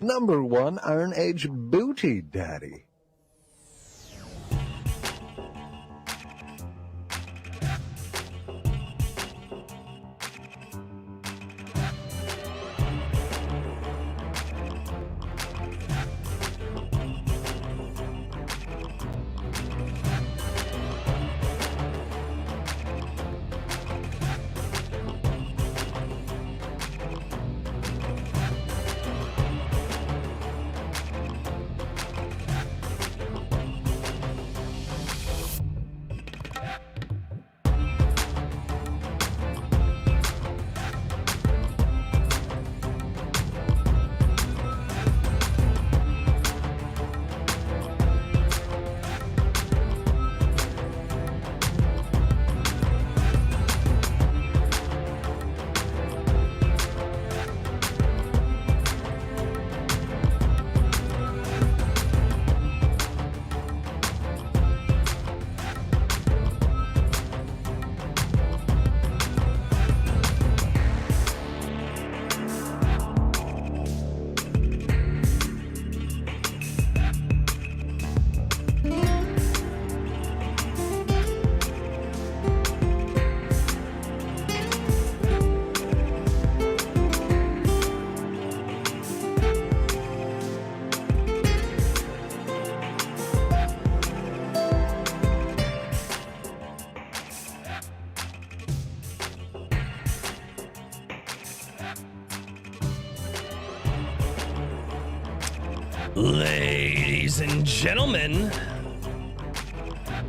#1 Iron Age Booty Daddy. Ladies and gentlemen,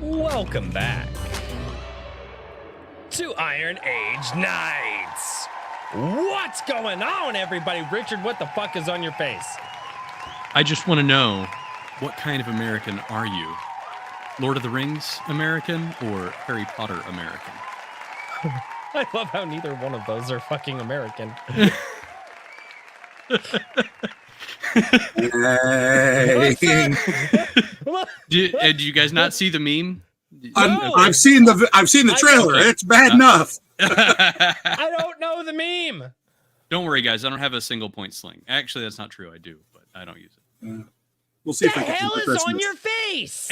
welcome back to Iron Age Nights. What's going on, everybody? Richard, what the fuck is on your face? I just want to know, what kind of American are you? Lord of the Rings American or Harry Potter American? I love how neither one of those are fucking American. Do you guys not see the meme? I've seen the trailer. It's bad enough. I don't know the meme. Don't worry, guys. I don't have a single point sling. Actually, that's not true. I do, but I don't use it. We'll see The if I can hell keep is Christmas. on your face?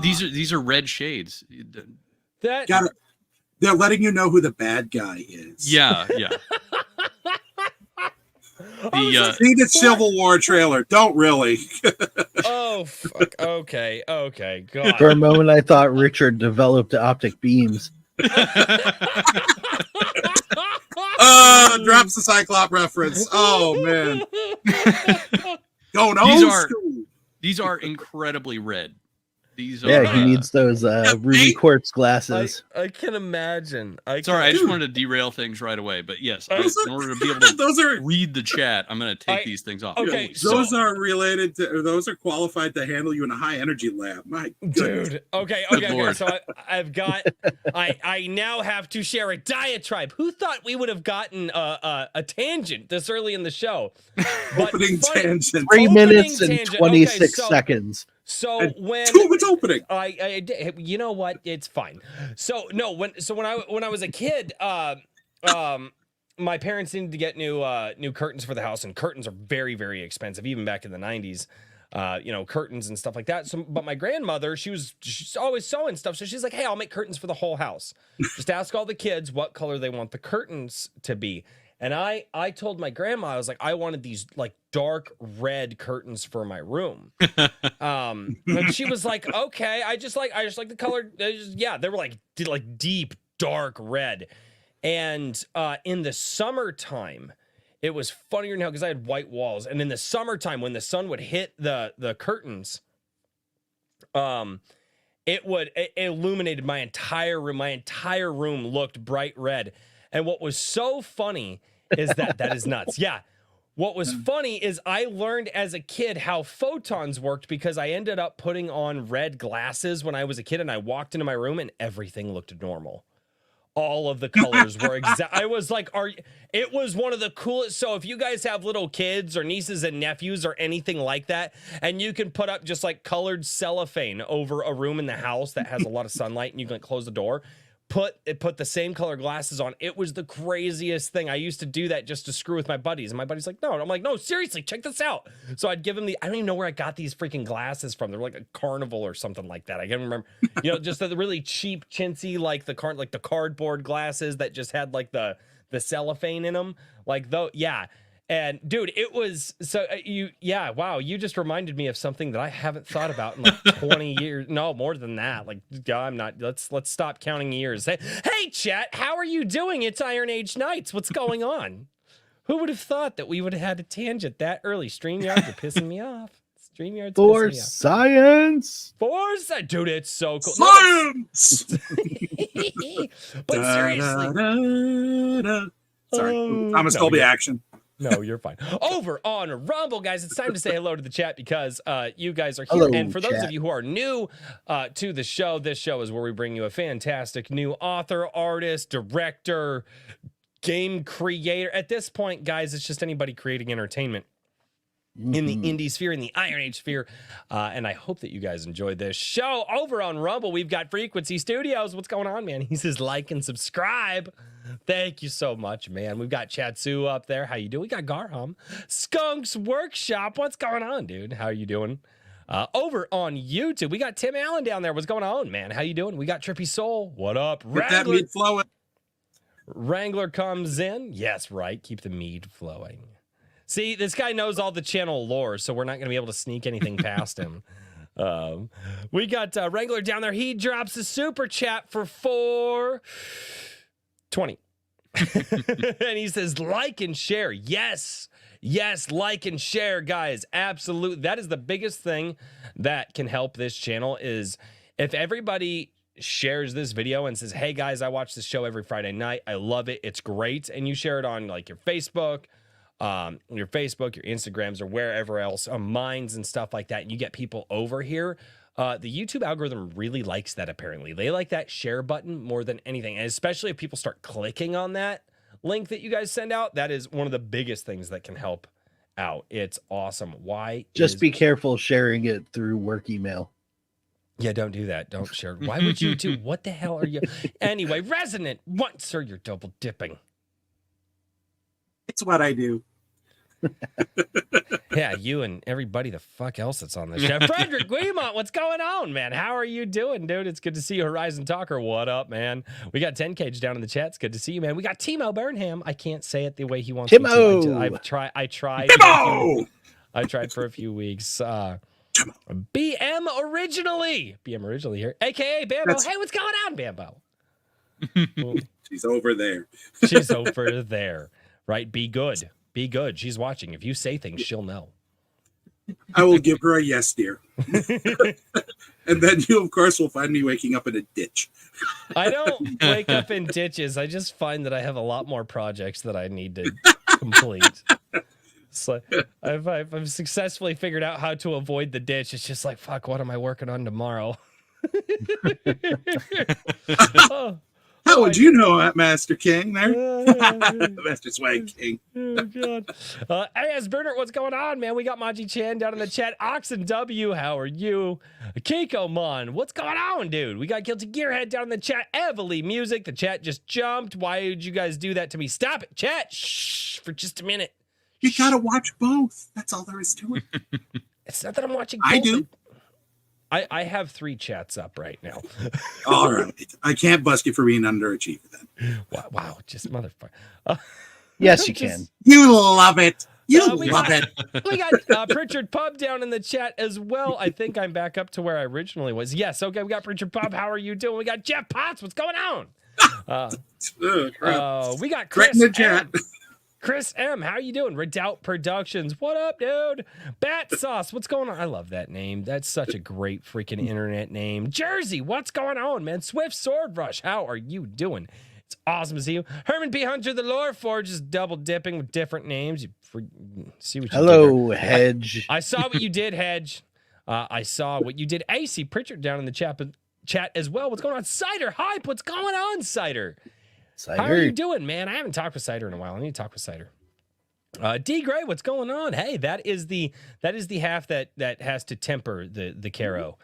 These are red shades. They're letting you know who the bad guy is. Yeah. See the Civil War trailer. Don't really. Oh, fuck. Okay. God. For a moment, I thought Richard developed optic beams. Drops the Cyclop reference. Oh, man. Going old school. These are incredibly red. These are, he needs those ruby quartz glasses. I can imagine. I just wanted to derail things right away, but yes, in order to be able to read the chat, I'm going to take these things off. Okay, those are related to, or those are qualified to handle you in a high energy lab. My goodness. Dude. Okay. So I've got. I now have to share a diatribe. Who thought we would have gotten a tangent this early in the show? Opening tangent. 3 minutes and 26 seconds. So when it's opening, I you know what? It's fine. So no, when I was a kid, my parents needed to get new curtains for the house, and curtains are very, very expensive, even back in the 90s. Curtains and stuff like that. So, but my grandmother, she's always sewing stuff, so she's like, "Hey, I'll make curtains for the whole house. Just ask all the kids what color they want the curtains to be." And I told my grandma, I was like, I wanted these like dark red curtains for my room. And she was like, okay, I just like the color. They were like deep, dark red. And in the summertime, it was funnier now because I had white walls. And in the summertime, when the sun would hit the curtains, it illuminated my entire room. My entire room looked bright red. And what was so funny is that is nuts. Yeah. What was funny is I learned as a kid how photons worked because I ended up putting on red glasses when I was a kid, and I walked into my room and everything looked normal. All of the colors were exact. I was like, it was one of the coolest. So if you guys have little kids or nieces and nephews or anything like that, and you can put up just like colored cellophane over a room in the house that has a lot of sunlight, and you can close the door, put the same color glasses on. It was the craziest thing. I used to do that just to screw with my buddies, and my buddy's like, no. And I'm like, no, seriously, check this out. So I'd give him I don't even know where I got these freaking glasses from. They're like a Carnival or something like that. I can't remember. Just the really cheap, chintzy, like the cardboard glasses that just had like the cellophane in them. Like though, yeah. And dude, it was so wow, you just reminded me of something that I haven't thought about in like 20 years. No, more than that. Like, I'm not, let's stop counting years. Hey, chat, how are you doing? It's Iron Age Nights. What's going on? Who would have thought that we would have had a tangent that early? StreamYards are pissing me off. StreamYards for science. Dude, it's so cool. Science! But seriously. Sorry, Thomas Colby action. No, you're fine. Over on Rumble, guys, it's time to say hello to the chat because you guys are here. Hello, and for those chat. of you who are new to the show, this show is where we bring you a fantastic new author, artist, director, game creator. At this point, guys, it's just anybody creating entertainment in the indie sphere, in the Iron Age sphere. And I hope that you guys enjoyed this show. Over on Rumble, we've got Frequency Studios. What's going on, man? He says like and subscribe. Thank you so much, man. We've got Chatsu up there. How you doing? We got Garham. Skunk's Workshop. What's going on, dude? How you doing? Over on YouTube, we got Tim Allen down there. What's going on, man? How you doing? We got Trippy Soul. What up? Get that meat flowing. Wrangler comes in. Yes, right. Keep the mead flowing. See, this guy knows all the channel lore, so we're not going to be able to sneak anything past him. We got Wrangler down there. He drops a super chat for 420. And he says, like and share. Yes, like and share, guys. Absolutely. That is the biggest thing that can help this channel is if everybody shares this video and says, hey, guys, I watch this show every Friday night. I love it. It's great. And you share it on like your Facebook, your Instagrams, or wherever else, Minds and stuff like that. And you get people over here. The YouTube algorithm really likes that, apparently. They like that share button more than anything. And especially if people start clicking on that link that you guys send out, that is one of the biggest things that can help out. It's awesome. Just be careful sharing it through work email. Yeah, don't do that. Don't share. Why would you do? What the hell are you? Anyway, Resonant, what, sir? You're double dipping. It's what I do. Yeah, you and everybody the fuck else that's on this show. Frederick Guimont, what's going on, man? How are you doing, dude? It's good to see you. Horizon Talker, what up, man? We got 10 Cage down in the chat. It's good to see you, man. We got Timo Burnham. I can't say it the way he wants me to. I tried. I tried for a few weeks. BM originally here, aka Bambo. Hey, what's going on, Bambo? She's over there. She's over there, right? Be good. Be good. She's watching. If you say things, she'll know. I will give her a yes, dear. And then you, of course, will find me waking up in a ditch. I don't wake up in ditches. I just find that I have a lot more projects that I need to complete. So I've successfully figured out how to avoid the ditch. It's just like, fuck, what am I working on tomorrow? How would you know that, Master King there? Master Swag King. Oh, God. As Bernard, what's going on, man? We got Maji Chan down in the chat. Oxen W, how are you? Keiko Mon, what's going on, dude? We got Guilty Gearhead down in the chat. Evely Music, the chat just jumped. Why did you guys do that to me? Stop it, chat. Shh, for just a minute. You gotta watch both. That's all there is to it. It's not that I'm watching both. I do. I have 3 chats up right now. All right. I can't bust you for being underachiever then. Wow, just motherfucker. Yes, you can. You love it. You love it. We got Pritchard Pub down in the chat as well. I think I'm back up to where I originally was. Yes, okay, we got Pritchard Pub. How are you doing? We got Jeff Potts. What's going on? We got Chris in the chat. Chris M, how you doing? Redoubt Productions, what up, dude? Bat Sauce, what's going on? I love that name. That's such a great freaking internet name. Jersey, what's going on, man? Swift Sword Rush, how are you doing? It's awesome to see you. Herman P. Hunter, the Lore Forge, is double dipping with different names. See what you Hello, did Hedge. I saw what you did, Hedge. I saw what you did. AC Pritchard down in the chat as well. What's going on? Cider Hype, what's going on, Cider? How are you doing, man? I haven't talked with Cider in a while. I need to talk with Cider. D Gray, what's going on? Hey, that is the half that has to temper the Caro.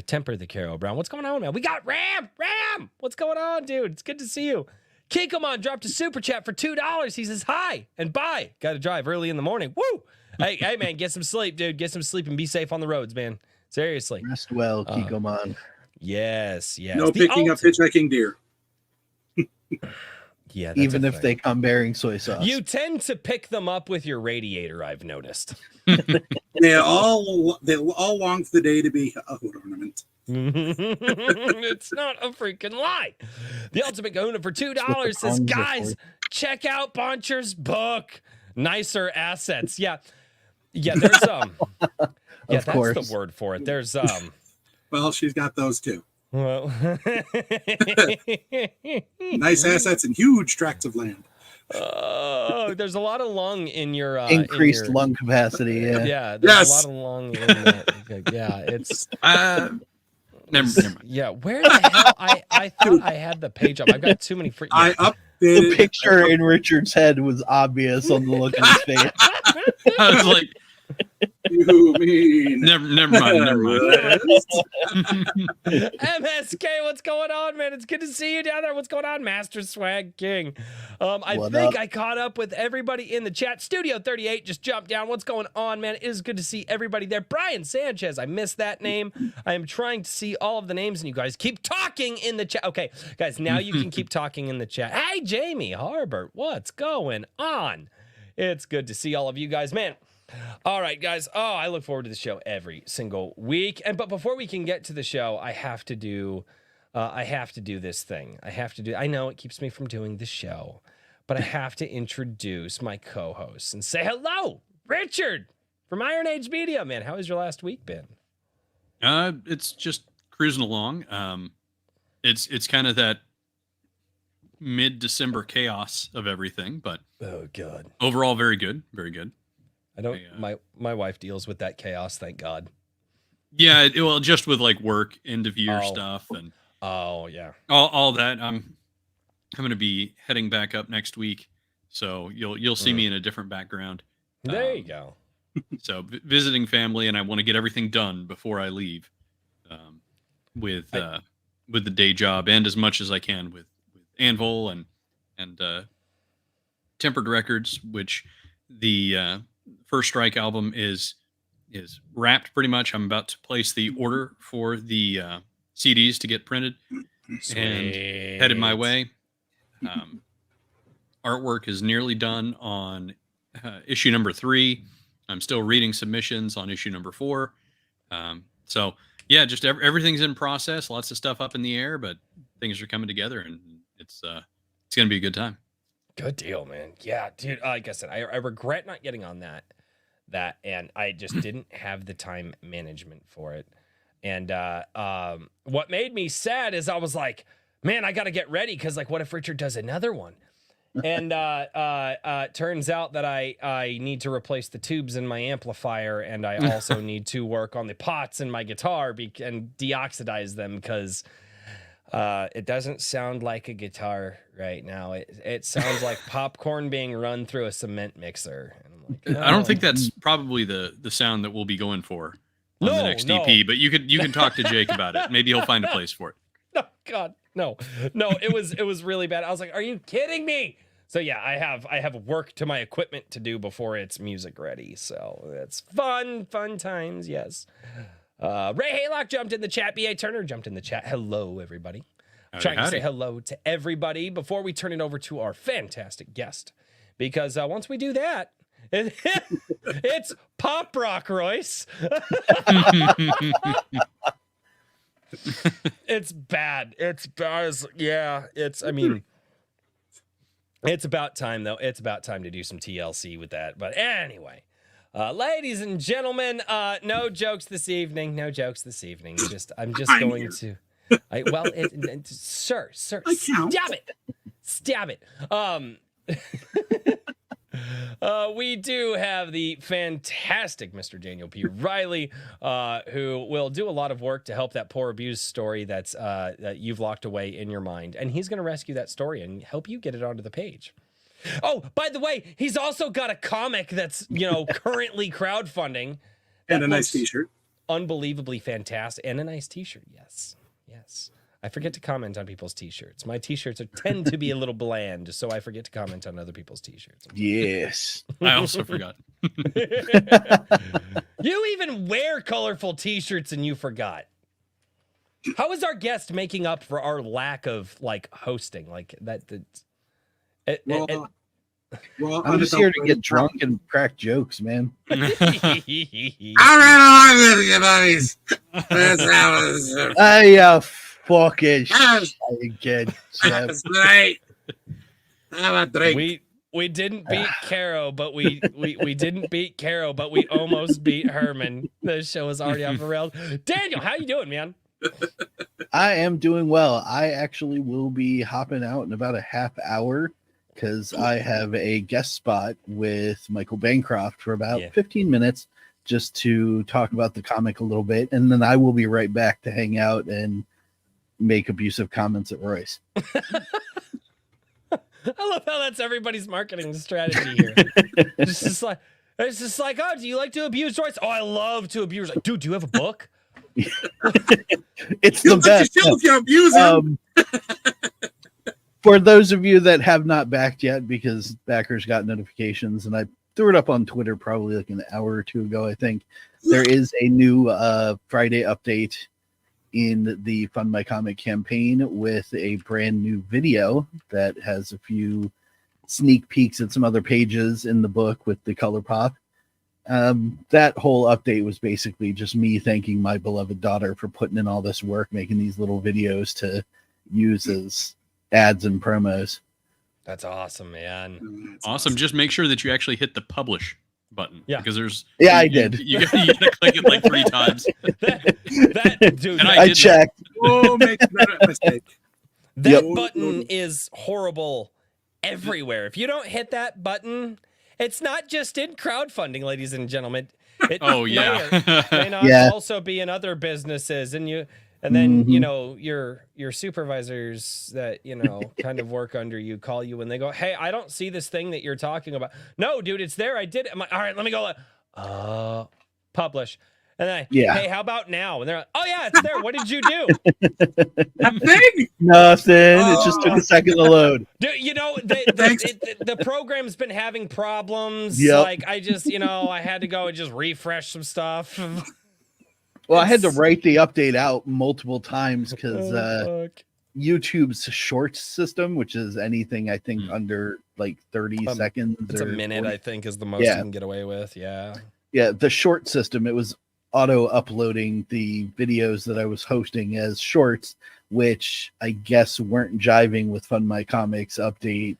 Temper the Caro Brown. What's going on, man? We got Ram! What's going on, dude? It's good to see you. Kikomon dropped a super chat for $2. He says hi and bye. Got to drive early in the morning. Woo! Hey, man, get some sleep, dude. Get some sleep and be safe on the roads, man. Seriously. Rest well, Kikomon. Yes. No picking up hitchhiking deer. Yeah, that's even if they come bearing soy sauce. You tend to pick them up with your radiator, I've noticed. They all long for the day to be a hood ornament. It's not a freaking lie. The Ultimate Kahuna for $2 says, guys, check out Boncher's book. Nicer Assets. Yeah, there's yeah, that's the word for it. There's well, she's got those too. Well, nice assets and huge tracts of land. Oh, there's a lot of lung in your increased lung capacity. Yeah, yeah. There's a lot of lung in that. Yeah, it's never mind. Yeah, where the hell? I thought I had the page up. I've got too many free. I updated. The picture in Richard's head was obvious on the look in his face. I was like, you mean never mind. MSK, what's going on, man? It's good to see you down there. What's going on, Master Swag King? I caught up with everybody in the chat. Studio 38 just jumped down. What's going on, man? It is good to see everybody there. Brian Sanchez, I missed that name. I am trying to see all of the names, and you guys keep talking in the chat. Okay, guys, now you can keep talking in the chat. Hey, Jamie Harbert, what's going on? It's good to see all of you guys, man. All right, guys. Oh, I look forward to the show every single week. But before we can get to the show, I have to do this thing. I know it keeps me from doing the show, but I have to introduce my co-hosts and say hello, Richard from Iron Age Media. Man, how has your last week been? It's just cruising along. It's kind of that mid-December chaos of everything, but oh god, overall very good, very good. I don't. My wife deals with that chaos. Thank God. Yeah, well, just with like work, end of year stuff, and yeah, all that. I'm going to be heading back up next week, so you'll see me in a different background. There you go. So visiting family, and I want to get everything done before I leave, with the day job and as much as I can with Anvil and Tempered Records, which the First Strike album is wrapped pretty much. I'm about to place the order for the CDs to get printed. Sweet. And headed my way. Artwork is nearly done on issue number 3. I'm still reading submissions on issue number 4. So yeah, just everything's in process. Lots of stuff up in the air, but things are coming together, and it's going to be a good time. Good deal, man. Yeah, dude. Like I said, I regret not getting on that, and I just didn't have the time management for it. And what made me sad is I was like, man, I got to get ready because, like, what if Richard does another one? And turns out that I need to replace the tubes in my amplifier, and I also need to work on the pots in my guitar and deoxidize them because it doesn't sound like a guitar right now. It sounds like popcorn being run through a cement mixer. And I'm like, oh. I don't think that's probably the sound that we'll be going for on the next EP, but you can talk to Jake about it. Maybe he'll find a place for it. No, God, no, it was really bad. I was like, are you kidding me? So yeah, I have work to my equipment to do before it's music ready. So it's fun times. Yes. Ray Haylock jumped in the chat. B.A. Turner jumped in the chat. Hello, everybody. I'm trying to say hello to everybody before we turn it over to our fantastic guest. Because once we do that, it's pop rock, Royce. It's bad. It's bad. Yeah, it's about time, though. It's about time to do some TLC with that. But anyway. Ladies and gentlemen, no jokes this evening. No jokes this evening. I'm just going to. Sir, stab it. We do have the fantastic Mr. Daniel P. Riley, who will do a lot of work to help that poor abused story that you've locked away in your mind, and he's going to rescue that story and help you get it onto the page. Oh, by the way, he's also got a comic that's, currently crowdfunding. And That a nice looks T-shirt. Unbelievably fantastic. And a nice T-shirt. Yes. I forget to comment on people's T-shirts. My T-shirts tend to be a little bland, so I forget to comment on other people's T-shirts. Yes. I also forgot. You even wear colorful T-shirts and you forgot. How is our guest making up for our lack of hosting? Well, I'm just here to get drunk and crack jokes, man. All right, buddies. Let's have I fucking Yes. again. That's right. Have a drink. We didn't beat Caro, but we didn't beat Caro, but we almost beat Herman. The show is already off the rails. Daniel, how you doing, man? I am doing well. I actually will be hopping out in about a half hour because I have a guest spot with Michael Bancroft for about 15 minutes just to talk about the comic a little bit. And then I will be right back to hang out and make abusive comments at Royce. I love how that's everybody's marketing strategy here. It's just like, oh, do you like to abuse Royce? Oh, I love to abuse. Like, dude, do you have a book? It's the best. You abuse him. For those of you that have not backed yet, because backers got notifications, and I threw it up on Twitter probably like an hour or two ago, I think, there is a new Friday update in the Fund My Comic campaign with a brand new video that has a few sneak peeks at some other pages in the book with the color pop. That whole update was basically just me thanking my beloved daughter for putting in all this work, making these little videos to use as ads and promos. That's awesome, man. Awesome. Just make sure that you actually hit the publish button. Yeah. Because there's... I did. You gotta click it like 3 times. that dude. And I checked. Oh, make that mistake. That button is horrible everywhere. If you don't hit that button, it's not just in crowdfunding, ladies and gentlemen. It may not also be in other businesses, and then your supervisors that kind of work under you call you and they go, "Hey, I don't see this thing that you're talking about." No, dude, it's there. I did it. I'm like, all right, let me go. Publish. And then, hey, how about now? And they're like, oh yeah, it's there. What did you do? Nothing. It just took a second to load. The program's been having problems. Yep. Like I just, I had to go and just refresh some stuff. Well, I had to write the update out multiple times because YouTube's shorts system, which is anything I think under like 30 seconds. It's a minute, 40. I think, is the most you can get away with. Yeah. Yeah, the short system, it was auto-uploading the videos that I was hosting as shorts, which I guess weren't jiving with Fund My Comics update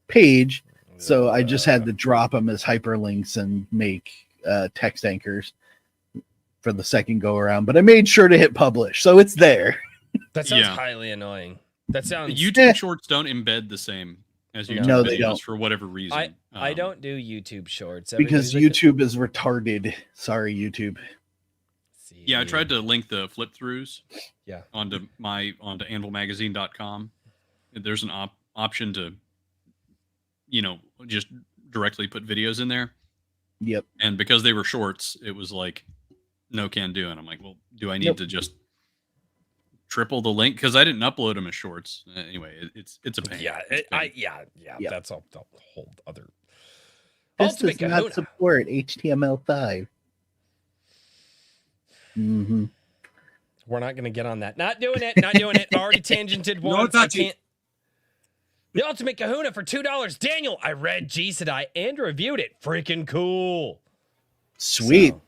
page. So I just had to drop them as hyperlinks and make text anchors for the second go around, but I made sure to hit publish, so it's there. That sounds highly annoying. That sounds YouTube shorts don't embed the same as YouTube videos they don't. for whatever reason. I don't do YouTube shorts because YouTube is retarded. Sorry, YouTube. Yeah, I tried to link the flip throughs onto anvilmagazine.com. There's an option to just directly put videos in there. Yep. And because they were shorts, it was like no can do. And I'm like, well, do I need to just triple the link? Because I didn't upload them as shorts. Anyway, it's a pain. Yeah. That's a whole other. This does not support HTML5. Mm-hmm. We're not going to get on that. Not doing it. Already tangented once. I can't. The Ultimate Kahuna for $2. Daniel, I read G Sedai and reviewed it. Freaking cool. Sweet. So,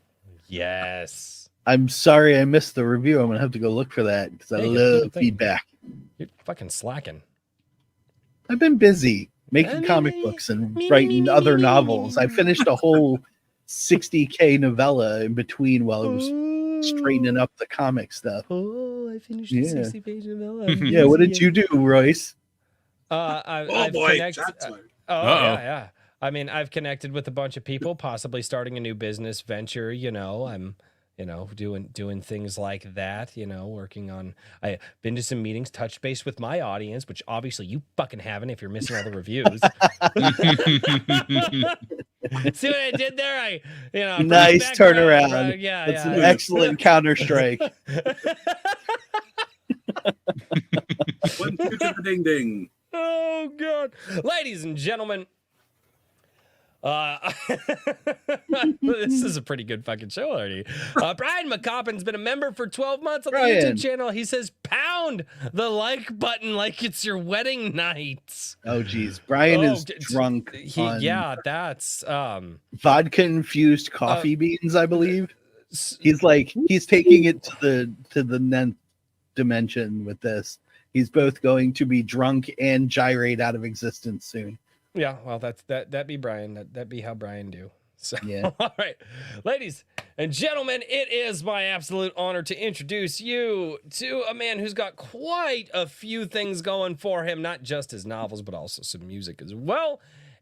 yes. I'm sorry I missed the review. I'm going to have to go look for that because I love feedback. You're fucking slacking. I've been busy making comic books and writing other novels. I finished a whole 60K novella in between while I was straightening up the comic stuff. Oh, I finished a 60-page novella. Yeah, what did you do, Royce? I've connected. Yeah. I mean, I've connected with a bunch of people, possibly starting a new business venture. I'm you know, doing things like that, you know, working on, I've been to some meetings, touched base with my audience, which obviously you fucking haven't if you're missing all the reviews. See what I did there? Nice turnaround. Right? Yeah, That's an excellent counter strike. One, two, to the ding ding. Oh God, ladies and gentlemen. This is a pretty good fucking show already. Brian McCoppin's been a member for 12 months on the YouTube channel. He says, pound the like button like it's your wedding night. Oh, geez. Brian is drunk. That's vodka-infused coffee beans, I believe. He's taking it to the nth dimension with this. He's both going to be drunk and gyrate out of existence soon. Yeah, well, that'd be Brian. That'd be how Brian do. So, yeah. All right, ladies and gentlemen, it is my absolute honor to introduce you to a man who's got quite a few things going for him, not just his novels, but also some music as well.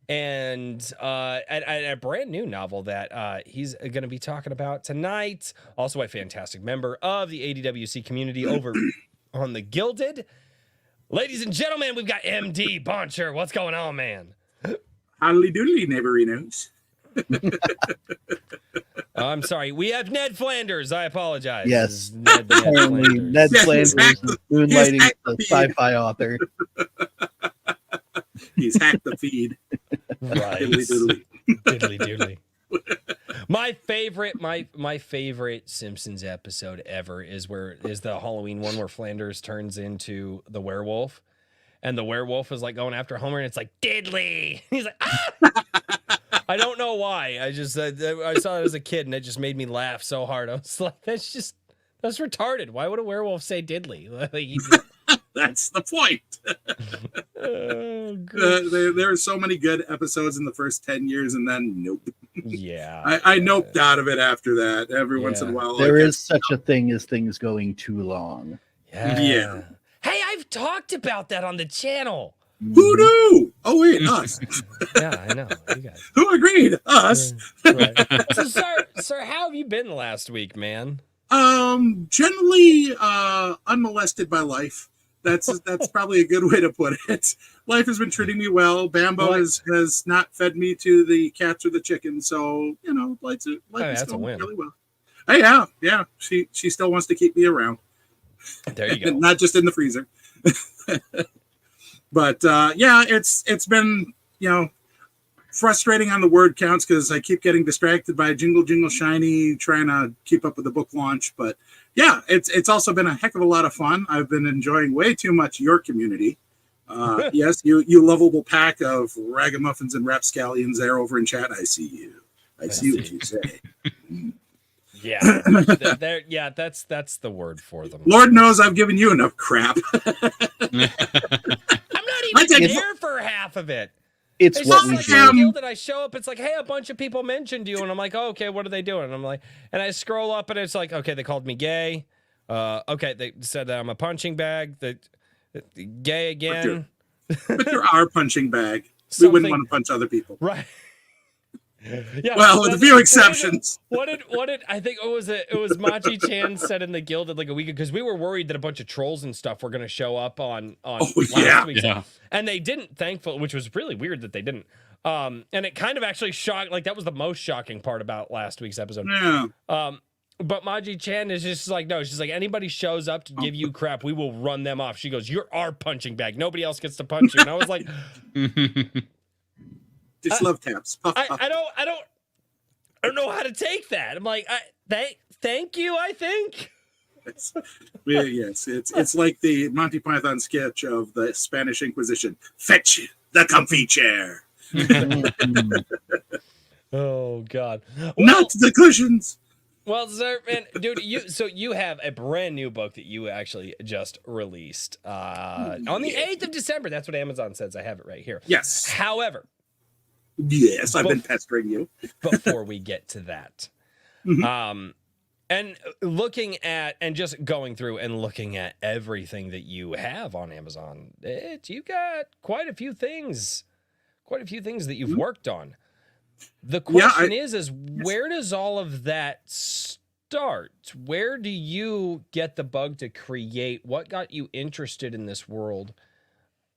And a brand new novel that he's going to be talking about tonight. Also a fantastic member of the ADWC community over on the Gilded. Ladies and gentlemen, we've got M.D. Boncher. What's going on, man? Howdy doodly, neighborinos. I'm sorry. We have Ned Flanders. I apologize. Yes. Ned Flanders. Ned Flanders is moonlighting the sci-fi author. He's hacked the feed. Right. Diddly doodly. My favorite Simpsons episode ever is the Halloween one where Flanders turns into the werewolf, and the werewolf is like going after Homer, and it's like diddly. He's like, ah! I don't know why. I saw it as a kid, and it just made me laugh so hard. I was like, that's retarded. Why would a werewolf say diddly? That's the point. There are so many good episodes in the first 10 years, and then nope. Yeah. I noped out of it after that. Every once in a while. There is such a thing as things going too long. Yeah. Hey, I've talked about that on the channel. Who knew? Oh, wait, us. Yeah, I know. You guys. Who agreed? Us. Right. So, sir, how have you been last week, man? Generally, unmolested by life. That's probably a good way to put it. Life has been treating me well. Bambo has not fed me to the cats or the chickens, so life is going really well. Hey, yeah. She still wants to keep me around. There you go. Not just in the freezer. But it's been frustrating on the word counts because I keep getting distracted by Jingle Jingle Shiny trying to keep up with the book launch. But yeah, it's also been a heck of a lot of fun. I've been enjoying way too much your community. Yes, you lovable pack of ragamuffins and rapscallions there over in chat. I see you. I see what you say. Yeah, that's the word for them. Lord knows I've given you enough crap. I'm not even here for half of it. It's what we do. That I show up, it's like, hey, a bunch of people mentioned you, and I'm like, oh, okay, what are they doing? And I'm like, and I scroll up, and it's like, okay, they called me gay. Okay, they said that I'm a punching bag. Gay again. But you're our punching bag. We wouldn't want to punch other people, right? Yeah. Well, with a few exceptions. What did I think it was Machi Chan said in the Gilded like a week ago, because we were worried that a bunch of trolls and stuff were going to show up on last week's, and they didn't, thankfully, which was really weird that they didn't. And it kind of actually shocked, like that was the most shocking part about last week's episode. Yeah. But Maji Chan is just like, no, she's like, anybody shows up to give you crap, we will run them off. She goes, you're our punching bag. Nobody else gets to punch you. And I was like, just love taps. I don't know how to take that. I'm like, thank you, I think. Yes, it's like the Monty Python sketch of the Spanish Inquisition. Fetch the comfy chair. Oh God. Well, not the cushions. Well, sir, man, dude, you have a brand new book that you actually just released on the 8th of December. That's what Amazon says. I have it right here. Yes. However, yes, I've been pestering you. Before we get to that, and looking at and just going through and looking at everything that you have on Amazon, you got quite a few things that you've worked on. The question is where does all of that start? start? Where do you get the bug to create? What got you interested in this world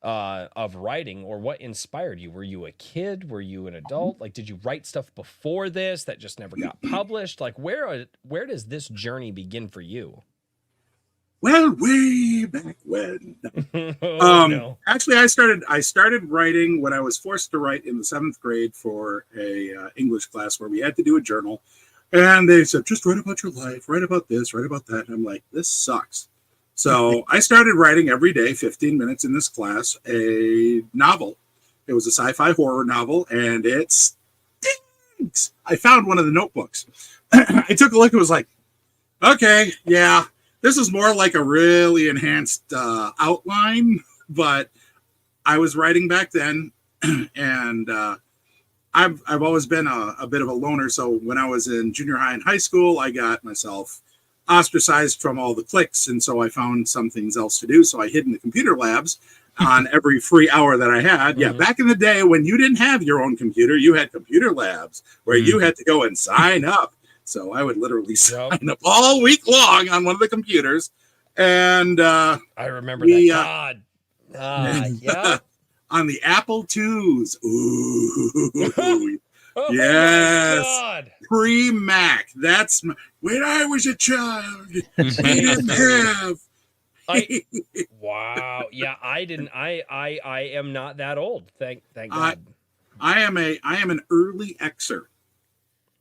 of writing, or what inspired you? Were you a kid? Were you an adult? Like, did you write stuff before this that just never got published? Like, where does this journey begin for you? Well, way back when. No. Actually, I started writing when I was forced to write in the 7th grade for a English class where we had to do a journal, and they said, just write about your life, write about this, write about that. And I'm like, this sucks. So I started writing every day, 15 minutes in this class, a novel. It was a sci-fi horror novel, and it stinks. I found one of the notebooks. I took a look. It was like, okay, yeah. This is more like a really enhanced outline, but I was writing back then, and I've always been a bit of a loner. So when I was in junior high and high school, I got myself ostracized from all the cliques, and so I found some things else to do. So I hid in the computer labs on every free hour that I had. Yeah, back in the day when you didn't have your own computer, you had computer labs where you had to go and sign up. So I would literally sign up all week long on one of the computers. And I remember that. Yeah. On the Apple IIs. Ooh. Oh, yes. Pre-Mac. That's when I was a child. We didn't have. Wow. Yeah, I didn't. I am not that old. Thank God. I am an early Xer.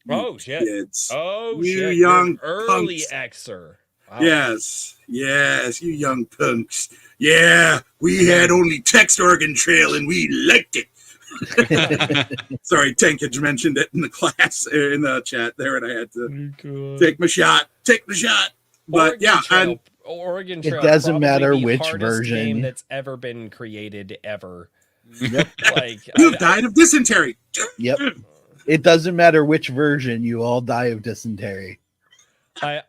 Oh shit! Kids. Oh you shit! young early punks. Xer. Wow. Yes, you young punks. Yeah, we had only text organ trail and we liked it. Sorry, Tankage mentioned it in the class in the chat there, and I had to take my shot. But Oregon Trail. It doesn't matter the which hardest version game that's ever been created ever. Yep. Like you died of dysentery. Yep. It doesn't matter which version, you all die of dysentery. I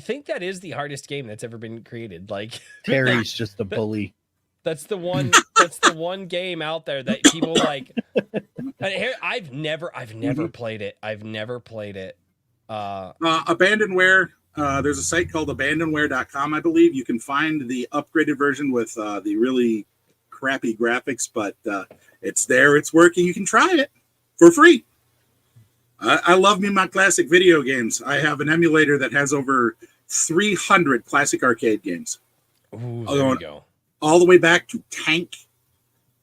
think that is the hardest game that's ever been created. Like Terry's just a bully. That's the one game out there that people like. I've never played it. I've never played it. Abandonware. There's a site called abandonware.com, I believe. You can find the upgraded version with the really crappy graphics, but it's there, it's working. You can try it for free. I love me my classic video games. I have an emulator that has over 300 classic arcade games. Ooh, there we go. All the way back to Tank.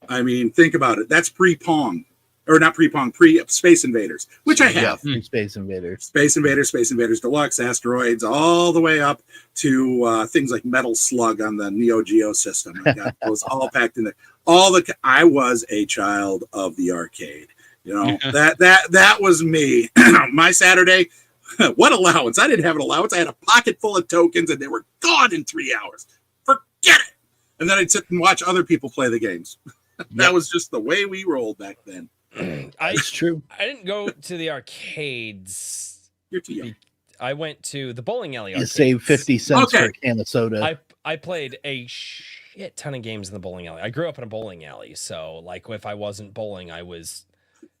I mean, think about it. That's pre-Pong. Or not pre-Pong, pre-Space Invaders, which I have. Yeah, Space Invaders. Space Invaders Deluxe, Asteroids, all the way up to things like Metal Slug on the Neo Geo system. I got those all packed in there. I was a child of the arcade. You know, that was me. My Saturday, what allowance? I didn't have an allowance. I had a pocket full of tokens and they were gone in 3 hours. Forget it. And then I'd sit and watch other people play the games. That was just the way we rolled back then. It's true. I didn't go to the arcades. You're too young. I went to the bowling alley. You save 50 cents for a can of soda. I played a shit ton of games in the bowling alley. I grew up in a bowling alley, so like if I wasn't bowling, I was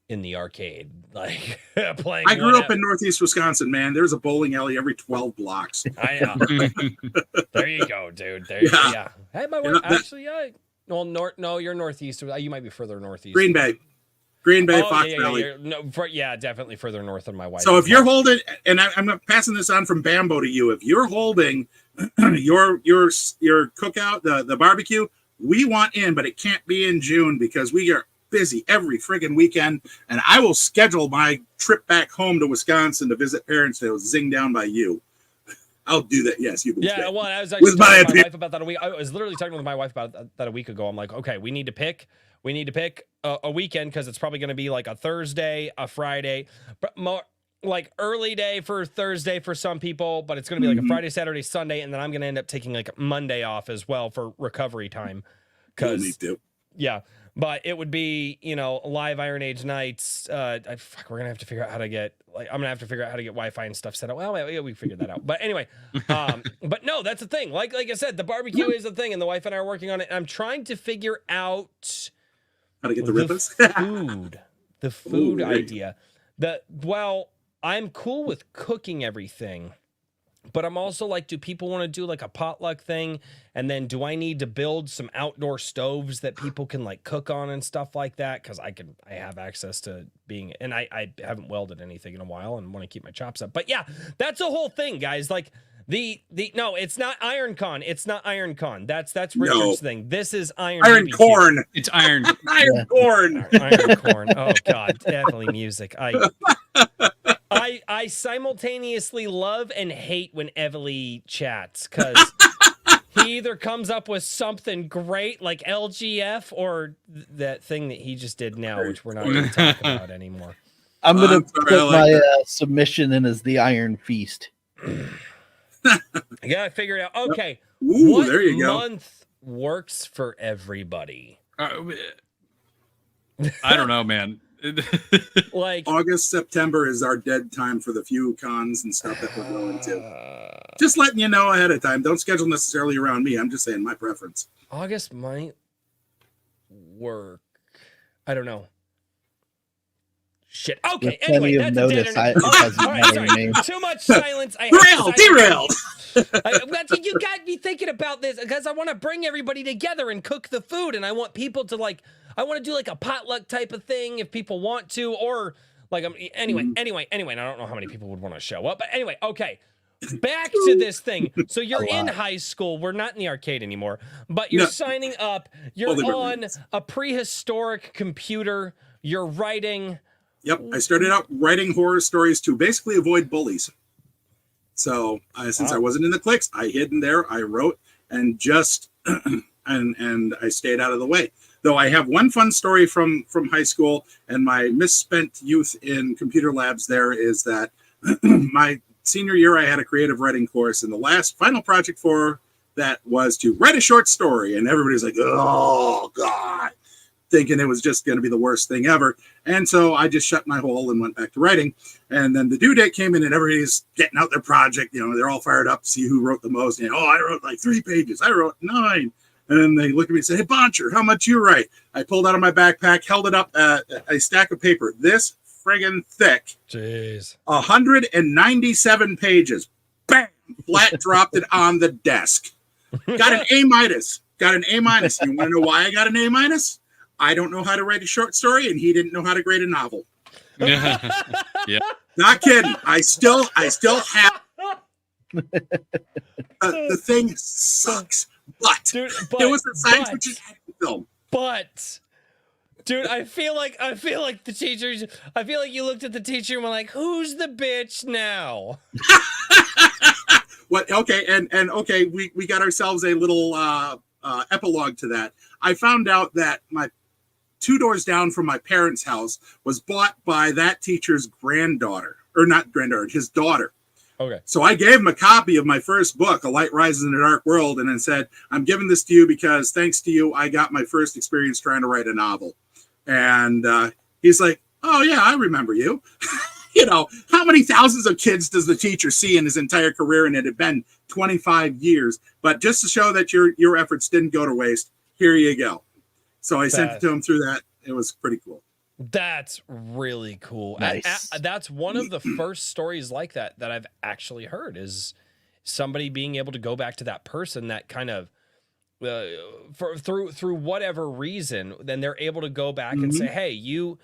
in the arcade, like playing. I grew up in Northeast Wisconsin, man. There's a bowling alley every 12 blocks. I know. There you go, dude. There you go. Yeah. Hey, my wife, actually, no, you're northeast. You might be further northeast. Green Bay, Fox Valley. Yeah, definitely further north than my wife. So if you're holding, and I'm passing this on from Bambo to you, if you're holding your cookout, the barbecue, we want in, but it can't be in June because we are busy every friggin' weekend, and I will schedule my trip back home to Wisconsin to visit parents that will zing down by you. I'll do that. Yes, you can. Yeah, well, I was actually talking to my wife about that a week. I was literally talking with my wife about that a week ago. I'm like, okay, we need to pick a weekend because it's probably going to be like a Thursday, a Friday, but more like early day for Thursday for some people, but it's going to be like a Friday, Saturday, Sunday, and then I'm going to end up taking like Monday off as well for recovery time. Yeah. But it would be, live Iron Age nights. We're gonna have to figure out how to get I'm gonna have to figure out how to get Wi-Fi and stuff set up. Well, we figured that out. But anyway, but no, that's the thing. Like I said, the barbecue is the thing, and the wife and I are working on it. And I'm trying to figure out how to get the ribs. The food idea. I'm cool with cooking everything, but I'm also like, do people want to do like a potluck thing? And then do I need to build some outdoor stoves that people can like cook on and stuff like that? Because I have access to being, and I haven't welded anything in a while and want to keep my chops up. But yeah, that's a whole thing, guys. Like no, it's not IronCon. It's not IronCon. That's Richard's thing. This is Iron BBQ. Corn. It's iron. Iron corn. Iron corn. Oh God, definitely music. I simultaneously love and hate when Evely chats, because he either comes up with something great like LGF or that thing that he just did now, which we're not going to talk about anymore. I'm going to put my submission in as the Iron Feast. I got to figure it out. Okay. Ooh, what there you go. month works for everybody? I don't know, man. Like August, September is our dead time for the few cons and stuff that we're going to. Just letting you know ahead of time. Don't schedule necessarily around me. I'm just saying my preference. August might work. I don't know. Shit. Okay. Anyway, that's a dead end. All right, sorry. Too much silence. Derailed. You got me thinking about this because I want to bring everybody together and cook the food, and I want people to like. I want to do like a potluck type of thing if people want to, or like anyway. I don't know how many people would want to show up, but anyway, okay. Back to this thing. So you're in high school. We're not in the arcade anymore, but you're signing up. You're on a prehistoric computer. You're writing. Yep, I started out writing horror stories to basically avoid bullies. So since I wasn't in the cliques, I hid in there. I wrote and just and I stayed out of the way. Though I have one fun story from high school and my misspent youth in computer labs. There is that my senior year I had a creative writing course, and the last final project for that was to write a short story, and everybody's like, "Oh God." Thinking it was just going to be the worst thing ever. And so I just shut my hole and went back to writing. And then the due date came in and everybody's getting out their project. You know, they're all fired up to see who wrote the most. And, I wrote like 3 pages. I wrote 9. And then they look at me and say, "Hey, Boncher, how much you write?" I pulled out of my backpack, held it up at a stack of paper this friggin' thick. Jeez. 197 pages. Bam! Flat dropped it on the desk. Got an A-. Got an A-. You want to know why I got an A-? I don't know how to write a short story, and he didn't know how to grade a novel. Yeah. Not kidding. I still have the thing sucks, but it was a science fiction film. But dude, I feel like the teachers. I feel like you looked at the teacher and were like, "Who's the bitch now?" What? Okay, and okay, we got ourselves a little epilogue to that. I found out that my 2 doors down from my parents' house was bought by that teacher's granddaughter, or not granddaughter, his daughter. Okay. So I gave him a copy of my first book, A Light Rises in a Dark World, and then said, "I'm giving this to you because thanks to you, I got my first experience trying to write a novel." And he's like, "Oh yeah, I remember you." How many thousands of kids does the teacher see in his entire career? And it had been 25 years. But just to show that your efforts didn't go to waste, here you go. So I sent it to him through that. It was pretty cool. That's really cool. Nice. That's one of the first stories like that I've actually heard, is somebody being able to go back to that person that kind of through whatever reason, then they're able to go back and say, "Hey, you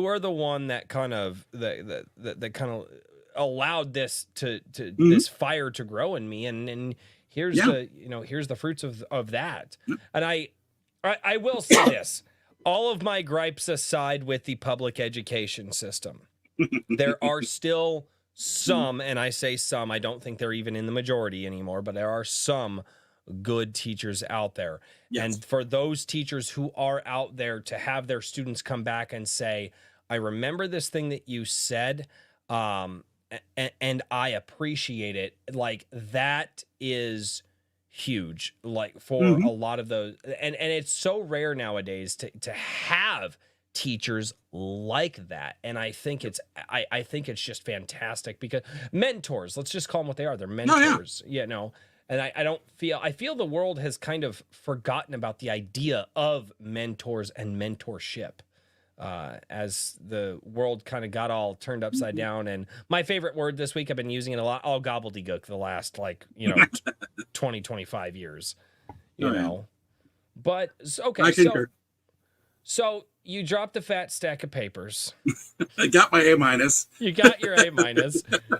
are the one that kind of that kind of allowed this to this fire to grow in me, and here's here's the fruits of that." And I will say this, all of my gripes aside with the public education system, there are still some, and I say some, I don't think they're even in the majority anymore, but there are some good teachers out there. Yes. And for those teachers who are out there to have their students come back and say, "I remember this thing that you said, and I appreciate it," like that is huge, like for a lot of those, and it's so rare nowadays to have teachers like that. And I think it's I think it's just fantastic, because mentors, let's just call them what they are, they're mentors. And I feel the world has kind of forgotten about the idea of mentors and mentorship. as the world kind of got all turned upside down. And my favorite word this week, I've been using it a lot, all gobbledygook the last 20, 25 years, you know. But okay, I concur. So you dropped the fat stack of papers. I got my A-. You got your A-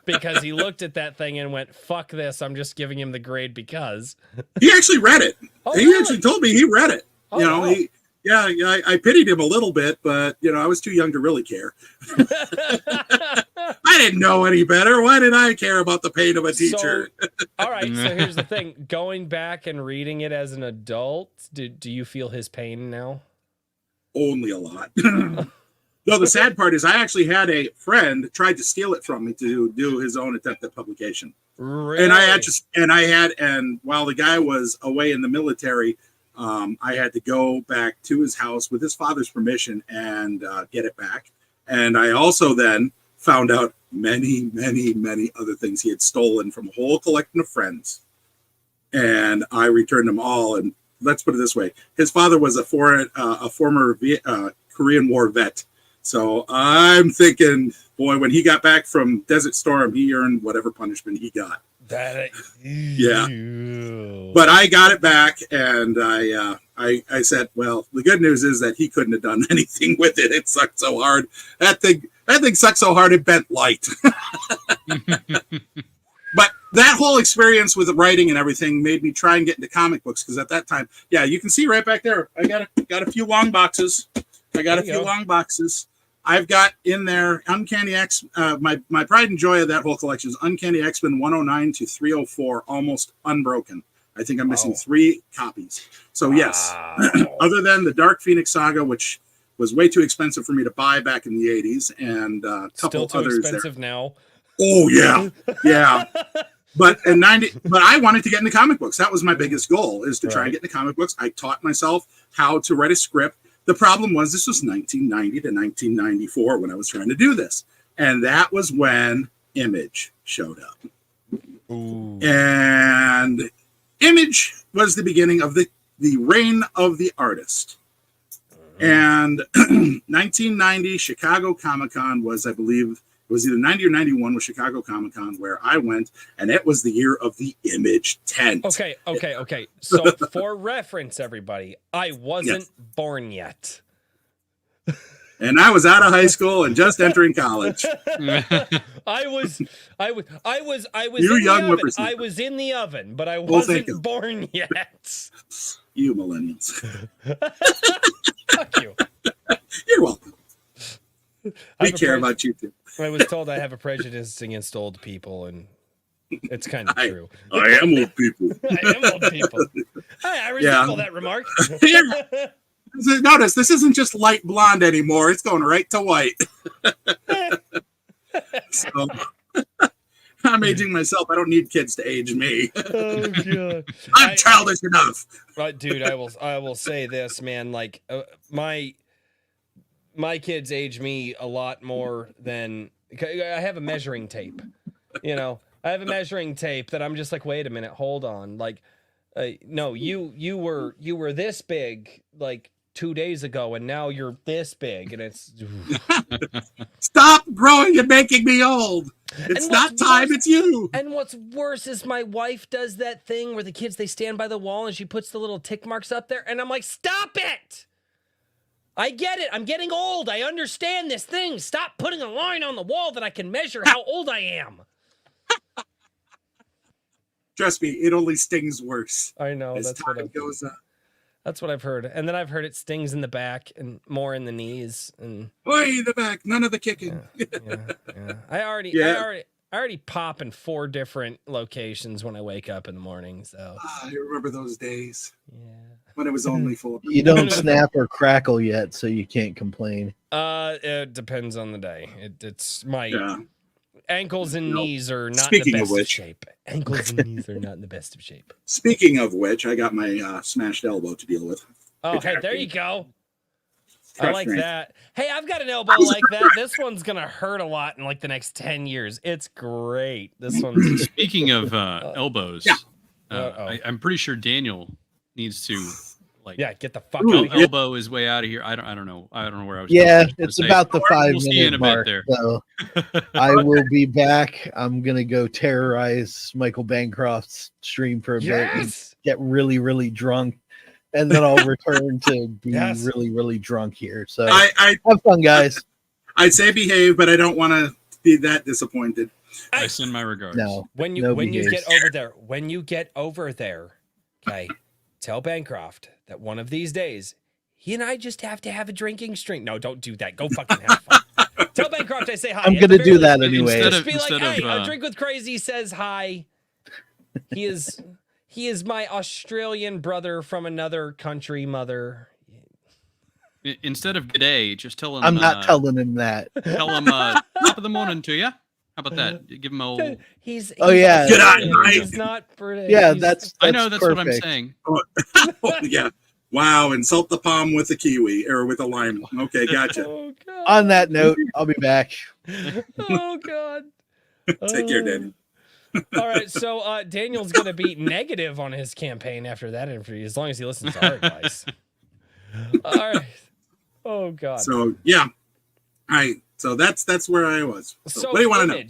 because he looked at that thing and went, "Fuck this! I'm just giving him the grade because." He actually read it. Oh, he really? actually told me he read it. Oh, you know, wow. I pitied him a little bit, but I was too young to really care. I didn't know any better. Why did I care about the pain of a teacher? All right. So here's the thing: going back and reading it as an adult, do you feel his pain now? Only a lot. No, the sad part is I actually had a friend tried to steal it from me to do his own attempt at publication. Really? And while the guy was away in the military, I had to go back to his house with his father's permission and get it back. And I also then found out many, many, many other things he had stolen from a whole collection of friends. And I returned them all. And let's put it this way. His father was a former Korean War vet. So I'm thinking, boy, when he got back from Desert Storm, he earned whatever punishment he got. Yeah. But I got it back, and I said, well, the good news is that he couldn't have done anything with it. It sucked so hard. That thing sucked so hard it bent light. But that whole experience with the writing and everything made me try and get into comic books, because at that time, yeah, you can see right back there, I got a few long boxes. Long boxes. I've got in there Uncanny X. My pride and joy of that whole collection is Uncanny X-Men 109 to 304, almost unbroken. I think I'm missing 3 copies. So yes, other than the Dark Phoenix saga, which was way too expensive for me to buy back in the 80s, and a couple Still too others expensive there. Now. Oh yeah, yeah. But I wanted to get into comic books. That was my biggest goal, is to try and get into comic books. I taught myself how to write a script. The problem was this was 1990 to 1994 when I was trying to do this. And that was when Image showed up. Ooh. And Image was the beginning of the reign of the artist. And 1990 Chicago ComiCon was, I believe, it was either 90 or 91 with Chicago ComiCon, where I went, and it was the year of the Image tent. Okay. So for reference, everybody, I wasn't born yet. And I was out of high school and just entering college. I was You in young the oven. whippersnapper. I was in the oven, but I wasn't born yet. You millennials. Fuck you. You're welcome. We care about you too. I was told I have a prejudice against old people, and it's kind of true. I am old people. I am old people. I resemble that remark. Notice, this isn't just light blonde anymore. It's going right to white. So, I'm aging myself. I don't need kids to age me. Oh god, I'm childish enough. Right, dude. I will say this, man. Like my kids age me a lot more than I have a measuring tape. You know, I have a measuring tape that I'm just like, wait a minute, hold on. Like, no, you were this big like 2 days ago, and now you're this big, and it's stop growing and making me old. It's not time, it's you. And what's worse is my wife does that thing where the kids, they stand by the wall and she puts the little tick marks up there, and I'm like, stop it. I get it. I'm getting old. I understand this thing. Stop putting a line on the wall that I can measure how old I am. Trust me, it only stings worse. I know. As time goes on. That's what I've heard. And then I've heard it stings in the back and more in the knees. And way the back, none of the kicking. Yeah. I already pop in 4 different locations when I wake up in the morning. So I remember those days. Yeah. When it was only 4. You don't snap or crackle yet, so you can't complain. It depends on the day. It's my ankles and knees are not Speaking in the of best of which. shape. Ankles and knees are not in the best of shape. Speaking of which, I got my smashed elbow to deal with. Oh, It's hey, acting. there you go. I Trust like me. that. Hey, I've got an elbow like that. This one's gonna hurt a lot in like the next 10 years. It's great. This one's Speaking of elbows, Uh-oh. I'm pretty sure Daniel needs to Like, Yeah, get the fuck Ooh, out of here. elbow is way out of here. I don't know where I was. Yeah, going. it's about the 5 We'll see you in minute a bit mark. there. So I will be back. I'm gonna go terrorize Michael Bancroft's stream for a bit and Yes. get really, really drunk, and then I'll return to be Yes. really, really drunk here. So I have fun, guys. I'd say behave, but I don't want to be that disappointed. I send my regards. No, When you no when you behaves. get over there, okay, tell Bancroft that one of these days he and I just have to have a drinking stream. No, don't do that. Go fucking have fun. Tell Bancroft I say hi. I'm At the gonna very do that least, anyway. Just be like, Instead hey, of, a drink with crazy says hi. He is my Australian brother from another country, mother. Instead of g'day, just tell him. I'm not telling him that. Tell him top of the morning to you. How about that? Give him a old. He's Oh, yeah. Good Australian. night. He's not British. Yeah, He's- that's I know that's what I'm perfect. saying. Oh, yeah. Wow. Insult the palm with a kiwi or with a lime. Okay, gotcha. Oh god. On that note, I'll be back. Oh god. Take care, Daniel. All right, so Daniel's gonna be negative on his campaign after that interview, as long as he listens to our advice. All right. Oh god. So yeah, so that's where I was. So, what do you want to know?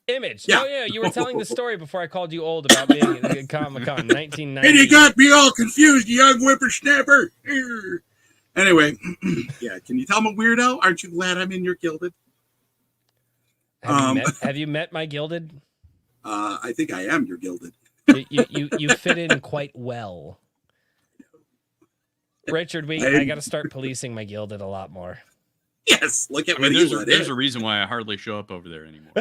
Image. Yeah. Oh yeah, you were telling the story before I called you old about being at ComiCon 1990. And you got me all confused, you young whippersnapper. Anyway, yeah. Can you tell I'm a weirdo? Aren't you glad I'm in your gilded? Have you met my gilded? I think I am your gilded. You fit in quite well. Richard, I got to start policing my gilded a lot more. Yes, look at I mean, what you let there's in. a reason why I hardly show up over there anymore.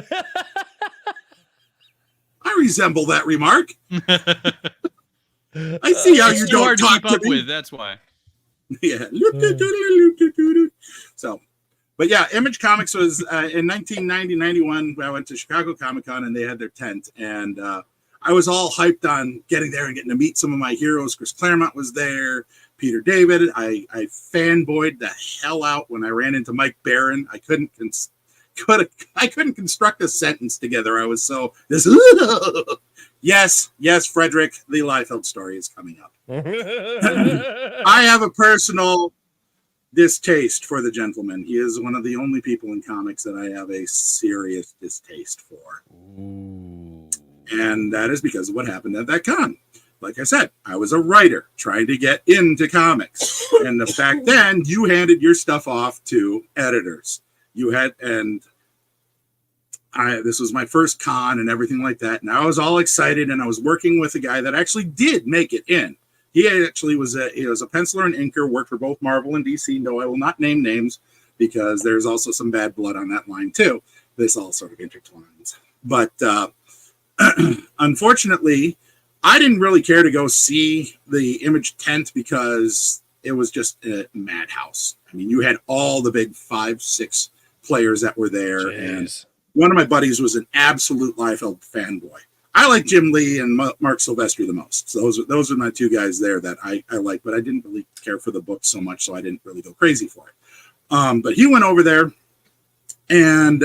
I resemble that remark. I see how It's you too don't hard to talk keep to up me. with. That's why. Yeah. So, but yeah, Image Comics was in 1990-91. I went to Chicago Comic-Con and they had their tent, and I was all hyped on getting there and getting to meet some of my heroes. Chris Claremont was there, Peter David. I fanboyed the hell out when I ran into Mike Barron. I couldn't construct a sentence together. I was so this. Yes, Frederick, the Liefeld story is coming up. I have a personal distaste for the gentleman. He is one of the only people in comics that I have a serious distaste for. Ooh. And that is because of what happened at that con. Like I said, I was a writer trying to get into comics. And back then, you handed your stuff off to editors. This was my first con and everything like that. And I was all excited, and I was working with a guy that actually did make it in. He actually was a penciler and inker, worked for both Marvel and DC. No, I will not name names because there's also some bad blood on that line too. This all sort of intertwines. But unfortunately, I didn't really care to go see the Image tent because it was just a madhouse. I mean, you had all the big 5-6 players that were there. And one of my buddies was an absolute Liefeld fanboy. I like Jim Lee and Mark Silvestri the most. So those are my two guys there that I like, but I didn't really care for the book so much, so I didn't really go crazy for it. But he went over there, and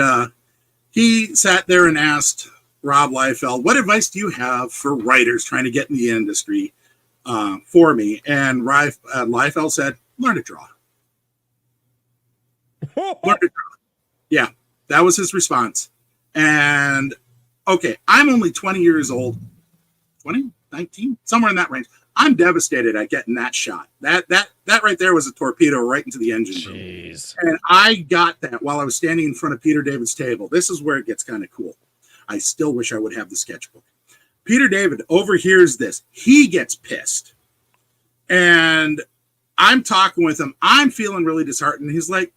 he sat there and asked Rob Liefeld, what advice do you have for writers trying to get in the industry for me? And Liefeld said, learn to draw. Learn to draw. Yeah, that was his response. And okay, I'm only 20 years old, 20, 19, somewhere in that range. I'm devastated at getting that shot. That right there was a torpedo right into the engine room. Jeez. And I got that while I was standing in front of Peter David's table. This is where it gets kind of cool. I still wish I would have the sketchbook. Peter David overhears this. He gets pissed. And I'm talking with him. I'm feeling really disheartened. He's like,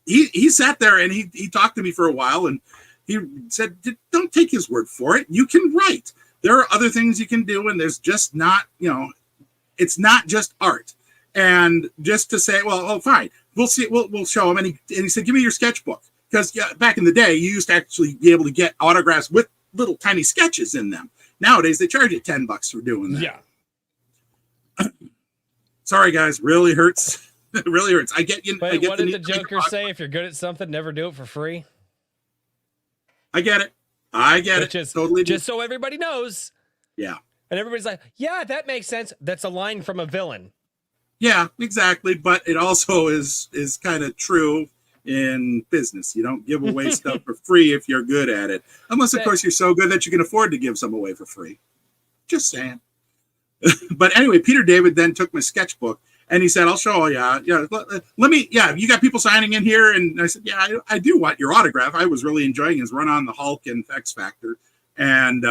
he sat there and he talked to me for a while, and he said, don't take his word for it. You can write. There are other things you can do, and there's just not, it's not just art. And just to say, well, oh, fine, we'll see, we'll show him. And he said, give me your sketchbook. Because back in the day, you used to actually be able to get autographs with little tiny sketches in them. Nowadays, they charge you $10 for doing that. Yeah. Sorry, guys, really hurts. It really hurts. I get you. Wait, what did the Joker say? If you're good at something, never do it for free. I get it. Which is totally. Just so everybody knows. Yeah. And everybody's like, yeah, that makes sense. That's a line from a villain. Yeah, exactly. But it also is kind of true in business. You don't give away stuff for free if you're good at it, unless of course you're so good that you can afford to give some away for free. Just saying. But anyway, Peter David then took my sketchbook and he said, "I'll show you. Yeah, let me. Yeah, you got people signing in here." And I said, "Yeah, I do want your autograph. I was really enjoying his run on the Hulk and X Factor." And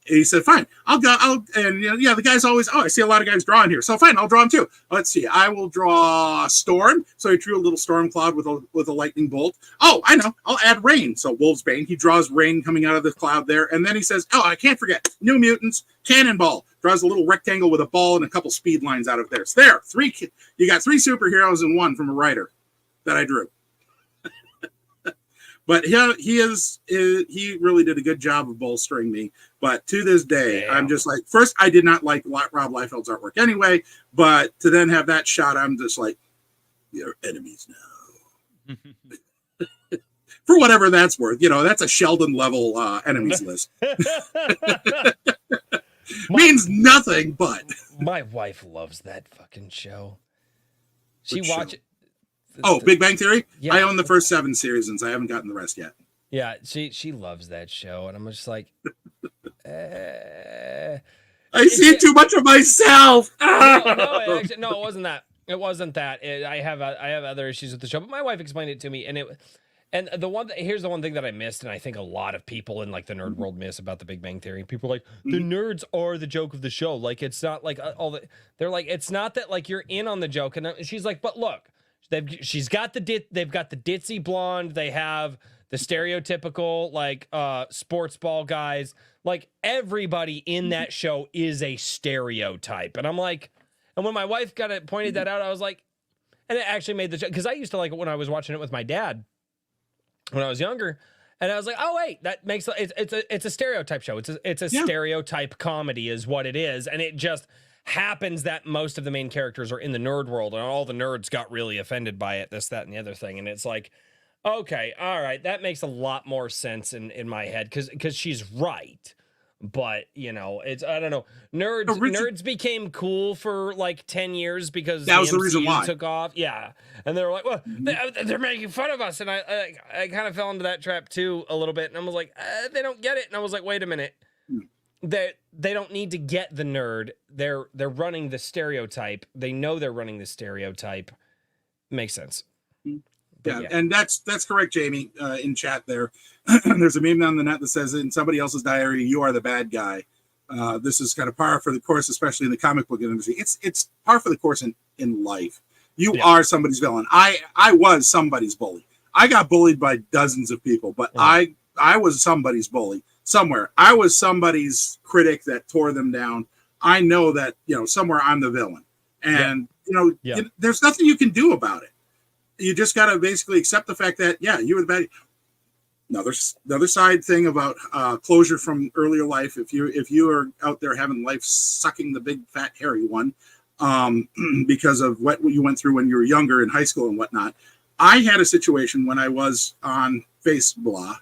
he said, "Fine, I'll go." And yeah, the guy's always. Oh, I see a lot of guys drawing here, so fine, I'll draw him too. Let's see, I will draw Storm. So he drew a little storm cloud with a lightning bolt. Oh, I know, I'll add rain. So Wolfsbane, he draws rain coming out of the cloud there, and then he says, "Oh, I can't forget New Mutants, Cannonball." Draws a little rectangle with a ball and a couple speed lines out of there. So there, you got 3 superheroes in one from a writer that I drew. But he really did a good job of bolstering me. But to this day, Damn. I'm just like, first, I did not like Rob Liefeld's artwork anyway, but to then have that shot, I'm just like, you're enemies now. For whatever that's worth. That's a Sheldon level enemies list. Means nothing, but my wife loves that fucking show. She watches. Big Bang Theory? Yeah. I own the first 7 seasons. I haven't gotten the rest yet. Yeah, she loves that show, and I'm just like, I see too much of myself. No, it wasn't that. It wasn't that. I have other issues with the show, but my wife explained it to me, and here's the one thing that I missed, and I think a lot of people in like the nerd world miss about the Big Bang Theory. People are like, the nerds are the joke of the show. Like, it's not like they're like, it's not that like you're in on the joke. And she's like, but look, they've got the ditzy blonde. They have the stereotypical like sports ball guys. Like, everybody in that show is a stereotype. And I'm like, and when my wife pointed that out, I was like, and it actually made the joke, because I used to like it when I was watching it with my dad when I was younger, and I was like, oh wait, that makes it's a stereotype show. It's a stereotype comedy is what it is, and it just happens that most of the main characters are in the nerd world, and all the nerds got really offended by it, this, that, and the other thing, and it's like, okay, all right, that makes a lot more sense in my head, because she's right. But it's, I don't know, nerds became cool for like 10 years because that was the reason why took off. Yeah. And they were like, well, they're making fun of us. And I kind of fell into that trap too a little bit. And I was like, they don't get it. And I was like, wait a minute. They don't need to get the nerd. They're running the stereotype. They know they're running the stereotype. Makes sense. Yeah, and that's correct, Jamie, in chat there. There's a meme on the net that says, in somebody else's diary, you are the bad guy. This is kind of par for the course, especially in the comic book industry. It's par for the course in life. You are somebody's villain. I was somebody's bully. I got bullied by dozens of people, but I was somebody's bully somewhere. I was somebody's critic that tore them down. I know that, somewhere I'm the villain. And, there's nothing you can do about it. You just got to basically accept the fact that, you were the bad. Another side thing about closure from earlier life. If you are out there having life sucking the big fat hairy one, because of what you went through when you were younger in high school and whatnot. I had a situation when I was on Facebook,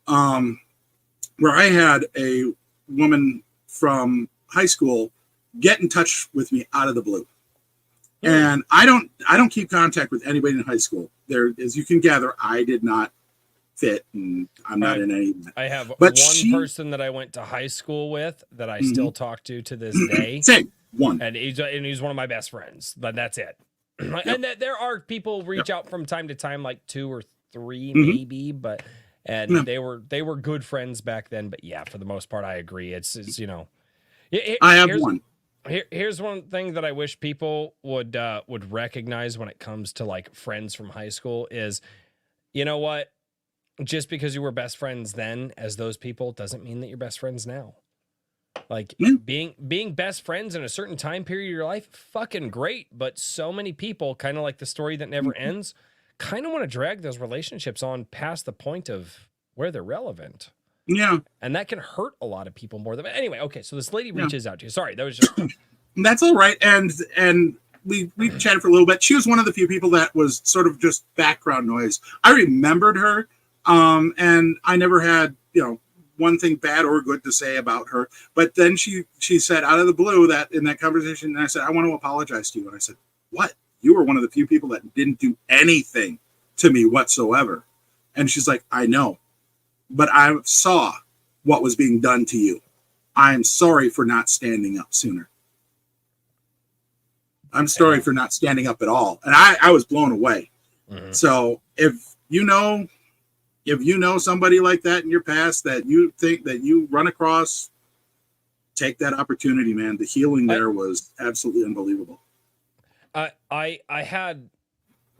where I had a woman from high school get in touch with me out of the blue. And I don't keep contact with anybody in high school. There, as you can gather, I did not fit, and I'm not in any. I have one person that I went to high school with that I still talk to this day. Same one, and he's one of my best friends. But that's it. And there are people reach out from time to time, like 2 or 3 maybe, but they were good friends back then. But yeah, for the most part, I agree. It's I have one. Here's one thing that I wish people would recognize when it comes to like friends from high school is, you know what? Just because you were best friends then as those people doesn't mean that you're best friends now. Like being best friends in a certain time period of your life, fucking great. But so many people, kind of like the story that never ends, kind of want to drag those relationships on past the point of where they're relevant. Yeah. And that can hurt a lot of people more than anyway. Okay. So this lady reaches out to you. Sorry. That was just, that's all right. And we chatted for a little bit. She was one of the few people that was sort of just background noise. I remembered her. And I never had, one thing bad or good to say about her. But then she said out of the blue that in that conversation, and I said, I want to apologize to you. And I said, what? You were one of the few people that didn't do anything to me whatsoever. And she's like, I know, but I saw what was being done to you. I'm sorry for not standing up sooner. I'm sorry for not standing up at all. And I was blown away. Mm-hmm. So if you know somebody like that in your past that you think that you run across, take that opportunity, man. The healing there was absolutely unbelievable. I had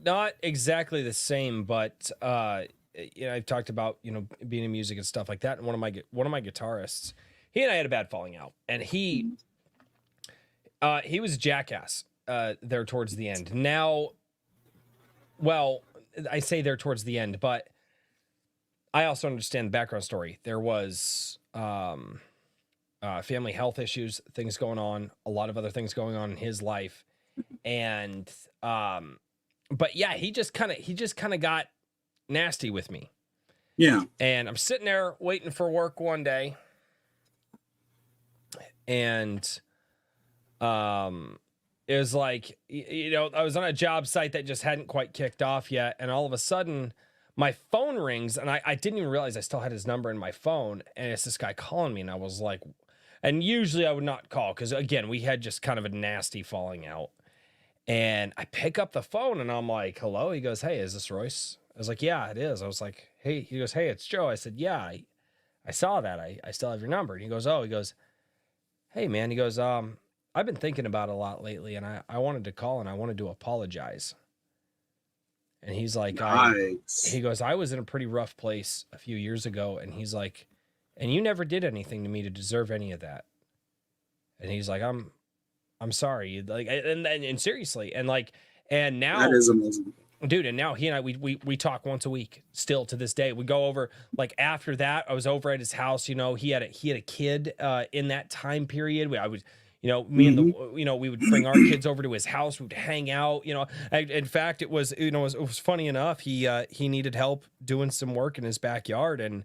not exactly the same, but I've talked about being in music and stuff like that. And one of my guitarists, he and I had a bad falling out, and he was a jackass there towards the end. Now, well, I say there towards the end, but I also understand the background story. There was family health issues, things going on, a lot of other things going on in his life. And but yeah, he just kind of got nasty with me. Yeah. And I'm sitting there waiting for work one day, and it was like, I was on a job site that just hadn't quite kicked off yet, and all of a sudden my phone rings, and I didn't even realize I still had his number in my phone, and it's this guy calling me, and I was like, and usually I would not call because, again, we had just kind of a nasty falling out. And I pick up the phone, and I'm like, hello? He goes, hey, is this Royce? I was like, yeah, it is. I was like, hey. He goes, hey, it's Joe. I said, yeah, I saw that. I still have your number. And he goes, oh, hey, man. He goes, I've been thinking about it a lot lately, and I wanted to call, and I wanted to apologize. And he's like, nice. He goes, I was in a pretty rough place a few years ago. And he's like, and you never did anything to me to deserve any of that. And he's like, I'm sorry. Like, and seriously. And like, and now that is amazing, dude. And now he and I, we talk once a week still to this day. We go over, like, after that, I was over at his house, he had a kid, in that time period. I would, me and we would bring our kids over to his house. We would hang out, in fact, it was funny enough. He needed help doing some work in his backyard, and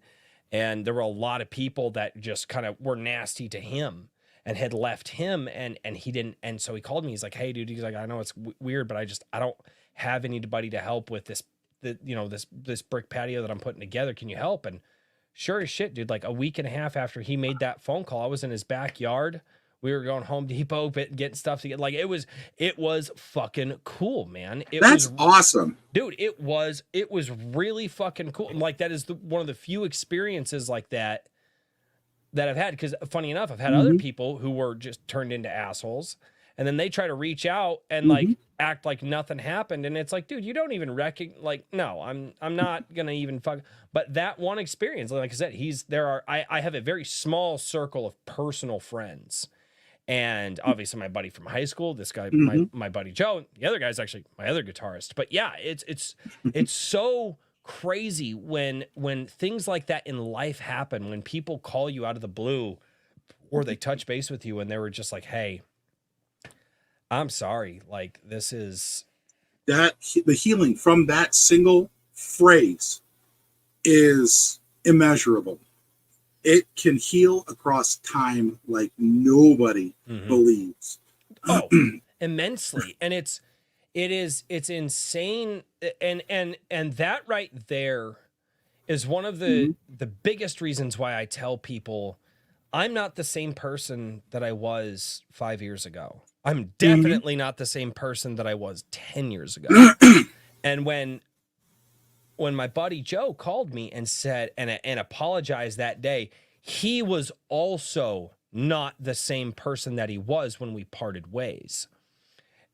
there were a lot of people that just kind of were nasty to him and had left him, and he didn't. And so he called me. He's like, hey, dude, he's like, I know it's weird, but I don't have anybody to help with this brick patio that I'm putting together. Can you help? And sure as shit, dude, like a week and a half after he made that phone call, I was in his backyard. We were going Home Depot, getting stuff together. Like, it was fucking cool, man. That's awesome, dude. It was really fucking cool. Like, that is one of the few experiences like that I've had. Because funny enough, I've had other people who were just turned into assholes, and then they try to reach out and like act like nothing happened. And it's like, dude, you don't even recognize. Like, no, I'm not gonna even fuck. But that one experience, like I said, I have a very small circle of personal friends. And obviously my buddy from high school, this guy, my buddy Joe, the other guy's actually my other guitarist. But yeah, it's so crazy when things like that in life happen, when people call you out of the blue or they touch base with you and they were just like, hey, I'm sorry. Like, this is that the healing from that single phrase is immeasurable. It can heal across time like nobody believes. Oh, immensely. And it's insane. And that right there is one of the biggest reasons why I tell people I'm not the same person that I was 5 years ago. I'm definitely not the same person that I was 10 years ago. And when my buddy Joe called me and said, and apologized that day, he was also not the same person that he was when we parted ways.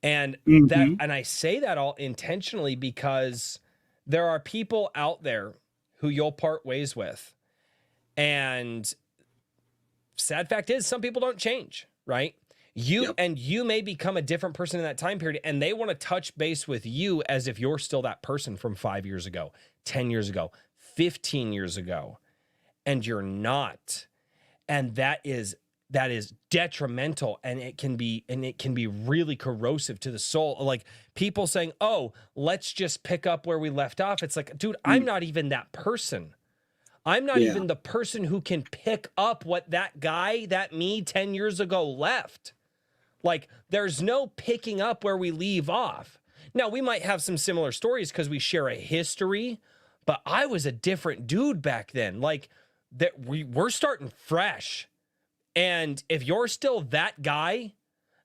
And and I say that all intentionally because there are people out there who you'll part ways with. And sad fact is, some people don't change, right? And you may become a different person in that time period, and they want to touch base with you as if you're still that person from 5 years ago, 10 years ago, 15 years ago, and you're not. And that is detrimental, and it can be really corrosive to the soul. Like, people saying, "Oh, let's just pick up where we left off." It's like, dude, I'm not even that person. I'm not even the person who can pick up what that guy, that me 10 years ago left. Like, there's no picking up where we leave off. Now, we might have some similar stories because we share a history, but I was a different dude back then. Like, that we're starting fresh. And if you're still that guy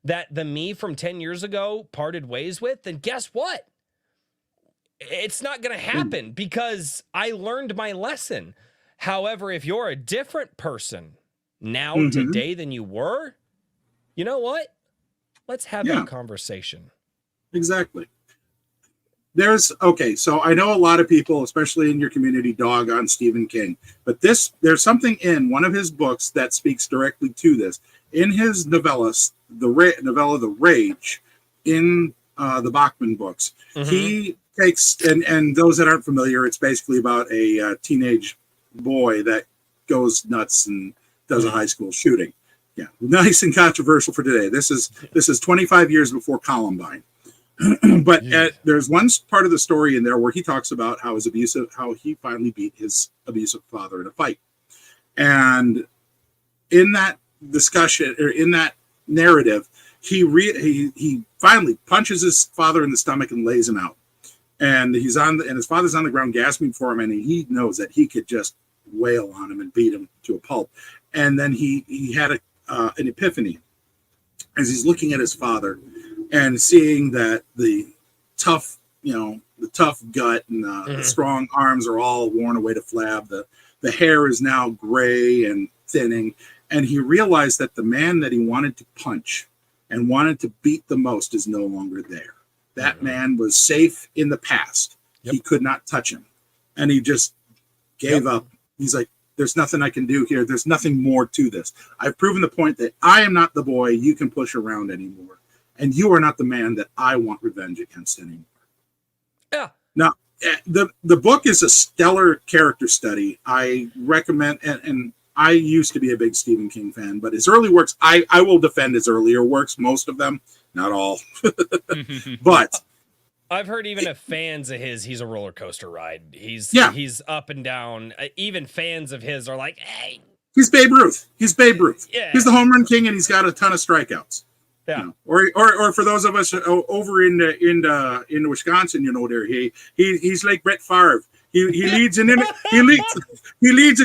that the me from 10 years ago parted ways with, then guess what? It's not going to happen because I learned my lesson. However, if you're a different person now, today, than you were, you know what? Let's have that conversation. Exactly. So I know a lot of people, especially in your community, dog on Stephen King, but there's something in one of his books that speaks directly to this. In his novella, The Rage, in the Bachman books, he takes, and those that aren't familiar, it's basically about a teenage boy that goes nuts and does a high school shooting. Yeah, nice and controversial for today. This is 25 years before Columbine. But there's one part of the story in there where he talks about how he finally beat his abusive father in a fight. And in that discussion, or in that narrative, he finally punches his father in the stomach and lays him out. And his father's on the ground gasping for him, and he knows that he could just wail on him and beat him to a pulp. And then he had an epiphany as he's looking at his father and seeing that the tough gut and the strong arms are all worn away to flab. The hair is now gray and thinning. And he realized that the man that he wanted to punch and wanted to beat the most is no longer there. That man was safe in the past. He could not touch him. And he just gave up. He's like, there's nothing I can do here. There's nothing more to this. I've proven the point that I am not the boy you can push around anymore. And you are not the man that I want revenge against anymore. Yeah. Now, the book is a stellar character study. I recommend, and I used to be a big Stephen King fan, but his early works, I will defend his earlier works, most of them, not all. But I've heard even of fans of his, he's a roller coaster ride. He's up and down. Even fans of his are like, hey. He's Babe Ruth. Yeah. He's the home run king, and he's got a ton of strikeouts. Yeah. You know? Or for those of us over in Wisconsin, he's like Brett Favre. He leads in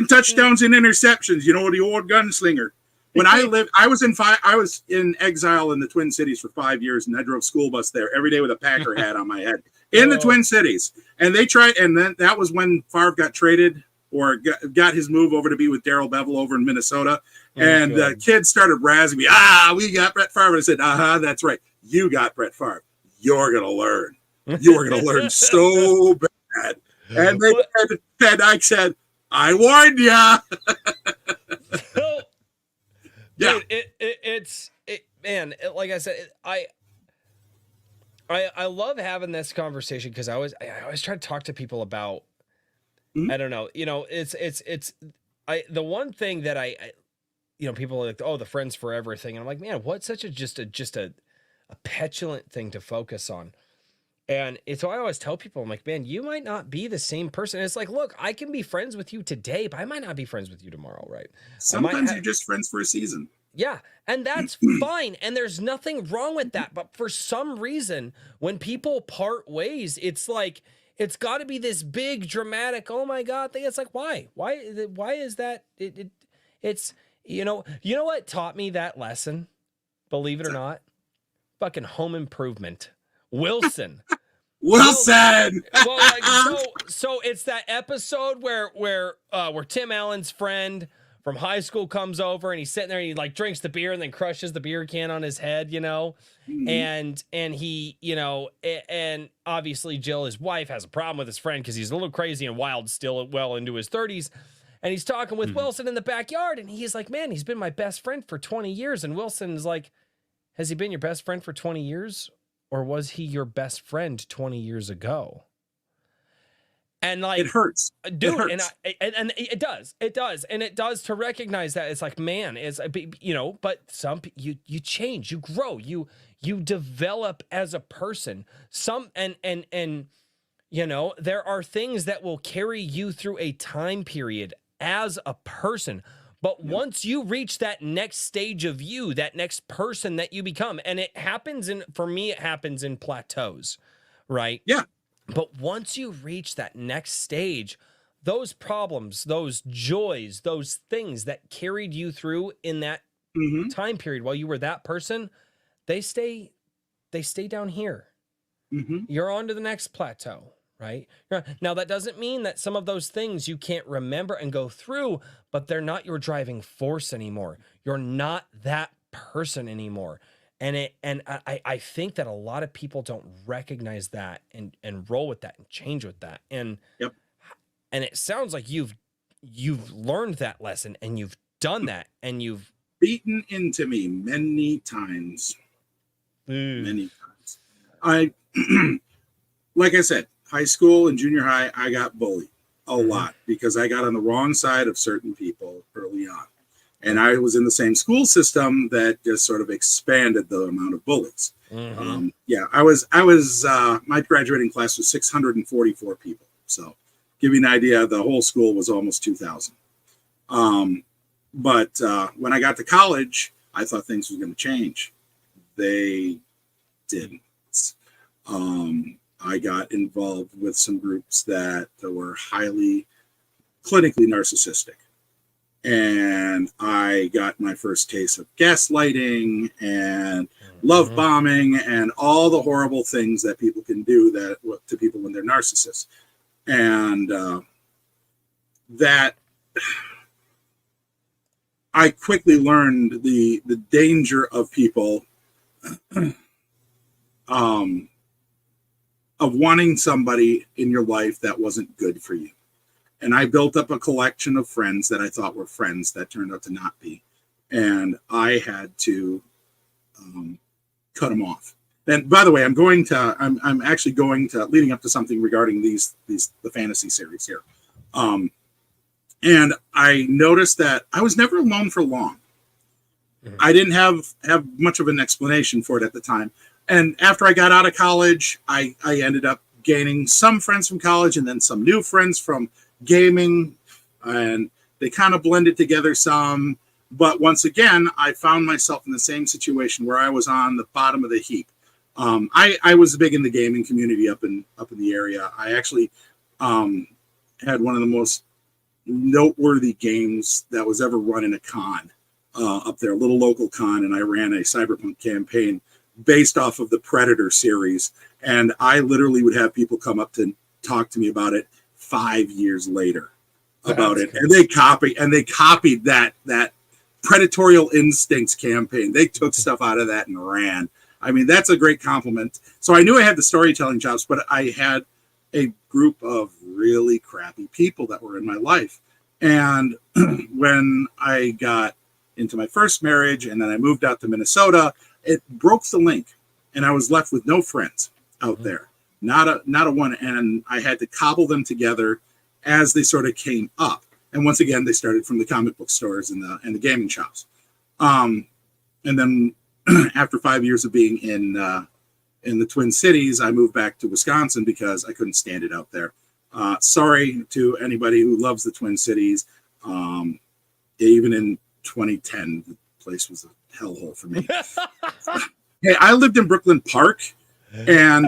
touchdowns and interceptions. You know, the old gunslinger. When I was in exile in the Twin Cities for 5 years, and I drove school bus there every day with a Packer hat on my head in the Twin Cities. And then that was when Favre got traded or got his move over to be with Darrell Bevel over in Minnesota. And the kids started razzing me. We got Brett Favre. And I said, that's right. You got Brett Favre. You're going to learn. You're going to learn so bad. And I said, I warned ya. Yeah. Dude, like I said, I love having this conversation because I always try to talk to people about, I don't know, the one thing that I people are like, oh, the friends forever thing. And I'm like, man, what's such a petulant thing to focus on? And so I always tell people, I'm like, man, you might not be the same person. And it's like, look, I can be friends with you today, but I might not be friends with you tomorrow, right? Sometimes you're just friends for a season. Yeah, and that's fine. And there's nothing wrong with that. But for some reason, when people part ways, it's like, it's got to be this big, dramatic, oh my God thing. It's like, why? Why is that? It's, you know what taught me that lesson? Believe it or not? Fucking Home Improvement. Wilson. Well, so it's that episode where Tim Allen's friend from high school comes over and he's sitting there and he like drinks the beer and then crushes the beer can on his head, and he, and obviously Jill, his wife, has a problem with his friend because he's a little crazy and wild still, well into his 30s. And he's talking with Wilson in the backyard, and he's like, man, he's been my best friend for 20 years. And Wilson's like, has he been your best friend for 20 years? Or was he your best friend 20 years ago? And like, it hurts, dude. It hurts. And it does. And it does to recognize that it's like, man, but you change, you grow, you develop as a person. There are things that will carry you through a time period as a person. But once you reach that next stage of you, that next person that you become, and it happens for me, it happens in plateaus, right? Yeah. But once you reach that next stage, those problems, those joys, those things that carried you through in that time period while you were that person, they stay down here. You're on to the next plateau, right? Now, that doesn't mean that some of those things you can't remember and go through, but they're not your driving force anymore. You're not that person anymore. And I think that a lot of people don't recognize that and roll with that and change with that. And and it sounds like you've learned that lesson and you've done that and you've beaten into me many times. Many times. I like I said, high school and junior high, I got bullied a lot because I got on the wrong side of certain people early on. And I was in the same school system that just sort of expanded the amount of bullies. I was my graduating class was 644 people. So give you an idea, the whole school was almost 2,000. But when I got to college, I thought things were going to change. They didn't. I got involved with some groups that were highly clinically narcissistic. And I got my first taste of gaslighting and love bombing and all the horrible things that people can do to people when they're narcissists. And that I quickly learned the danger of people of wanting somebody in your life that wasn't good for you. And I built up a collection of friends that I thought were friends that turned out to not be. And I had to cut them off. And by the way, I'm actually going to leading up to something regarding the fantasy series here. And I noticed that I was never alone for long. I didn't have much of an explanation for it at the time. And after I got out of college, I ended up gaining some friends from college and then some new friends from gaming, and they kind of blended together some. But once again, I found myself in the same situation where I was on the bottom of the heap. I was big in the gaming community up in the area. I actually had one of the most noteworthy games that was ever run in a con up there, a little local con, and I ran a cyberpunk campaign based off of the Predator series. And I literally would have people come up to talk to me about it 5 years later about it. And they copied that Predatorial Instincts campaign. They took stuff out of that and ran. I mean, that's a great compliment. So I knew I had the storytelling chops, but I had a group of really crappy people that were in my life. And when I got into my first marriage and then I moved out to Minnesota, it broke the link and I was left with no friends out there. Not a one. And I had to cobble them together as they sort of came up. And once again, they started from the comic book stores and the gaming shops. And then after 5 years of being in the Twin Cities, I moved back to Wisconsin because I couldn't stand it out there. Sorry to anybody who loves the Twin Cities. Even in 2010, the place was a hellhole for me. Hey, I lived in Brooklyn Park, and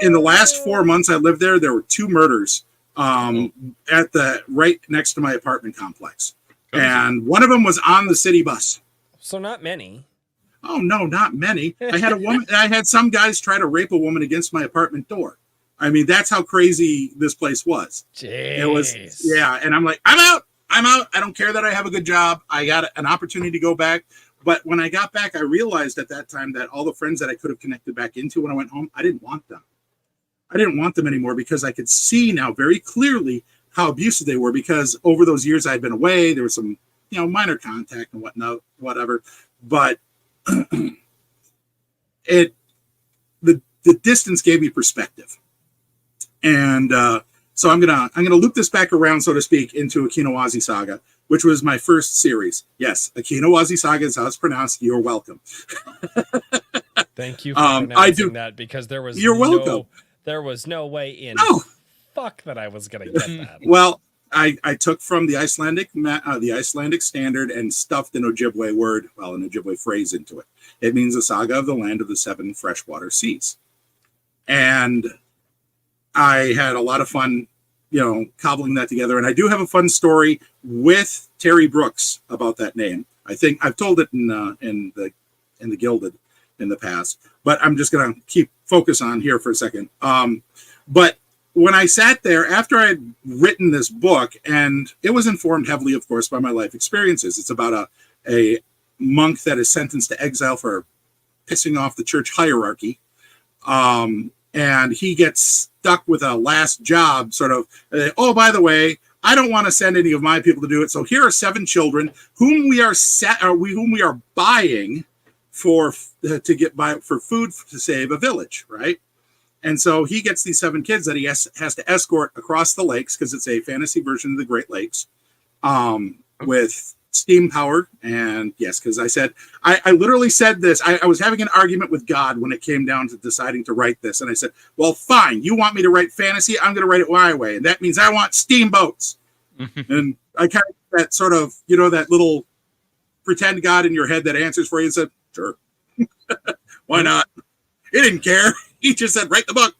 in the last 4 months I lived there, there were 2 murders at the right next to my apartment complex, and one of them was on the city bus. So not many. Oh no, not many. I had some guys try to rape a woman against my apartment door. I mean, that's how crazy this place was. Jeez. It was, yeah. And I'm like, I'm out. I don't care that I have a good job. I got an opportunity to go back. But when I got back, I realized at that time that all the friends that I could have connected back into when I went home, I didn't want them. I didn't want them anymore because I could see now very clearly how abusive they were, because over those years I'd been away, there was some, minor contact and whatnot, whatever. But the distance gave me perspective. And so I'm gonna loop this back around, so to speak, into Akinowazi Saga, which was my first series. Yes, Akinowazi Saga is how it's pronounced. You're welcome. Thank you for pronouncing that, because there was welcome. There was no way in fuck that I was gonna get that. Well, I took from the Icelandic standard and stuffed an Ojibwe word, well, an Ojibwe phrase into it. It means the saga of the land of the 7 freshwater seas. And I had a lot of fun, cobbling that together. And I do have a fun story with Terry Brooks about that name. I think I've told it in the Gilded in the past, but I'm just going to keep focus on here for a second. But when I sat there after I had written this book, and it was informed heavily, of course, by my life experiences. It's about a monk that is sentenced to exile for pissing off the church hierarchy. And he gets stuck with a last job, sort of, oh, by the way, I don't want to send any of my people to do it. So here are 7 children whom we are buying for food to save a village, right? And so he gets these 7 kids that he has to escort across the lakes, because it's a fantasy version of the Great Lakes, with steam power. And yes, because I literally said this. I was having an argument with God when it came down to deciding to write this. And I said, well, fine. You want me to write fantasy? I'm going to write it my way. And that means I want steamboats. And I kind of that sort of, that little pretend God in your head that answers for you and said, sure. Why not? He didn't care. He just said, write the book.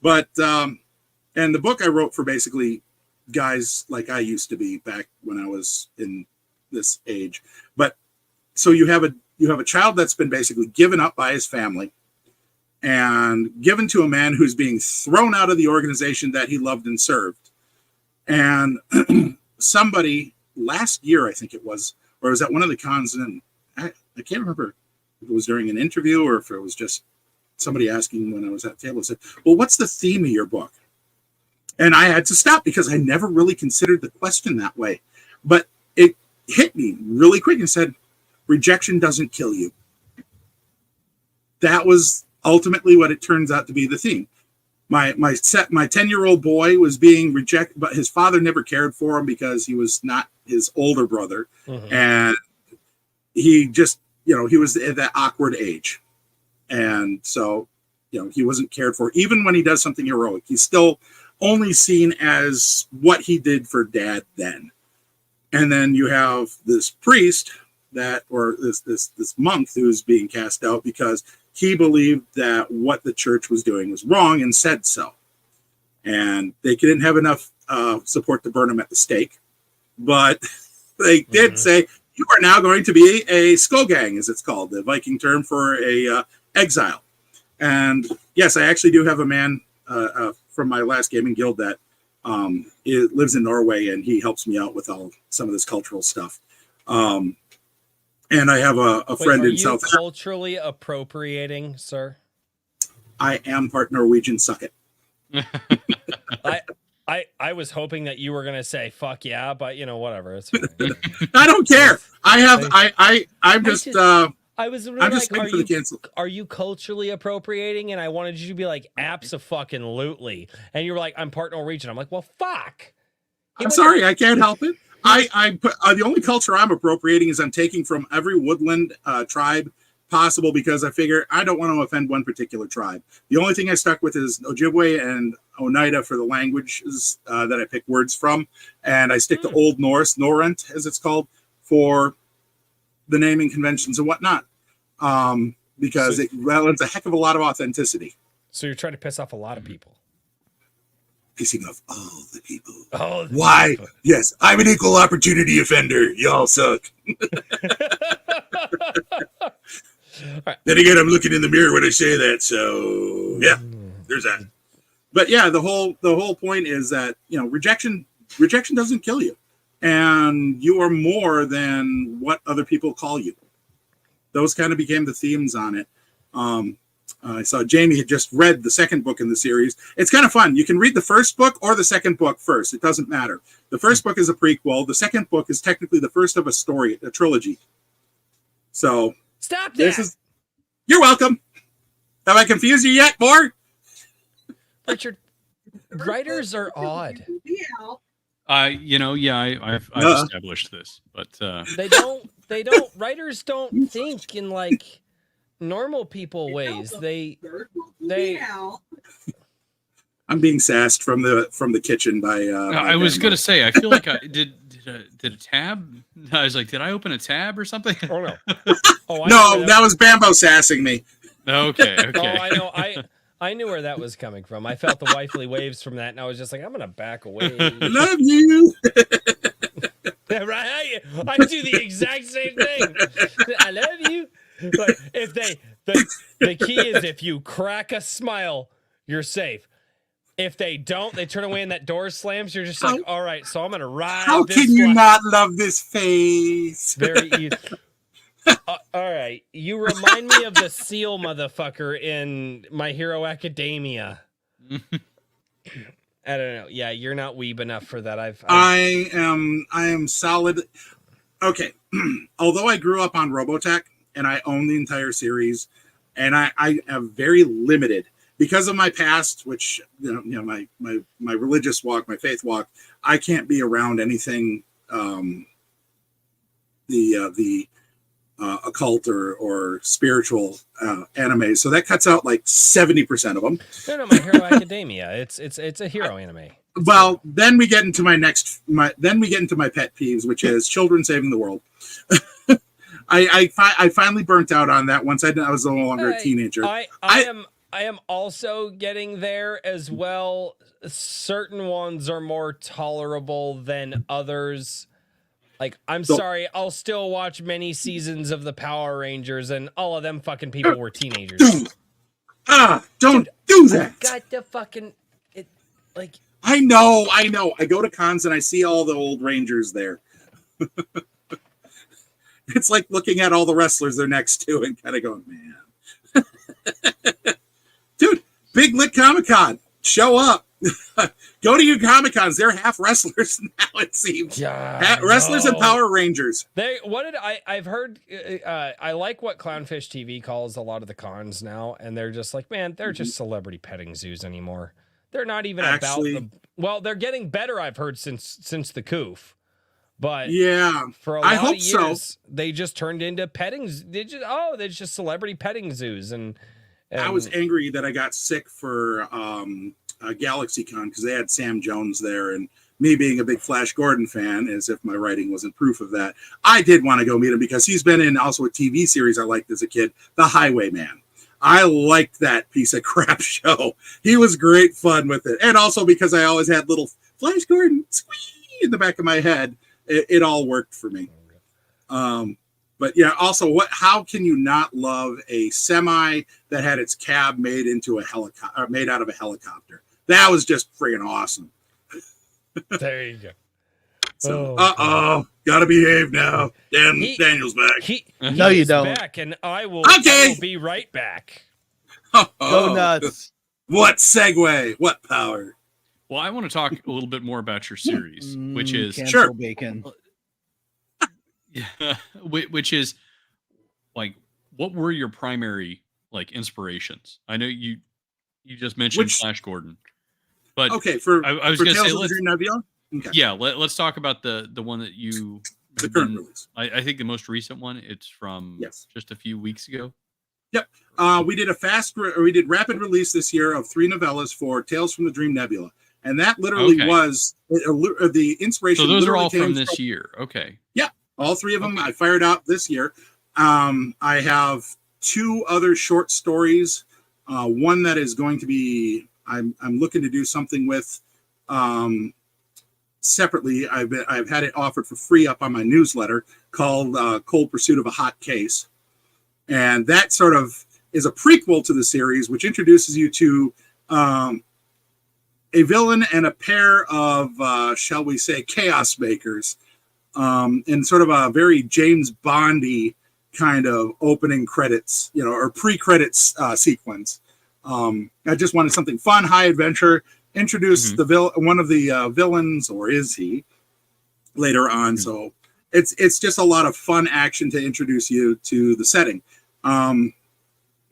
But, and the book I wrote for basically guys like I used to be back when I was in this age. But so you have a child that's been basically given up by his family and given to a man who's being thrown out of the organization that he loved and served. And somebody last year, I think it was, or it was at one of the cons, and I can't remember if it was during an interview or if it was just somebody asking when I was at the table, said, well, what's the theme of your book? And I had to stop because I never really considered the question that way. But it hit me really quick and said, rejection doesn't kill you. That was ultimately what it turns out to be the theme. My 10-year-old boy was being rejected, but his father never cared for him because he was not his older brother. Mm-hmm. And he just, he was at that awkward age. And so, he wasn't cared for. Even when he does something heroic, he's still only seen as what he did for dad then. And then you have this priest or this monk who's being cast out because he believed that what the church was doing was wrong and said so. And they didn't have enough support to burn him at the stake. But they did say, you are now going to be a skoggang, as it's called, the Viking term for a exile. And yes, I actually do have a man from my last gaming guild that lives in Norway, and he helps me out with some of this cultural stuff. And I have a friend in South Africa. Culturally appropriating, sir? I am part Norwegian. Suck it. I was hoping that you were gonna say fuck yeah, but whatever. It's fine. I don't care. I'm just I was really are you culturally appropriating? And I wanted you to be like, abso-fucking-lutely. And you were like, I'm part Norwegian. I'm like, well, fuck. I'm sorry, I can't help it. The only culture I'm appropriating is I'm taking from every woodland tribe possible, because I figure I don't want to offend one particular tribe. The only thing I stuck with is Ojibwe and Oneida for the languages that I pick words from. And I stick to Old Norse, Norrent, as it's called, for the naming conventions and whatnot, because it lends a heck of a lot of authenticity. So you're trying to piss off a lot of people. Pissing off all the people. Oh, why? People. Yes, I'm an equal opportunity offender. Y'all suck. Right. Then again, I'm looking in the mirror when I say that. So yeah, there's that. But yeah, the whole point is that rejection doesn't kill you. And you are more than what other people call you. Those kind of became the themes on it. I saw Jamie had just read the second book in the series. It's kind of fun. You can read the first book or the second book first. It doesn't matter. The first book is a prequel. The second book is technically the first of a trilogy. So stop that. You're welcome. Have I confused you yet, more? Richard, writers are odd. I've established this, but they don't writers don't think in like normal people ways. They I'm I'm being sassed from the kitchen by. I was gonna say, I feel like I did a tab. I was like, did I open a tab or something? Oh no! Oh, No, that was Bambo sassing me. Okay. Oh, I know. I knew where that was coming from. I felt the wifely waves from that, and I was just like, I'm gonna back away. Love you. Right? I do the exact same thing. I love you. But if the key is if you crack a smile, you're safe. If they don't, they turn away and that door slams. You're just like, all right, so I'm gonna ride. How this can you flight. not love this face? Very easy. All right, you remind me of the seal motherfucker in My Hero Academia. I don't know. Yeah, you're not weeb enough for that. I am solid. Okay, although I grew up on Robotech and I own the entire series, and I am very limited because of my past, which my religious walk, my faith walk. I can't be around anything the occult or spiritual anime, so that cuts out like 70% of them. No, My Hero Academia. It's a hero anime. Well, then we get into my pet peeves, which is children saving the world. I finally burnt out on that once I was no longer a teenager. I am also getting there as well. Certain ones are more tolerable than others. Like, I'm sorry, I'll still watch many seasons of the Power Rangers, and all of them fucking people were teenagers. Don't do that. Got the fucking like. I know. I go to cons and I see all the old Rangers there. It's like looking at all the wrestlers they're next to and kind of going, man. Dude, Big Lit ComiCon, show up. Go to your Comic-Cons. They're half wrestlers now, it seems. Yeah, wrestlers and Power Rangers. I've heard, I like what Clownfish TV calls a lot of the cons now, and they're just like, man, they're just celebrity petting zoos anymore. They're not even well, they're getting better, I've heard, since the Coof. But yeah, for a lot of years, they just turned into petting. They're just celebrity petting zoos, and I was angry that I got sick for GalaxyCon because they had Sam Jones there, and me being a big Flash Gordon fan, as if my writing wasn't proof of that, I did want to go meet him because he's been in also a TV series I liked as a kid, The Highwayman. I liked that piece of crap show. He was great fun with it, and also because I always had little Flash Gordon squee in the back of my head. It all worked for me. But yeah, also, how can you not love a semi that had its cab made into a helicopter, made out of a helicopter? That was just friggin' awesome. There you go. So, gotta behave now. Daniel's back. No, you don't. Back, and I will be right back. Go nuts. What segue? What power? Well, I want to talk a little bit more about your series, which is Cancel Bacon. Yeah, which is like, what were your primary like inspirations? I know you just mentioned Flash Gordon, but okay, I was going to say, Dream Nebula. Okay. Yeah, let's talk about the one that you the current release. I think the most recent one. It's from just a few weeks ago. Yep. We did rapid release this year of 3 novellas for Tales from the Dream Nebula. And that literally was the inspiration. So those are all from this year. Okay. Yeah. All 3 of them I fired out this year. I have 2 other short stories. One that is going to be, I'm looking to do something with separately. I've had it offered for free up on my newsletter called Cold Pursuit of a Hot Case. And that sort of is a prequel to the series, which introduces you to a villain and a pair of, shall we say, chaos makers, in sort of a very James Bondy kind of opening credits, or pre-credits sequence. I just wanted something fun, high adventure. Introduce one of the villains, or is he, later on. So it's just a lot of fun action to introduce you to the setting.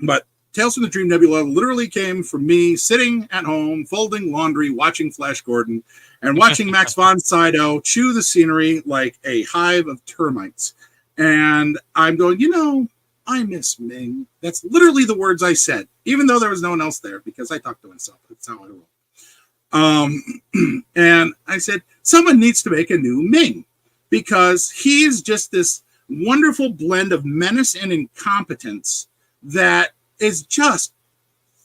But Tales from the Dream Nebula literally came from me sitting at home, folding laundry, watching Flash Gordon, and watching Max von Sydow chew the scenery like a hive of termites. And I'm going, I miss Ming. That's literally the words I said, even though there was no one else there, because I talked to myself. That's how I roll. And I said, someone needs to make a new Ming, because he's just this wonderful blend of menace and incompetence that is just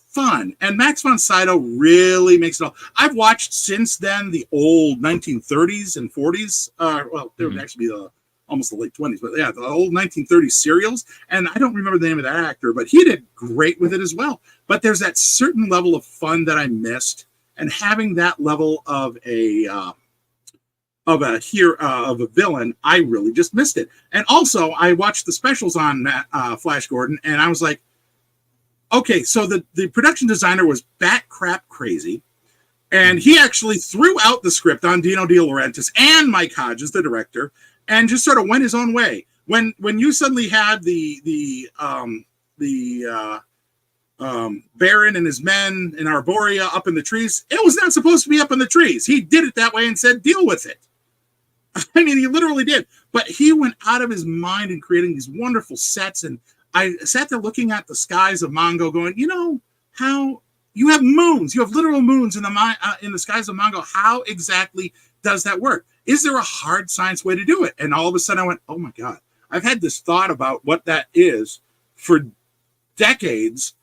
fun. And Max von Sydow really makes it all. I've watched since then the old 1930s and 40s. Well, there would actually be almost the late 20s, but yeah, the old 1930s serials. And I don't remember the name of that actor, but he did great with it as well. But there's that certain level of fun that I missed, and having that level of a villain, I really just missed it. And also, I watched the specials on Flash Gordon, and I was like, okay, so the production designer was bat crap crazy, and he actually threw out the script on Dino De Laurentiis and Mike Hodges, the director, and just sort of went his own way. When you suddenly had the Baron and his men in Arborea up in the trees, it was not supposed to be up in the trees. He did it that way and said, deal with it. I mean, he literally did. But he went out of his mind in creating these wonderful sets. And I sat there looking at the skies of Mongo going, you know, how you have moons, you have literal moons in the skies of Mongo. How exactly does that work? Is there a hard science way to do it? And all of a sudden I went, oh my God, I've had this thought about what that is for decades.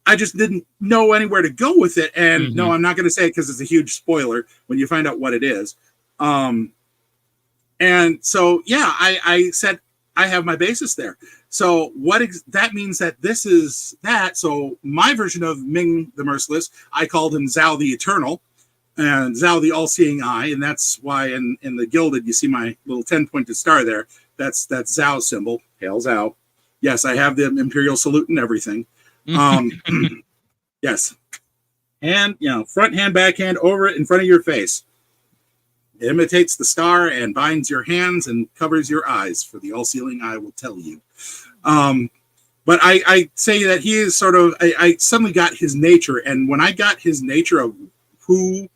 I just didn't know anywhere to go with it. And no, I'm not going to say it because it's a huge spoiler when you find out what it is. And so, yeah, I said, I have my basis there. So that means that this is that. So my version of Ming the Merciless, I called him Zhao the Eternal and Zhao the All-Seeing Eye. And that's why in the Gilded, you see my little 10-pointed star there. That's Zhao's symbol. Hail Zhao. Yes, I have the Imperial salute and everything. Yes. And, front hand, backhand, over it in front of your face. It imitates the star and binds your hands and covers your eyes, for the all-seeing eye will tell you. But I say that he is sort of, I suddenly got his nature. And when I got his nature of who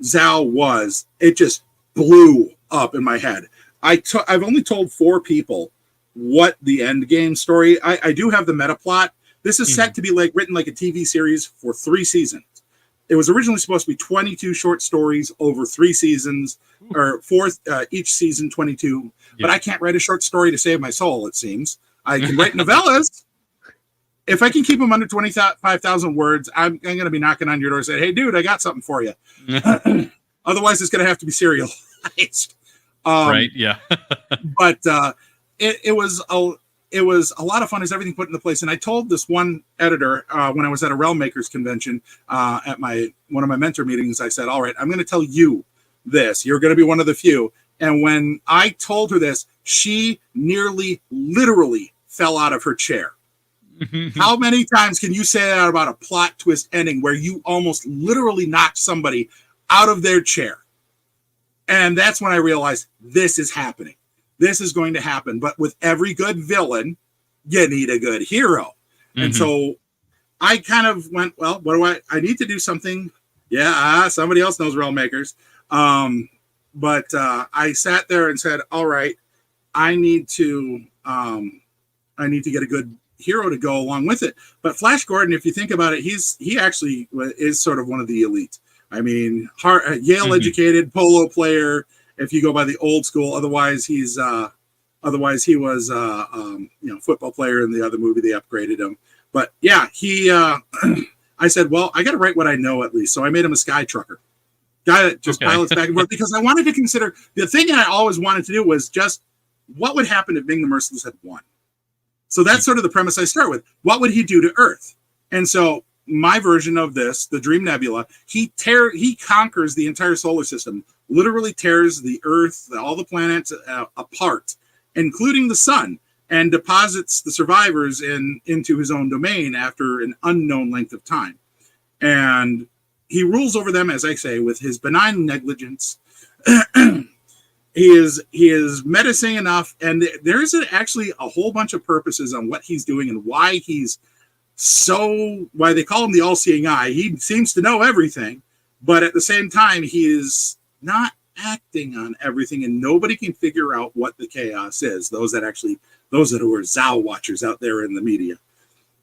Zhao was, it just blew up in my head. I've only told 4 people what the end game story. I do have the meta plot. This is set to be written like a TV series for 3 seasons. It was originally supposed to be 22 short stories over 3 seasons, or 4 each season, 22. Yeah. But I can't write a short story to save my soul, it seems. I can write novellas. If I can keep them under 25,000 words, I'm going to be knocking on your door and saying, hey, dude, I got something for you. Otherwise, it's going to have to be serialized. Right, yeah. But it was a lot of fun as everything put into place. And I told this one editor when I was at a Realm Makers convention at one of my mentor meetings, I said, all right, I'm going to tell you this. You're going to be one of the few. And when I told her this, she nearly literally fell out of her chair. How many times can you say that about a plot twist ending where you almost literally knocked somebody out of their chair? And that's when I realized this is happening. This is going to happen. But with every good villain, you need a good hero. And so I kind of went, well, what do I need to do something. Yeah, somebody else knows Realm Makers. But I sat there and said, all right, I need to get a good hero to go along with it. But Flash Gordon, if you think about it, he actually is sort of one of the elite. I mean, Yale educated polo player, if you go by the old school. Otherwise he was football player in the other movie. They upgraded him. But yeah, I said, well, I got to write what I know at least. So I made him a sky trucker, guy that just pilots back and forth, because I wanted to consider the thing I always wanted to do was just what would happen if Ming the Merciless had won. So that's sort of the premise I start with. What would he do to Earth? And so my version of this, the Dream Nebula, he conquers the entire solar system, literally tears the Earth, all the planets apart, including the sun, and deposits the survivors into his own domain after an unknown length of time. And he rules over them, as I say, with his benign negligence. He is menacing enough, and there is actually a whole bunch of purposes on what he's doing and why they call him the all-seeing eye. He seems to know everything, but at the same time, he is not acting on everything, and nobody can figure out what the chaos is. Those that were Zhao watchers out there in the media.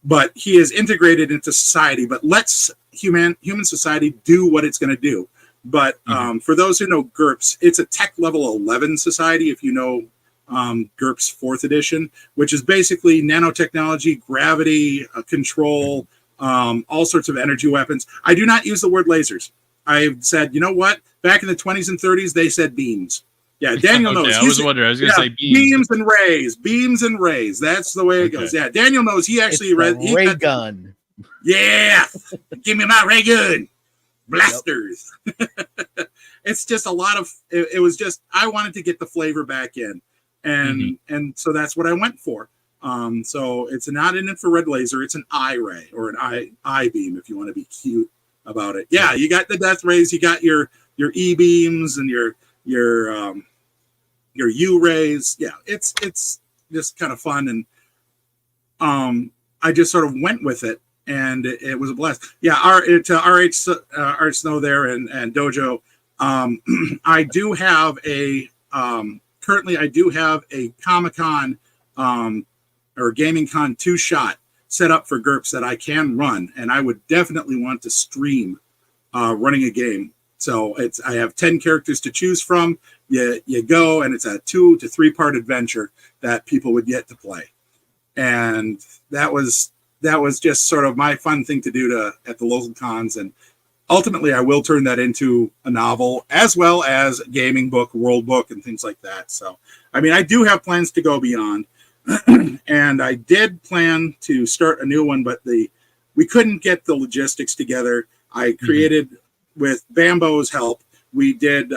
but he is integrated into society, but lets human society do what it's going to do. But for those who know GURPS, it's a tech level 11 society, if you know GURPS 4th edition, which is basically nanotechnology, gravity, control, all sorts of energy weapons. I do not use the word lasers. I've said, you know what? Back in the 20s and 30s, they said beams. Yeah, Daniel knows. I was wondering. I was going to say beams. Beams and rays. That's the way it goes. Yeah, Daniel knows. He actually read. Ray gun. Yeah, give me my ray gun. Blasters. Yep. It's just a lot of. It was just. I wanted to get the flavor back in, and so that's what I went for. So it's not an infrared laser. It's an eye ray or an eye beam if you want to be cute about it. Yeah, you got the death rays. You got your E beams and your U rays. Yeah, it's just kind of fun, and I just sort of went with it, and it was a blast. Yeah, RH Snow there and Dojo. I do have a currently I do have a ComiCon or Gaming Con 2-shot set up for GURPS that I can run, and I would definitely want to stream running a game. So I have 10 characters to choose from. You go, and it's a 2 to 3 part adventure that people would get to play. And that was just sort of my fun thing to do at the local cons. And ultimately, I will turn that into a novel as well as a gaming book, world book, and things like that. So, I mean, I do have plans to go beyond. And I did plan to start a new one, but we couldn't get the logistics together. I created, with Bambo's help, we did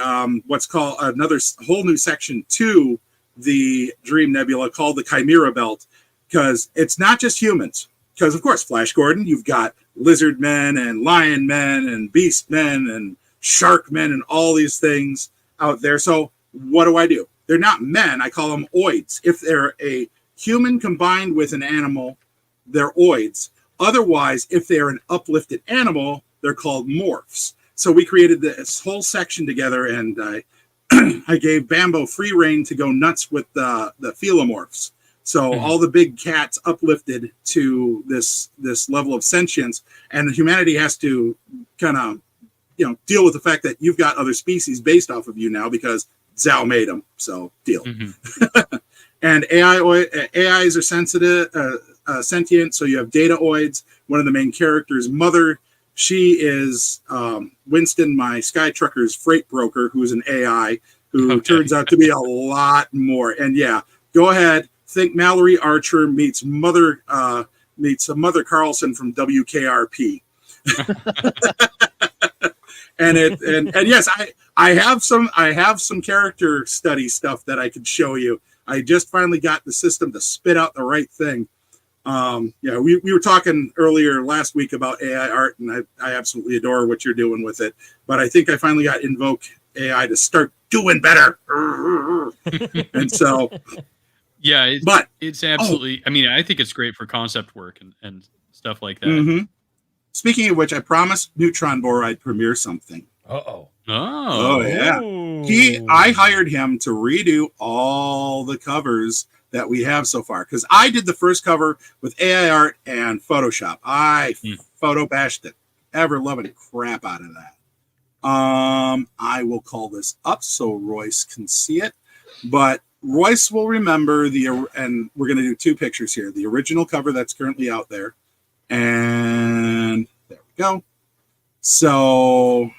what's called another whole new section to the Dream Nebula called the Chimera Belt, because it's not just humans. Because, of course, Flash Gordon, you've got lizard men and lion men and beast men and shark men and all these things out there. So what do? They're not men. I call them oids. If they're a human combined with an animal, they're oids. Otherwise, if they're an uplifted animal, they're called morphs. So we created this whole section together, and I gave Bambo free rein to go nuts with the philomorphs. So all the big cats uplifted to this level of sentience, and humanity has to kind of deal with the fact that you've got other species based off of you now because Zhao made them. So deal. And AIs are sentient. So you have dataoids. One of the main characters, Mother, she is Winston, my Sky Trucker's freight broker, who's an AI who turns out to be a lot more. And yeah, go ahead. Think Mallory Archer meets Mother Carlson from WKRP. and yes, I have some character study stuff that I could show you. I just finally got the system to spit out the right thing. We were talking earlier last week about AI art, and I absolutely adore what you're doing with it. But I think I finally got Invoke AI to start doing better. And so, yeah, it's absolutely. I mean, I think it's great for concept work and stuff like that. Mm-hmm. Speaking of which, I promised Neutron Boar I'd premiere something. Oh yeah. I hired him to redo all the covers that we have so far, because I did the first cover with AI art and Photoshop. I photo bashed it, ever loving crap out of that. I will call this up so Royce can see it, but Royce will remember and we're going to do 2 pictures here. The original cover that's currently out there, and there we go. So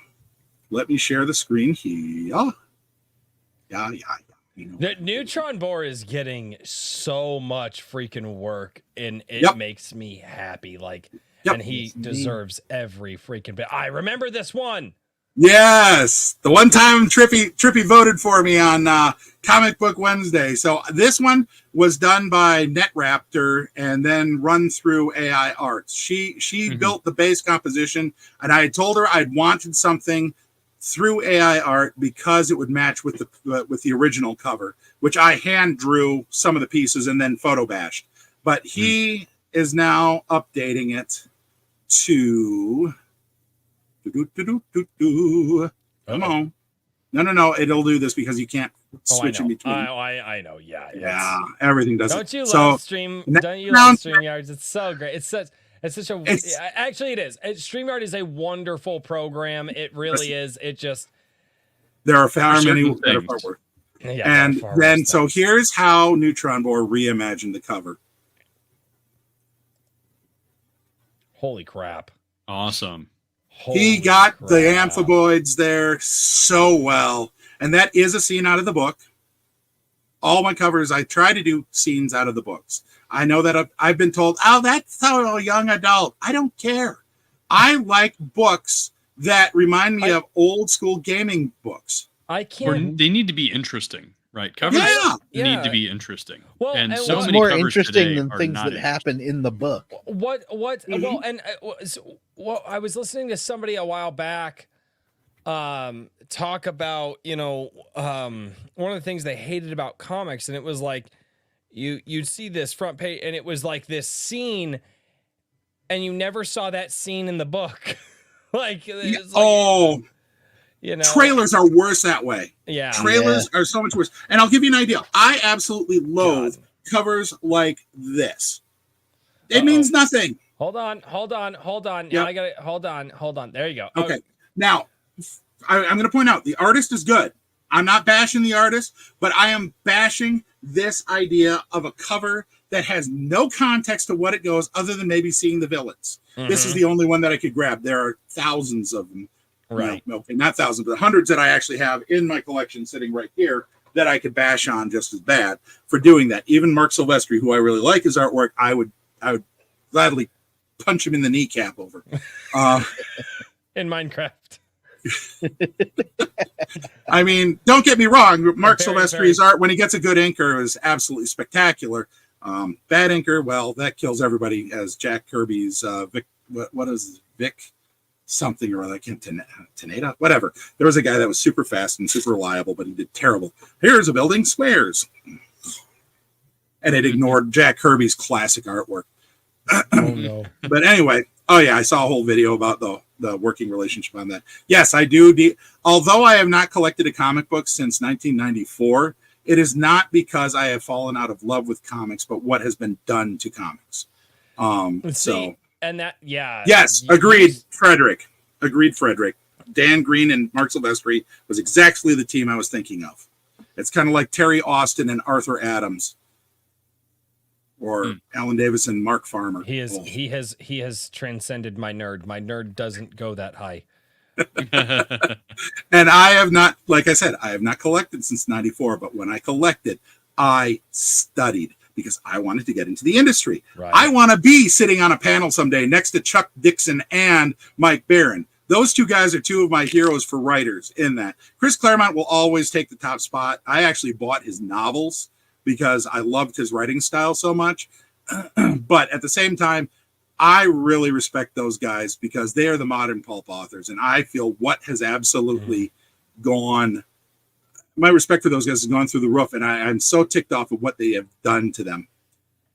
let me share the screen here. Yeah. The Neutron Boar is getting so much freaking work, and it makes me happy. And he deserves every freaking bit. I remember this one. Yes, the one time Trippy voted for me on Comic Book Wednesday. So this one was done by NetRaptor and then run through AI Arts. She built the base composition, and I had told her I'd wanted something through AI art because it would match with the original cover, which I hand drew some of the pieces and then photo bashed. But he is now updating it to come on. No, it'll do this because you can't switching between. I know. Yeah. Yeah, everything does. Don't you so, love stream? Don't you love StreamYards? It's so great. It's such a. Actually, it is. StreamYard is a wonderful program. It really is. It just. There are far many that are far worse. Yeah, and then, so here's how Neutron Boar reimagined the cover. Holy crap! Awesome. He got the amphiboids there so well, and that is a scene out of the book. All my covers, I try to do scenes out of the books. I know that I've been told, oh, that's so young adult. I don't care. I like books that remind me of old school gaming books. I can't. They need to be interesting, right? Covers need to be interesting. Well, and and so what's many more covers interesting today than are things not that happen in the book. Well, and I was listening to somebody a while back talk about, one of the things they hated about comics, and it was like you'd see this front page and it was like this scene and you never saw that scene in the book. Trailers are worse that way. Yeah. Trailers are so much worse. And I'll give you an idea. I absolutely loathe covers like this. It means nothing. Hold on. Yep. I got it. Hold on. There you go. Okay. Now, I'm going to point out the artist is good. I'm not bashing the artist, but I am bashing this idea of a cover that has no context to what it goes other than maybe seeing the villains. Mm-hmm. This is the only one that I could grab. There are thousands of them. Right. Okay, not thousands, but hundreds that I actually have in my collection sitting right here that I could bash on just as bad for doing that. Even Mark Silvestri, who I really like his artwork, I would gladly punch him in the kneecap over. In Minecraft. I mean, don't get me wrong. Mark Silvestri's art, when he gets a good inker, is absolutely spectacular. Bad inker, well, that kills everybody. As Jack Kirby's Vic, what is Vic something or other? I can't Teneda, whatever. There was a guy that was super fast and super reliable, but he did terrible. Here's a building squares, and it ignored Jack Kirby's classic artwork. Oh no! But anyway, I saw a whole video about the working relationship on that. Yes, I do. Although I have not collected a comic book since 1994, it is not because I have fallen out of love with comics, but what has been done to comics. And that, yes, agreed, Frederick. Dan Green and Mark Silvestri was exactly the team I was thinking of. It's kind of like Terry Austin and Arthur Adams, or Alan Davis and Mark Farmer. He has transcended my nerd. My nerd doesn't go that high. And I have not, like I said, I have not collected since 94, but when I collected, I studied because I wanted to get into the industry. Right. I want to be sitting on a panel someday next to Chuck Dixon and Mike Barron. Those two guys are two of my heroes for writers in that. Chris Claremont will always take the top spot. I actually bought his novels because I loved his writing style so much. But at the same time, I really respect those guys because they are the modern pulp authors. And I feel what has absolutely gone, my respect for those guys has gone through the roof. And I'm so ticked off of what they have done to them.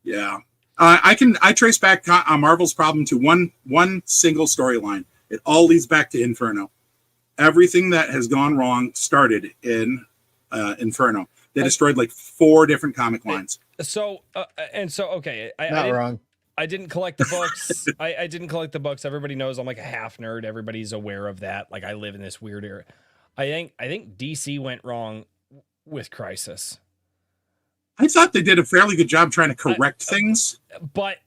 Yeah. I trace back Marvel's problem to one single storyline. It all leads back to Inferno. Everything that has gone wrong started in Inferno. They destroyed like 4 different comic lines. Okay. Wrong. I didn't collect the books. I didn't collect the books. Everybody knows I'm like a half nerd. Everybody's aware of that. Like I live in this weird era. I think DC went wrong with Crisis. I thought they did a fairly good job trying to correct things. But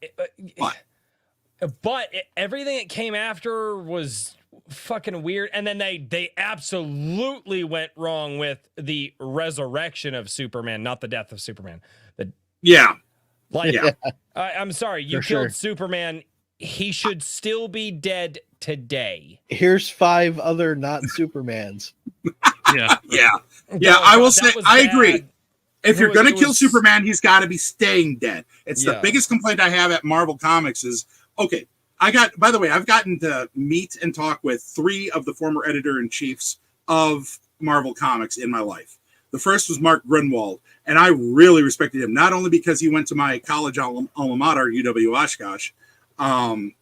everything that came after was fucking weird. And then they absolutely went wrong with the resurrection of Superman, not the death of Superman. I'm sorry, you killed Superman. He should still be dead today. Here's 5 other not Supermans. Yeah. I will say, I agree. If you're going to kill Superman, he's got to be staying dead. It's the biggest complaint I have at Marvel Comics is, okay, by the way, I've gotten to meet and talk with 3 of the former editor-in-chiefs of Marvel Comics in my life. The first was Mark Grunwald, and I really respected him, not only because he went to my college alma mater, UW Oshkosh, and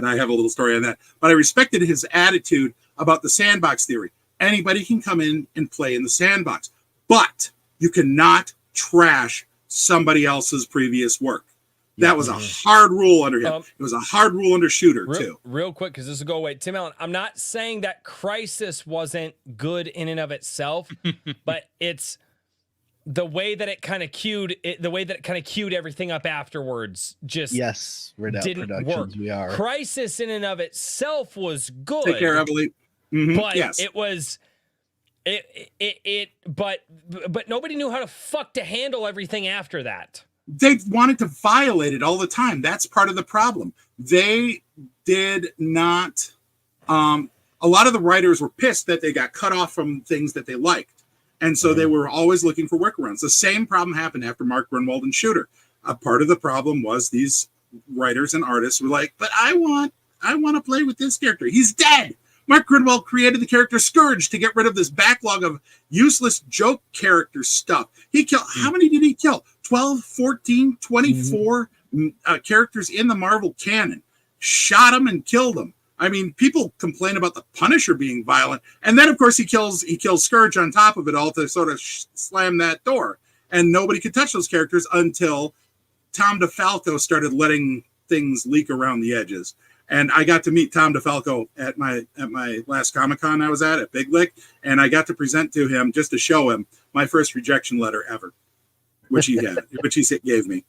I have a little story on that, but I respected his attitude about the sandbox theory. Anybody can come in and play in the sandbox. but you cannot trash somebody else's previous work. That was a hard rule under him. It was a hard rule under Shooter, too. Real quick, because this will go away. Tim Allen, I'm not saying that Crisis wasn't good in and of itself, but it's the way that it kind of cued everything up afterwards. Just didn't work. We are. Crisis in and of itself was good. Take care, Emily. Mm-hmm. But it was but nobody knew how to fuck to handle everything after that. They wanted to violate it all the time. That's part of the problem. They did not. A lot of the writers were pissed that they got cut off from things that they liked. And so they were always looking for workarounds. The same problem happened after Mark Grunwald and Shooter. A part of the problem was these writers and artists were like, but I want to play with this character. He's dead. Mark Grunwald created the character Scourge to get rid of this backlog of useless joke character stuff. He killed, how many did he kill? 12, 14, 24 characters in the Marvel canon. Shot them and killed them. I mean, people complain about the Punisher being violent. And then, of course, he kills Scourge on top of it all to sort of slam that door. And nobody could touch those characters until Tom DeFalco started letting things leak around the edges. And I got to meet Tom DeFalco at my last ComiCon I was at Big Lick, and I got to present to him, just to show him, my first rejection letter ever, which he gave me.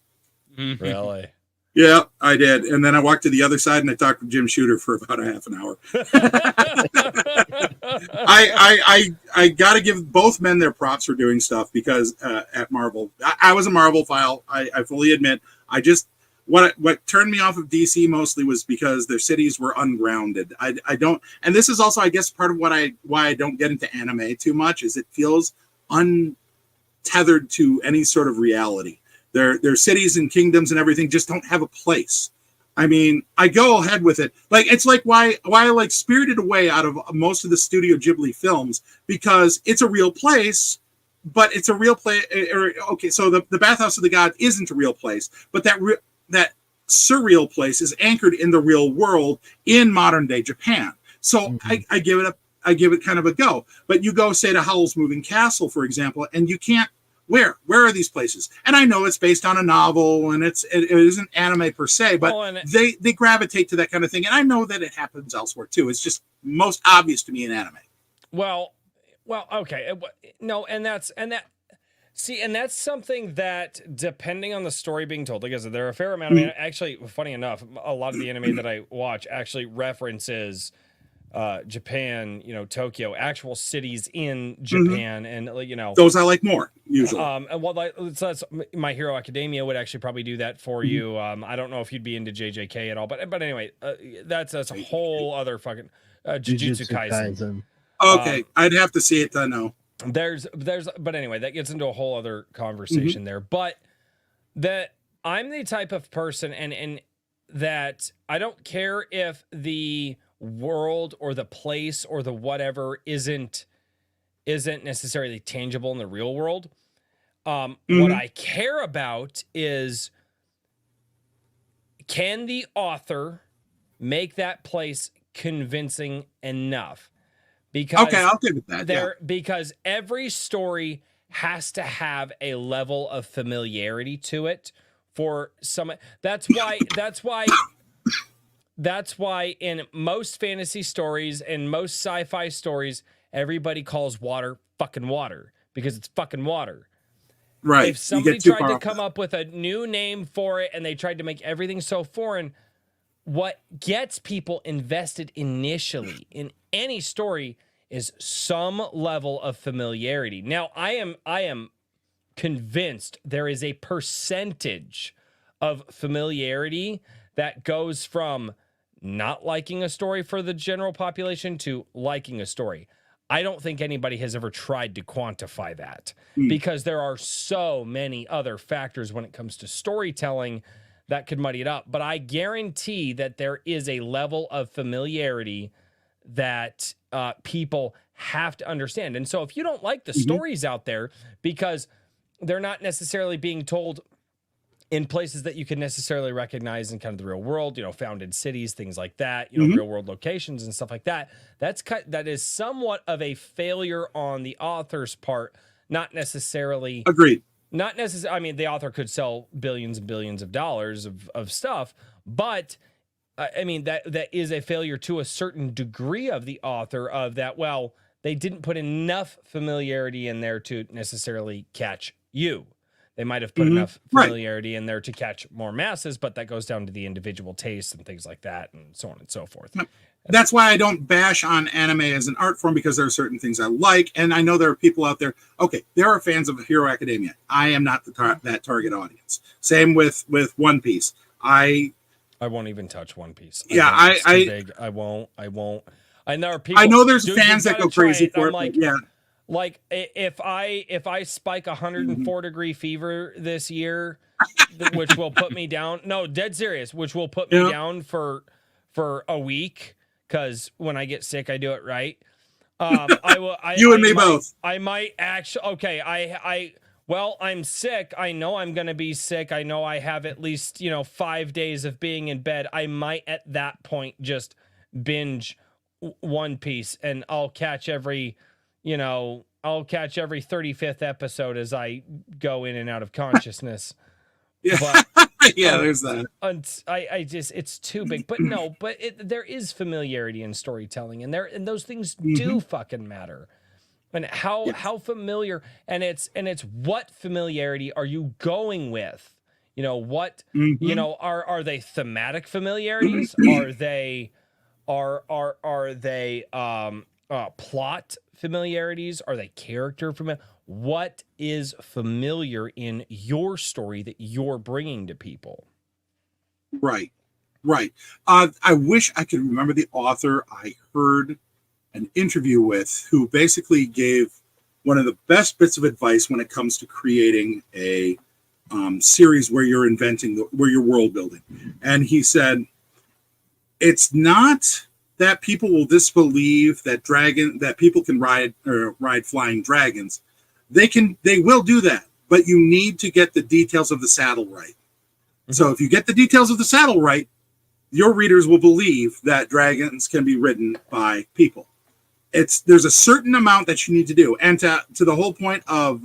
Really? Yeah, I did. And then I walked to the other side and I talked to Jim Shooter for about a half an hour. I got to give both men their props for doing stuff because at Marvel, I was a Marvel file. I fully admit. What turned me off of DC mostly was because their cities were ungrounded. I don't, and this is also, I guess, part of why I don't get into anime too much, is it feels untethered to any sort of reality. Their cities and kingdoms and everything just don't have a place. I mean, I go ahead with it. Like, it's like why I like Spirited Away out of most of the Studio Ghibli films, because it's a real place, but it's a real place. Okay, so the Bathhouse of the Gods isn't a real place, but that surreal place is anchored in the real world in modern day Japan. So I give it kind of a go. But you go, say, to Howl's Moving Castle, for example, and you can't. Where are these places? And I know it's based on a novel, and it isn't anime per se, but they gravitate to that kind of thing. And I know that it happens elsewhere too. It's just most obvious to me in anime. Well, okay, no, and that's something that, depending on the story being told, like I said, there are a fair amount of actually, funny enough, a lot of the anime that I watch actually references Japan, Tokyo, actual cities in Japan, and those I like more usually. So that's My Hero Academia would actually probably do that for you. I don't know if you'd be into JJK at all, but anyway, that's a whole other fucking Jujutsu Kaisen. Okay, I'd have to see it to know. But anyway, that gets into a whole other conversation there. But that I'm the type of person, and that I don't care if the world or the place or the whatever isn't necessarily tangible in the real world. What I care about is, can the author make that place convincing enough? Because I'll give it that. Because every story has to have a level of familiarity to it for some. That's why in most fantasy stories and most sci-fi stories, everybody calls water fucking water, because it's fucking water. Right. If somebody tried to come up with a new name for it and they tried to make everything so foreign, what gets people invested initially in any story is some level of familiarity. Now, I am convinced there is a percentage of familiarity that goes from not liking a story for the general population to liking a story. I don't think anybody has ever tried to quantify that, because there are so many other factors when it comes to storytelling that could muddy it up. But I guarantee that there is a level of familiarity that people have to understand. And so if you don't like the stories out there because they're not necessarily being told in places that you can necessarily recognize in kind of the real world, founded cities, things like that, real world locations and stuff like that, that is somewhat of a failure on the author's part, not necessarily. Agreed. Not necessarily. I mean, the author could sell billions and billions of dollars of stuff, but I mean that is a failure to a certain degree of the author of that. Well, they didn't put enough familiarity in there to necessarily catch you. They might have put enough familiarity in there to catch more masses, but that goes down to the individual tastes and things like that, and so on and so forth. That's why I don't bash on anime as an art form, because there are certain things I like, and I know there are people out there. Okay, there are fans of Hero Academia. I am not that target audience. Same with One Piece. I won't even touch One Piece. I won't. And there are people. I know there's fans that go crazy for it. Like, yeah. Like if I spike 104 degree fever this year, which will put me down. No, dead serious. Which will put me down for a week, because when I get sick, I do it right. I will. You and me both. I might actually. Okay. Well, I'm sick. I know I'm going to be sick. I know I have at least 5 days of being in bed. I might at that point just binge One Piece, and I'll catch every 35th episode as I go in and out of consciousness. Yeah. But, yeah, there's that. It's too big. But no, there is familiarity in storytelling, and those things do fucking matter. And how familiar, and it's what familiarity are you going with? What are they thematic familiarities? Are they plot familiarities? Are they character familiar? What is familiar in your story that you're bringing to people? Right. I wish I could remember the author I heard an interview with, who basically gave one of the best bits of advice when it comes to creating a series where you're where you're world building. And he said, it's not that people will disbelieve that people can ride flying dragons. They will do that, but you need to get the details of the saddle right. So if you get the details of the saddle right, your readers will believe that dragons can be ridden by people. There's a certain amount that you need to do, and to the whole point of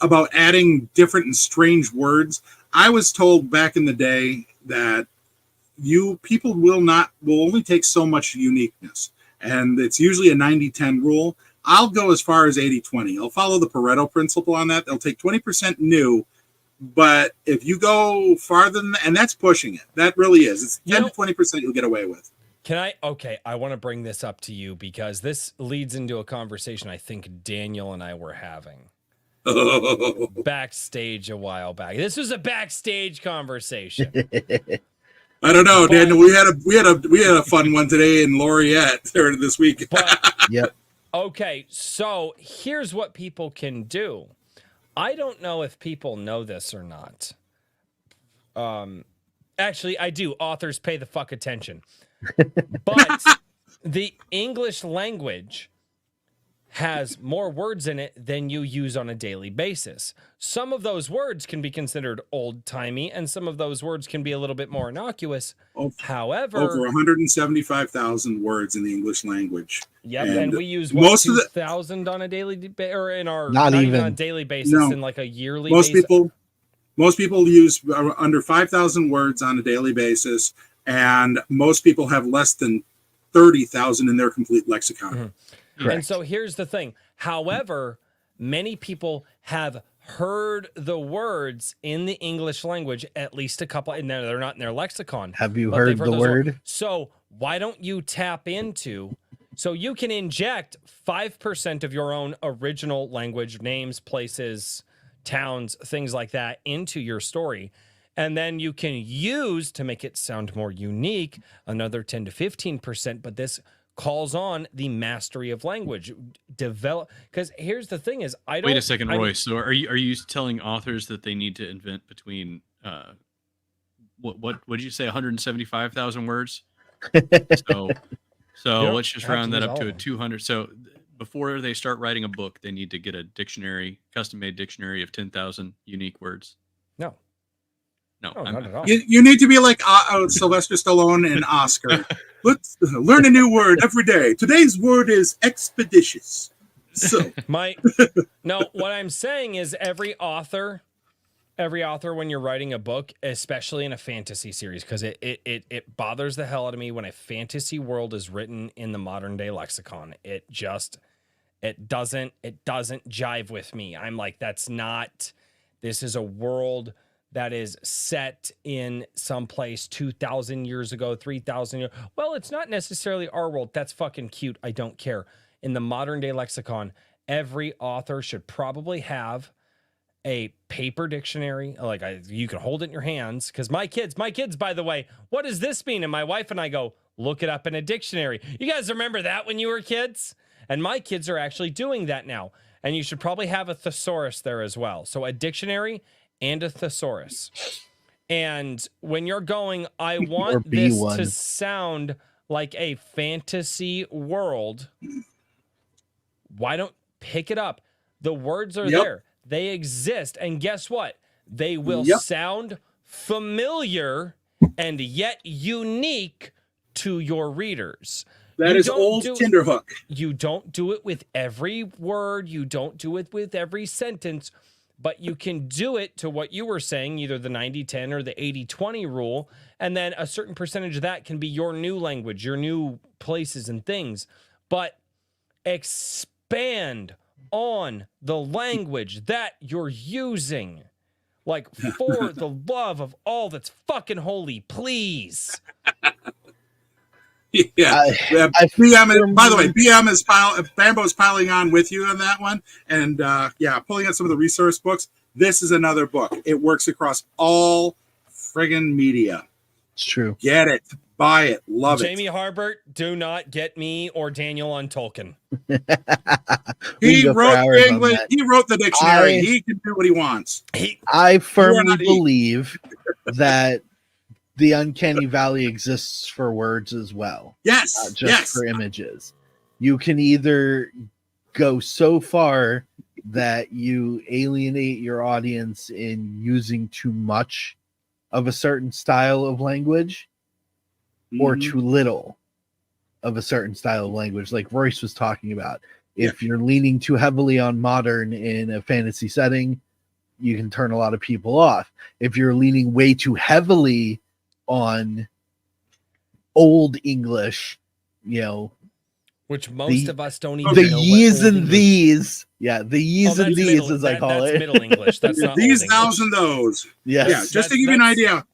about adding different and strange words. I was told back in the day that people will only take so much uniqueness, and it's usually a 90-10 rule. I'll go as far as 80-20. I'll follow the Pareto principle on that. They'll take 20% new, but if you go farther than that, and that's pushing it, that really is. It's 10 to 20% you'll get away with. I want to bring this up to you, because this leads into a conversation I think Daniel and I were having backstage a while back. This was a backstage conversation. I don't know, Daniel. We had a fun one today in Laureate this week. Yep. Okay, so here's what people can do. I don't know if people know this or not. Actually, I do. Authors, pay the fuck attention. But the English language has more words in it than you use on a daily basis. Some of those words can be considered old-timey, and some of those words can be a little bit more innocuous. However, over 175,000 words in the English language. Yep, and we use 2,000 on a daily or in our not even on a daily basis, in like a yearly most basis. Most people use under 5,000 words on a daily basis, and most people have less than 30,000 in their complete lexicon. Mm-hmm. And so here's the thing. However, many people have heard the words in the English language at least a couple, and they're not in their lexicon. Have you heard the word? So why don't you tap into, so you can inject 5% of your own original language, names, places, towns, things like that, into your story. And then you can use, to make it sound more unique, another 10 to 15%, but this calls on the mastery of language. Because here's the thing is, Wait a second, Roy. So are you telling authors that they need to invent between what did you say, 175,000 words? So let's just round that up to a 200. So before they start writing a book, they need to get a dictionary, custom-made dictionary of 10,000 unique words. No, not at all. You need to be like Sylvester Stallone and Oscar. Let's learn a new word every day. Today's word is expeditious. So what I'm saying is every author when you're writing a book, especially in a fantasy series, because it bothers the hell out of me when a fantasy world is written in the modern day lexicon. It doesn't jive with me. I'm like, this is a world that is set in some place 2,000 years ago, 3,000 years. Well, it's not necessarily our world. That's fucking cute. I don't care. In the modern day lexicon, every author should probably have a paper dictionary. Like you can hold it in your hands. Because my kids, by the way, what does this mean? And my wife and I go, look it up in a dictionary. You guys remember that when you were kids? And my kids are actually doing that now. And you should probably have a thesaurus there as well. So a dictionary and a thesaurus. And when you're going, I want this to sound like a fantasy world. Why don't pick it up? The words are there. They exist. And guess what? They will sound familiar and yet unique to your readers. That is old Tinderhook. You don't do it with every word. You don't do it with every sentence. But you can do it to what you were saying, either the 90-10 or the 80-20 rule. And then a certain percentage of that can be your new language, your new places and things. But expand on the language that you're using. Like, for the love of all that's fucking holy, please. Yeah. BM, by the way, Bambo's piling on with you on that one. And pulling out some of the resource books. This is another book. It works across all friggin' media. It's true. Get it. Buy it. Love Jamie Harbert, do not get me or Daniel on Tolkien. He wrote English. He wrote the dictionary. He can do what he wants. I firmly believe that the uncanny valley exists for words as well. Yes. Not just for images. You can either go so far that you alienate your audience in using too much of a certain style of language, or too little of a certain style of language, like Royce was talking about. If you're leaning too heavily on modern in a fantasy setting, you can turn a lot of people off. If you're leaning way too heavily on old English, which most of us don't even the know. Ye's and these. Yeah, the Ye's and these, as I call it. That's Middle English. That's not these, Old thous, English. and those. Yes. Yeah, just to give you an idea,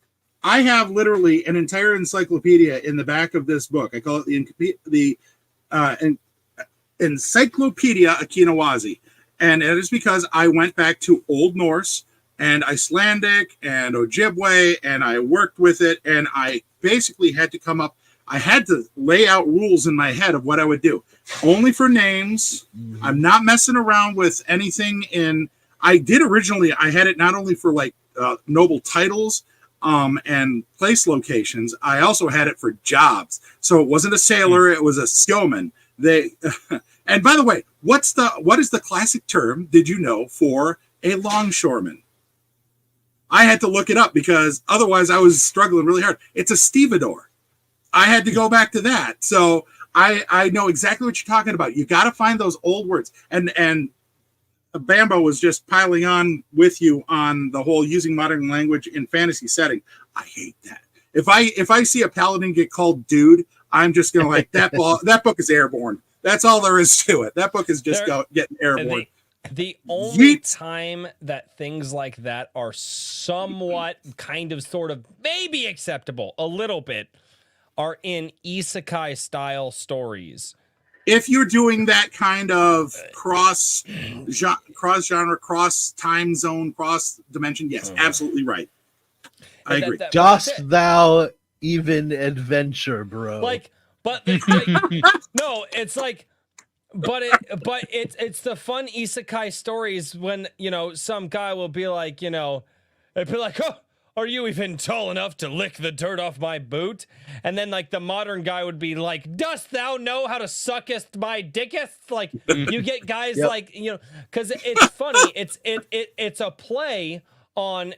I have literally an entire encyclopedia in the back of this book. I call it the Encyclopedia Akinawazi. And it is because I went back to Old Norse and Icelandic and Ojibwe, and I worked with it, and I basically had to lay out rules in my head of what I would do. Only for names. I'm not messing around with anything I did originally, I had it not only for like noble titles, and place locations. I also had it for jobs. So it wasn't a sailor, it was a skillman. And by the way, what is the classic term, did you know, for a longshoreman? I had to look it up because otherwise I was struggling really hard. It's a stevedore. I had to go back to that. So I know exactly what you're talking about. You got to find those old words. And Bambo was just piling on with you on the whole using modern language in fantasy setting. I hate that. If I see a paladin get called dude, I'm just gonna like that book is airborne. That's all there is to it. That book is just getting airborne. The only time that things like that are somewhat kind of sort of maybe acceptable a little bit are in isekai style stories. If you're doing that kind of cross genre, cross time zone, cross dimension, yes, absolutely right. I agree. Dost thou even adventure, bro? No, it's like, it's the fun isekai stories when some guy will be like, it'd be like, oh, are you even tall enough to lick the dirt off my boot? And then like the modern guy would be like, dost thou know how to suckest my dickest? Like you get guys like, because it's funny. It's a play on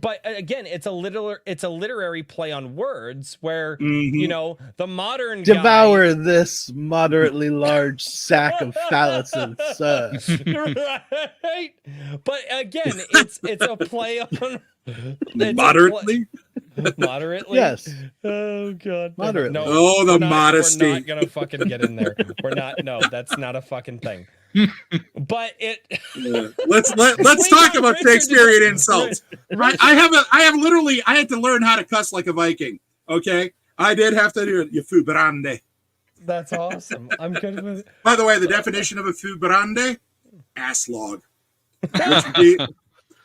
but again, it's a literary play on words where Mhm. you know the modern Devour guy, this moderately large sack of phalluses. right? But again, it's a play on Moderately. moderately. Yes. Oh god. Moderately. No, Oh, the we're not modesty. gonna fucking get in there. We're not. No, that's not a fucking thing. But it. Yeah. Let's We talk got about Richard to Shakespearean go- insults. Richard- I have literally I had to learn how to cuss like a Viking. Okay, I did have to do it. You fu brande. That's awesome. I'm good with it. By the way, the definition of a fu brande, ass log,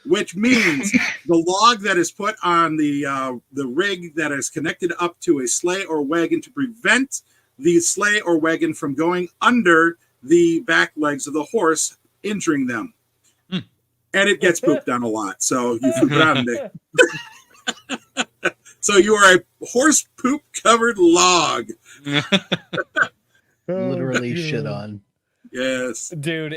which means the log that is put on the rig that is connected up to a sleigh or wagon to prevent the sleigh or wagon from going under the back legs of the horse, injuring them. And it gets pooped on a lot. So you fu brande. So you are a horse poop covered log. Literally shit on. Yes. Dude,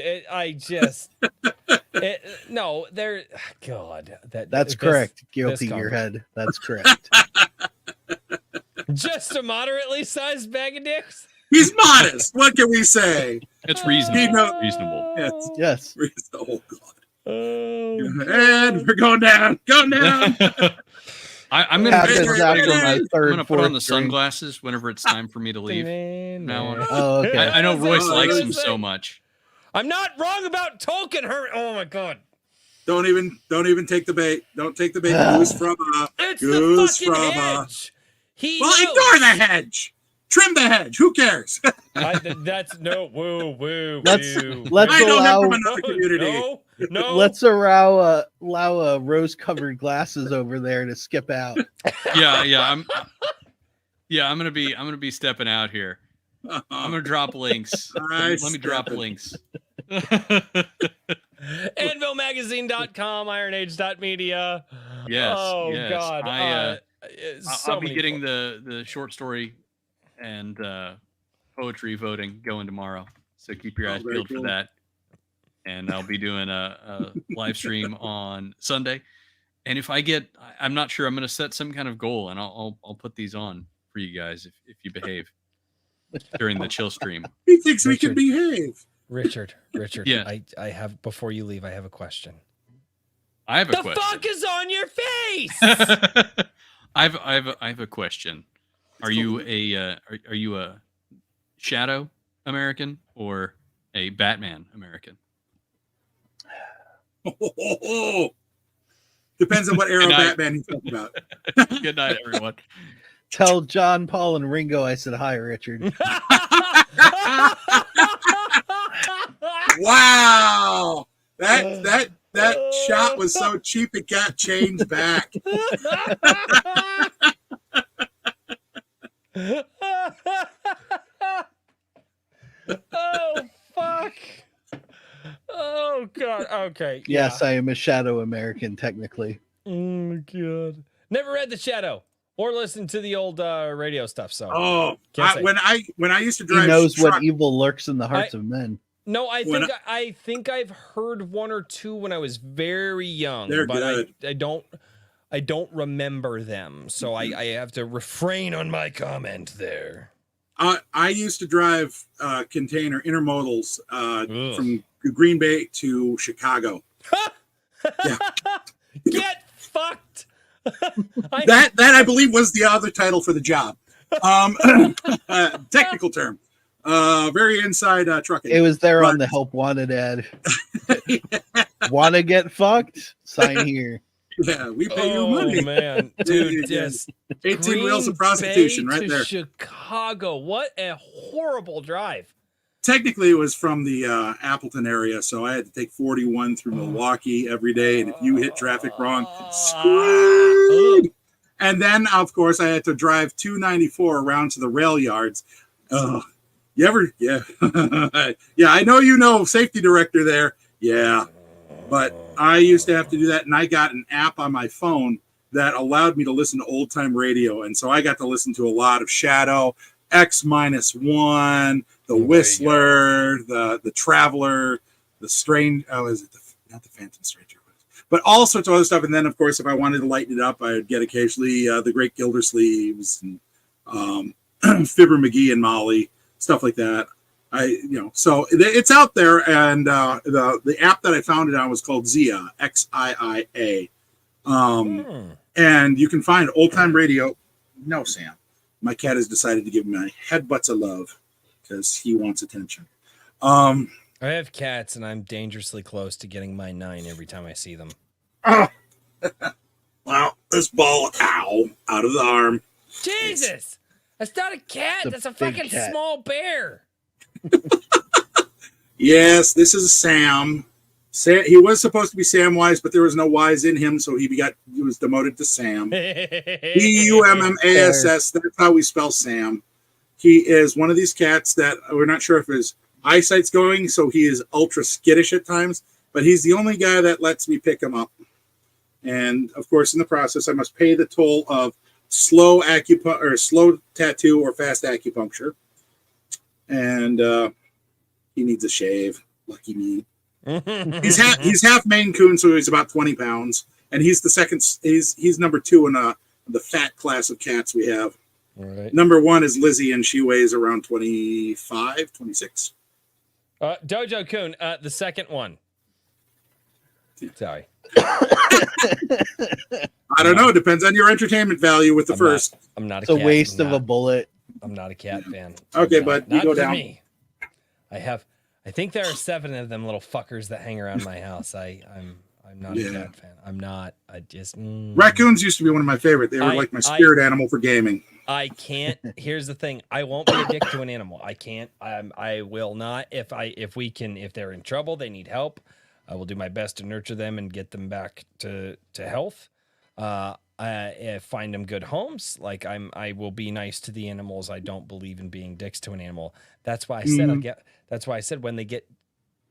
no, there. God, That's correct. Guilty your head. That's correct. Just a moderately sized bag of dicks. He's modest. What can we say? It's reasonable. You know- Reasonable. Yes. Yes. Oh, God. Oh, And we're going down. Going down. I'm gonna Happens put after on my the- third, I'm gonna put on the fourth drink. sunglasses whenever it's time for me to leave. Now on. Oh, okay. I know Royce Oh, likes I them so much. I'm not wrong about Tolkien. Oh my god. Don't even take the bait. Don't take the bait. Goose from It's Goose the fucking from hedge. He Well, knows. ignore the hedge. Trim the hedge. Who cares? That's no woo. Let's woo. let's I know him allow from another community. No. let's allow rose covered glasses over there to skip out. I'm gonna be stepping out here. I'm gonna drop links. Let me drop links. Anvilmagazine.com, ironage.media. Yes. Oh yes. god. I'll be getting the short story and poetry voting going tomorrow. So keep your eyes very peeled cool. for that. And I'll be doing a live stream on Sunday. And if I get, I'm not sure, I'm going to set some kind of goal, and I'll put these on for you guys if you behave during the chill stream. He thinks we can Richard. behave. Richard. Yeah. I have, before you leave, I have a question. I have a The question. fuck is on your face? I have a question. Are you a Shadow American or a Batman American? Depends on what era of Good night. Batman he's talking about. Good night, everyone. Tell John, Paul, and Ringo I said hi, Richard. Wow. That shot was so cheap it got changed back. Oh fuck. Oh god. Okay. Yes, I am a shadow American, technically. Oh god. Never read The Shadow or listened to the old radio stuff. So Oh, Can't say. when I used to He drive knows truck, what evil lurks in the hearts of men. no, I When think I think I've heard one or two when I was very young, They're but good. I don't remember them, so I have to refrain on my comment there. I used to drive container intermodals Ugh. from Green Bay to Chicago. Yeah. Get fucked. That I believe was the other title for the job. Technical term. Very inside trucking. It was there on But- the help wanted ad. Want to get fucked? Sign here. Yeah, we pay you Oh money. man, Yeah, dude, yeah. just 18 wheels of Green prostitution Bay right to there. Chicago. What a horrible drive. Technically, it was from the Appleton area, so I had to take 41 through Milwaukee every day. And if you hit traffic wrong, screwed. And then, of course, I had to drive 294 around to the rail yards. You ever? Yeah. Yeah, I know you know, safety director there. Yeah. But I used to have to do that, and I got an app on my phone that allowed me to listen to old time radio. And so I got to listen to a lot of Shadow, X-1, The Whistler, the Traveler, the Strange. Oh, is it not the Phantom Stranger? but all sorts of other stuff. And then, of course, if I wanted to lighten it up, I'd get occasionally the Great Gildersleeves and Fibber McGee and Molly, stuff like that. So it's out there, and the app that I found it on was called Xia, XIIA. And you can find old time radio. No, Sam, my cat has decided to give me headbutts of love because he wants attention. I have cats, and I'm dangerously close to getting my 9 every time I see them. Well, this ball, ow, out of the arm. Jesus, that's not a cat. That's a fucking cat. small bear. Yes, this is Sam. He was supposed to be Samwise, but there was no wise in him, so he was demoted to Sam. Bummass. That's how we spell Sam. He is one of these cats that we're not sure if his eyesight's going, so he is ultra skittish at times, but he's the only guy that lets me pick him up. And of course, in the process, I must pay the toll of slow tattoo or fast acupuncture. And he needs a shave. Lucky me. He's half Maine Coon, so he's about 20 pounds, and he's the second. He's number 2 in the fat class of cats we have. All right. Number 1 is Lizzie, and she weighs around 25, 26. Dojo Coon, the second one. Sorry. I don't know. It depends on your entertainment value with the first. I'm not a It's a cat. waste of a bullet. I'm not a cat fan. Okay, but you go down. Me. I think there are 7 of them little fuckers that hang around my house. I'm not a cat fan. I'm not. I just Raccoons used to be one of my favorite. They were like my spirit animal for gaming. I can't. Here's the thing. I won't be a dick to an animal. I can't. I will not. If they're in trouble, they need help, I will do my best to nurture them and get them back to health. Find them good homes. Like I will be nice to the animals. I don't believe in being dicks to an animal. That's why I said that's why I said when they get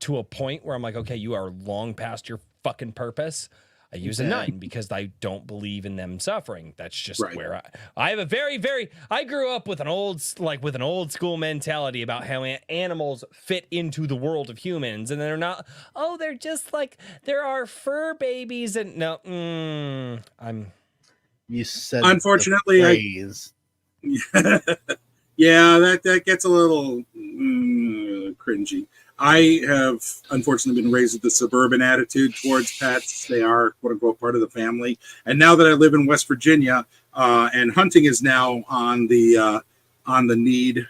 to a point where I'm like, okay, you are long past your fucking purpose, I use a 9 because I don't believe in them suffering. That's just where I have a very I grew up with an old school mentality about how animals fit into the world of humans, and they're not. Oh, they're just like there are fur babies, and no, You said unfortunately, yeah, that gets a little cringy. I have unfortunately been raised with the suburban attitude towards pets. They are quote unquote part of the family. And now that I live in West Virginia, and hunting is now on the need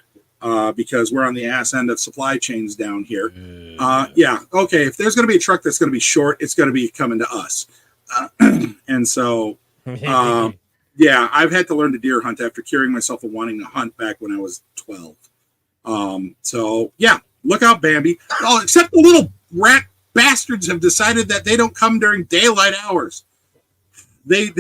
because we're on the ass end of supply chains down here. Okay. If there's going to be a truck that's going to be short, it's going to be coming to us. And so, I've had to learn to deer hunt after curing myself of wanting to hunt back when I was 12. Look out, Bambi. Oh, except the little rat bastards have decided that they don't come during daylight hours. They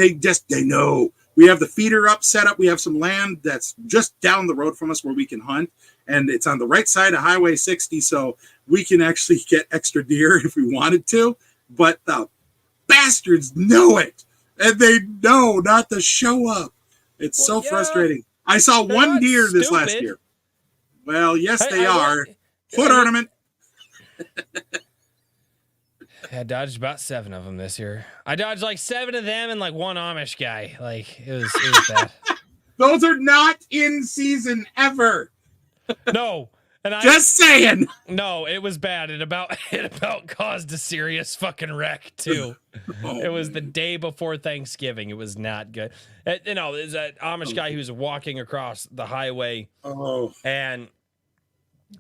know. We have the feeder set up. We have some land that's just down the road from us where we can hunt. And it's on the right side of Highway 60, so we can actually get extra deer if we wanted to. But the bastards know it. And they know not to show up. It's so frustrating. I saw one deer this last year. Well, yes, they are. Foot ornament. I dodged about 7 of them this year. I dodged like 7 of them and like 1 Amish guy. Like it was bad. Those are not in season ever. No. And just saying. No, it was bad. It about caused a serious fucking wreck too. It was the day before Thanksgiving. It was not good. There's an Amish guy who's walking across the highway. And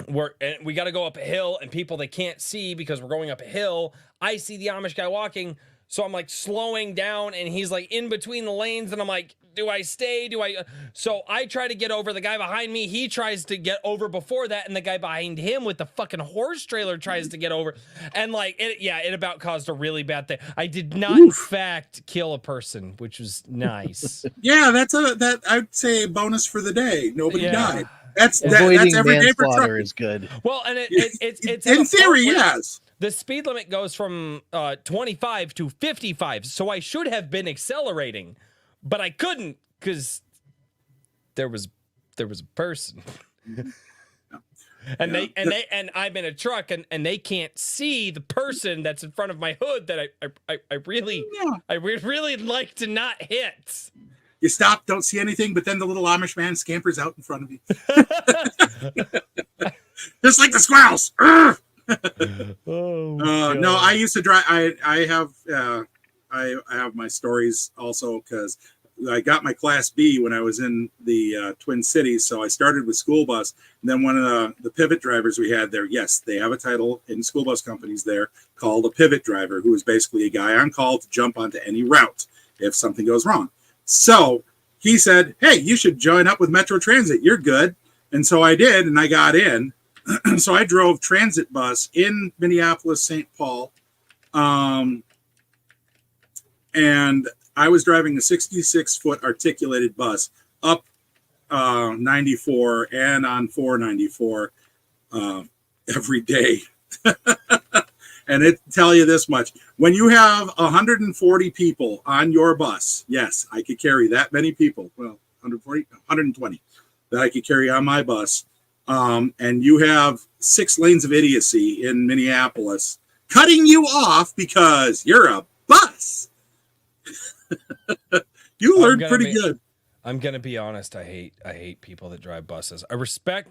we got to go up a hill, and people they can't see because we're going up a hill. I see the Amish guy walking, so I'm like slowing down, and he's like in between the lanes, and I'm like, do I stay? So I try to get over. The guy behind me, he tries to get over before that, and the guy behind him with the fucking horse trailer tries to get over, and like it about caused a really bad thing. I did not, in fact, kill a person, which was nice. That I'd say a bonus for the day. Nobody died. That's every day for trucker is good. Well, and it's in theory, yes. The speed limit goes from 25 to 55, so I should have been accelerating, but I couldn't because there was a person. And Yeah. and I'm in a truck and they can't see the person that's in front of my hood that I really Yeah. I would really like to not hit. You stop, don't see anything, but then the little Amish man scampers out in front of you. Just like the squirrels. No, I used to drive. I have my stories also because I got my Class B when I was in the Twin Cities. So I started with school bus. And then one of the pivot drivers we had there, yes, they have a title in school bus companies there called a pivot driver, who is basically a guy on call to jump onto any route if something goes wrong. So he said, hey, you should join up with Metro Transit. You're good. And so I did, and I got in. So I drove transit bus in Minneapolis, St. Paul. And I was driving a 66-foot articulated bus up 94 and on 494 every day. And it tell you this much. When you have 140 people on your bus, yes, I could carry that many people. Well, 140, 120 that I could carry on my bus. And you have 6 lanes of idiocy in Minneapolis cutting you off because you're a bus. You learned pretty good. I'm gonna be honest. I hate people that drive buses. I respect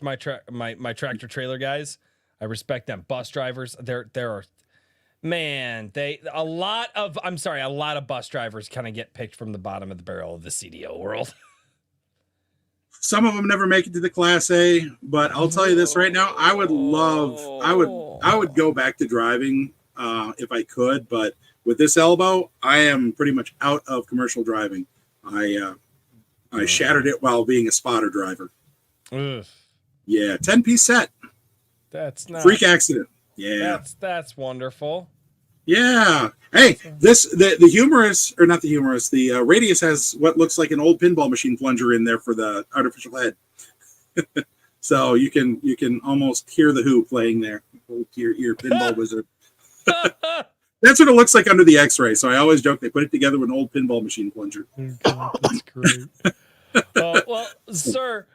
my tractor trailer guys. I respect them. Bus drivers. There are, man. A lot of bus drivers kind of get picked from the bottom of the barrel of the CDO world. Some of them never make it to the Class A, but I'll tell you this right now. I would go back to driving if I could, but with this elbow, I am pretty much out of commercial driving. I shattered it while being a spotter driver. Ugh. Yeah, 10-piece set. That's not freak accident. Yeah, that's wonderful. Yeah. Hey, the humorous, or not the humorous, the Radius has what looks like an old pinball machine plunger in there for the artificial head. So you can almost hear the Who playing there. Your pinball wizard. That's what it looks like under the X-ray. So I always joke they put it together with an old pinball machine plunger. That's great. Well, sir,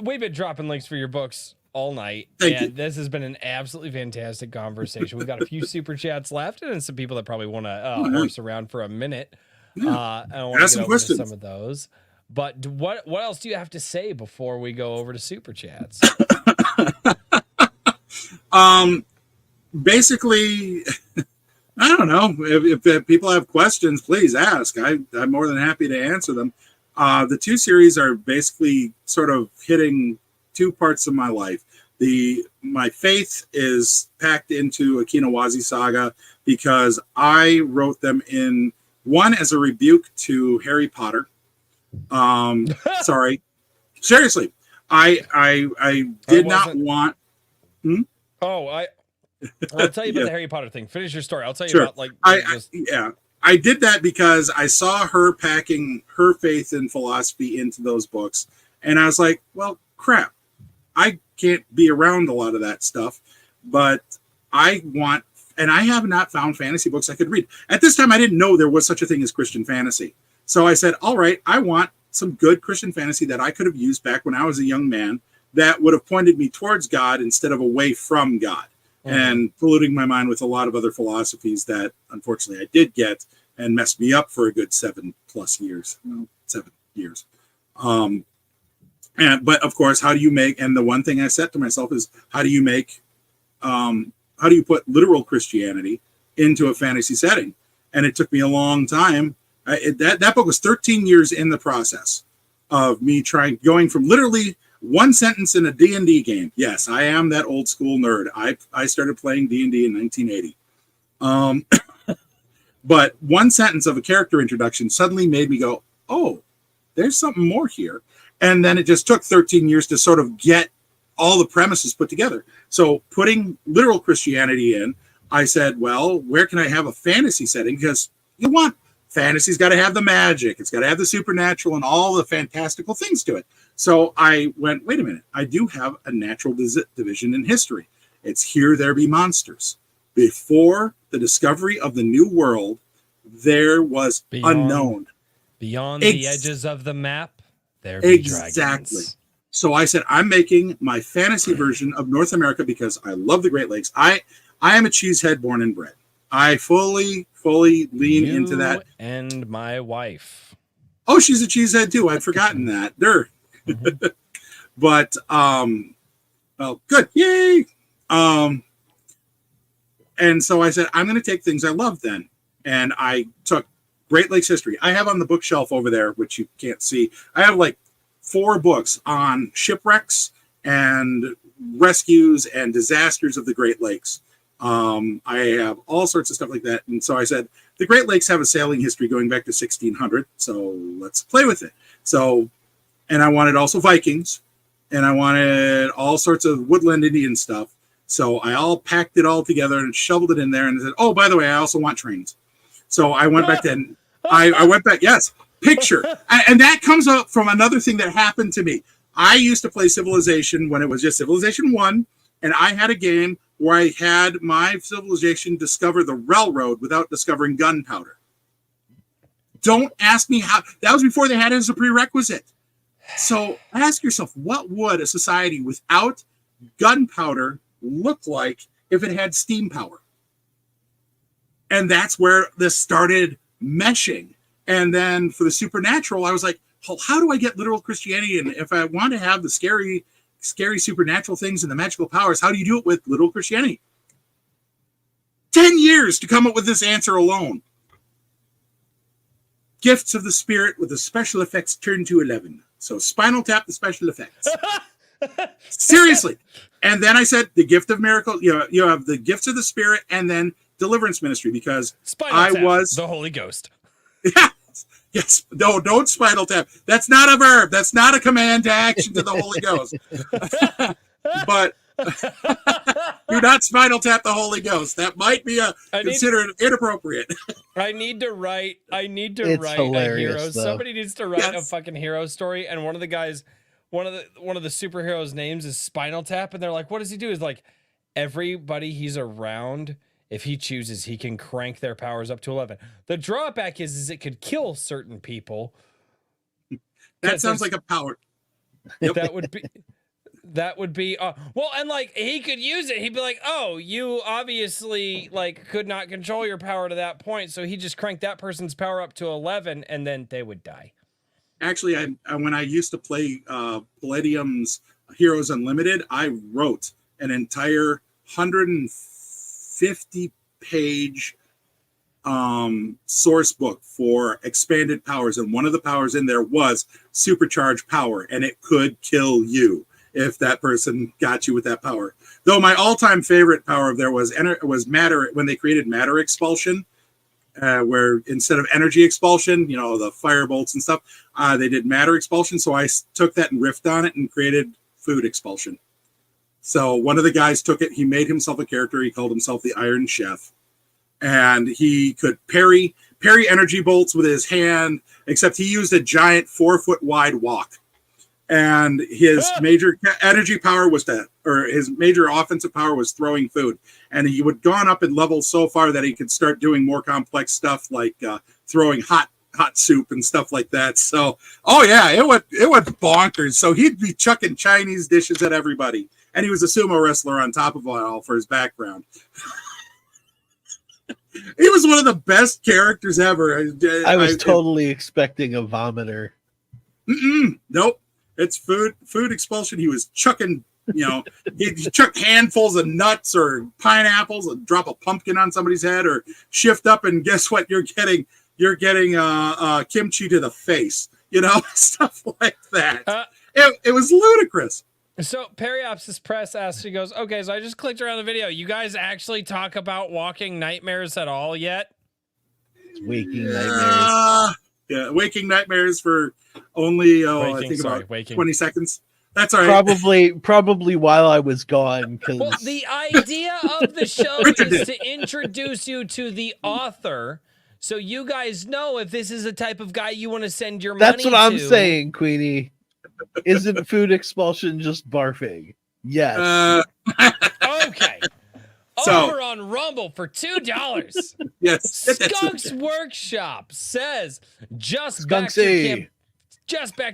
we've been dropping links for your books all night. Thank you. This has been an absolutely fantastic conversation. We've got a few super chats left and some people that probably want to horse around for a minute. Yeah. I want to get over questions. to some of those. But what else do you have to say before we go over to super chats? Basically, I don't know. If people have questions, please ask. I'm more than happy to answer them. The 2 series are basically sort of hitting 2 parts of my life. My faith is packed into a Kinawazi saga because I wrote them in one as a rebuke to Harry Potter. Sorry, seriously, I did not want. I'll tell you about the Harry Potter thing. Finish your story. I'll tell you Sure. about I did that because I saw her packing her faith and philosophy into those books, and I was like, well, crap. I can't be around a lot of that stuff, but I have not found fantasy books I could read. At this time, I didn't know there was such a thing as Christian fantasy. So I said, all right, I want some good Christian fantasy that I could have used back when I was a young man that would have pointed me towards God instead of away from God, and polluting my mind with a lot of other philosophies that, unfortunately, I did get and messed me up for a good 7+ years. No, 7 years. But of course, how do you make? And the one thing I said to myself is, how do you put literal Christianity into a fantasy setting? And it took me a long time. That book was 13 years in the process of me going from literally one sentence in a D&D game. Yes, I am that old school nerd. I started playing D&D in 1980. But one sentence of a character introduction suddenly made me go, oh, there's something more here. And then it just took 13 years to sort of get all the premises put together. So putting literal Christianity in, I said, well, where can I have a fantasy setting? Because fantasy's got to have the magic. It's got to have the supernatural and all the fantastical things to it. So I went, wait a minute. I do have a natural division in history. It's here there be monsters. Before the discovery of the new world, there was unknown. Beyond the edges of the map, there be dragons. So I said, I'm making my fantasy version of North America because I love the Great Lakes. I am a cheesehead born and bred. I fully lean into that. And my wife. Oh, she's a cheesehead too. I'd forgotten that. There. Mm-hmm. But well, good. Yay. And so I said, I'm going to take things I love then. And I took Great Lakes history. I have on the bookshelf over there, which you can't see. I have like 4 books on shipwrecks and rescues and disasters of the Great Lakes. I have all sorts of stuff like that. And so I said, the Great Lakes have a sailing history going back to 1600. So let's play with it. So, and I wanted also Vikings, and I wanted all sorts of woodland Indian stuff. So I all packed it all together and shoveled it in there and said, oh, by the way, I also want trains. So I went back then. I went back. Yes. Picture. And that comes up from another thing that happened to me. I used to play Civilization when it was just Civilization 1. And I had a game where I had my civilization discover the railroad without discovering gunpowder. Don't ask me how. That was before they had it as a prerequisite. So ask yourself, what would a society without gunpowder look like if it had steam power? And that's where this started meshing. And then for the supernatural, I was like, well, how do I get literal Christianity? And if I want to have the scary supernatural things and the magical powers, how do you do it with literal Christianity? 10 years to come up with this answer alone. Gifts of the Spirit with the special effects turned to 11. So Spinal Tap, the special effects. Seriously. And then I said the gift of miracle, you have the gifts of the Spirit and then deliverance ministry, because Spinal Tap, was the Holy Ghost. Yes. No, don't Spinal Tap. That's not a verb. That's not a command to action to the Holy Ghost. But do not Spinal Tap the Holy Ghost. That might be considered inappropriate. I need to write a hero. Though. Somebody needs to write a fucking hero story. And one of the guys, one of the superheroes' names is Spinal Tap, and they're like, what does he do? Is like everybody he's around, if he chooses, he can crank their powers up to 11. The drawback is it could kill certain people. That sounds like a power. Yep. That would be well, and like he could use it. He'd be like, oh, you obviously like could not control your power to that point. So he just cranked that person's power up to 11 and then they would die. Actually, when I used to play Palladium's Heroes Unlimited, I wrote an entire 150-page source book for expanded powers, and one of the powers in there was supercharged power, and it could kill you if that person got you with that power. Though my all-time favorite power of there was matter, when they created matter expulsion, where instead of energy expulsion, the fire bolts and stuff, they did matter expulsion. So I took that and riffed on it and created food expulsion. So one of the guys took it. He made himself a character. He called himself the Iron Chef. And he could parry energy bolts with his hand, except he used a giant 4-foot wide wok. And his major energy power his major offensive power was throwing food. And he would gone up in levels so far that he could start doing more complex stuff like throwing hot soup and stuff like that. So, oh yeah, it went bonkers. So he'd be chucking Chinese dishes at everybody. And he was a sumo wrestler on top of it all for his background. He was one of the best characters ever. I was totally expecting a vomiter. Nope. It's food expulsion. He was chucking, he chucked handfuls of nuts or pineapples, and drop a pumpkin on somebody's head, or shift up and guess what? You're getting kimchi to the face, stuff like that. It was ludicrous. So Periopsis Press asks, she goes, okay, so I just clicked around the video. You guys actually talk about walking nightmares at all yet? Waking nightmares. Yeah, waking nightmares for only I think about 20 seconds. That's all right. Probably while I was gone. Well, the idea of the show is to introduce you to the author, so you guys know if this is the type of guy you want to send your money to. That's what I'm saying, Queenie. Isn't food expulsion just barfing? Yes. Okay. Over on Rumble for $2. Yes. Skunk's Workshop says, just backed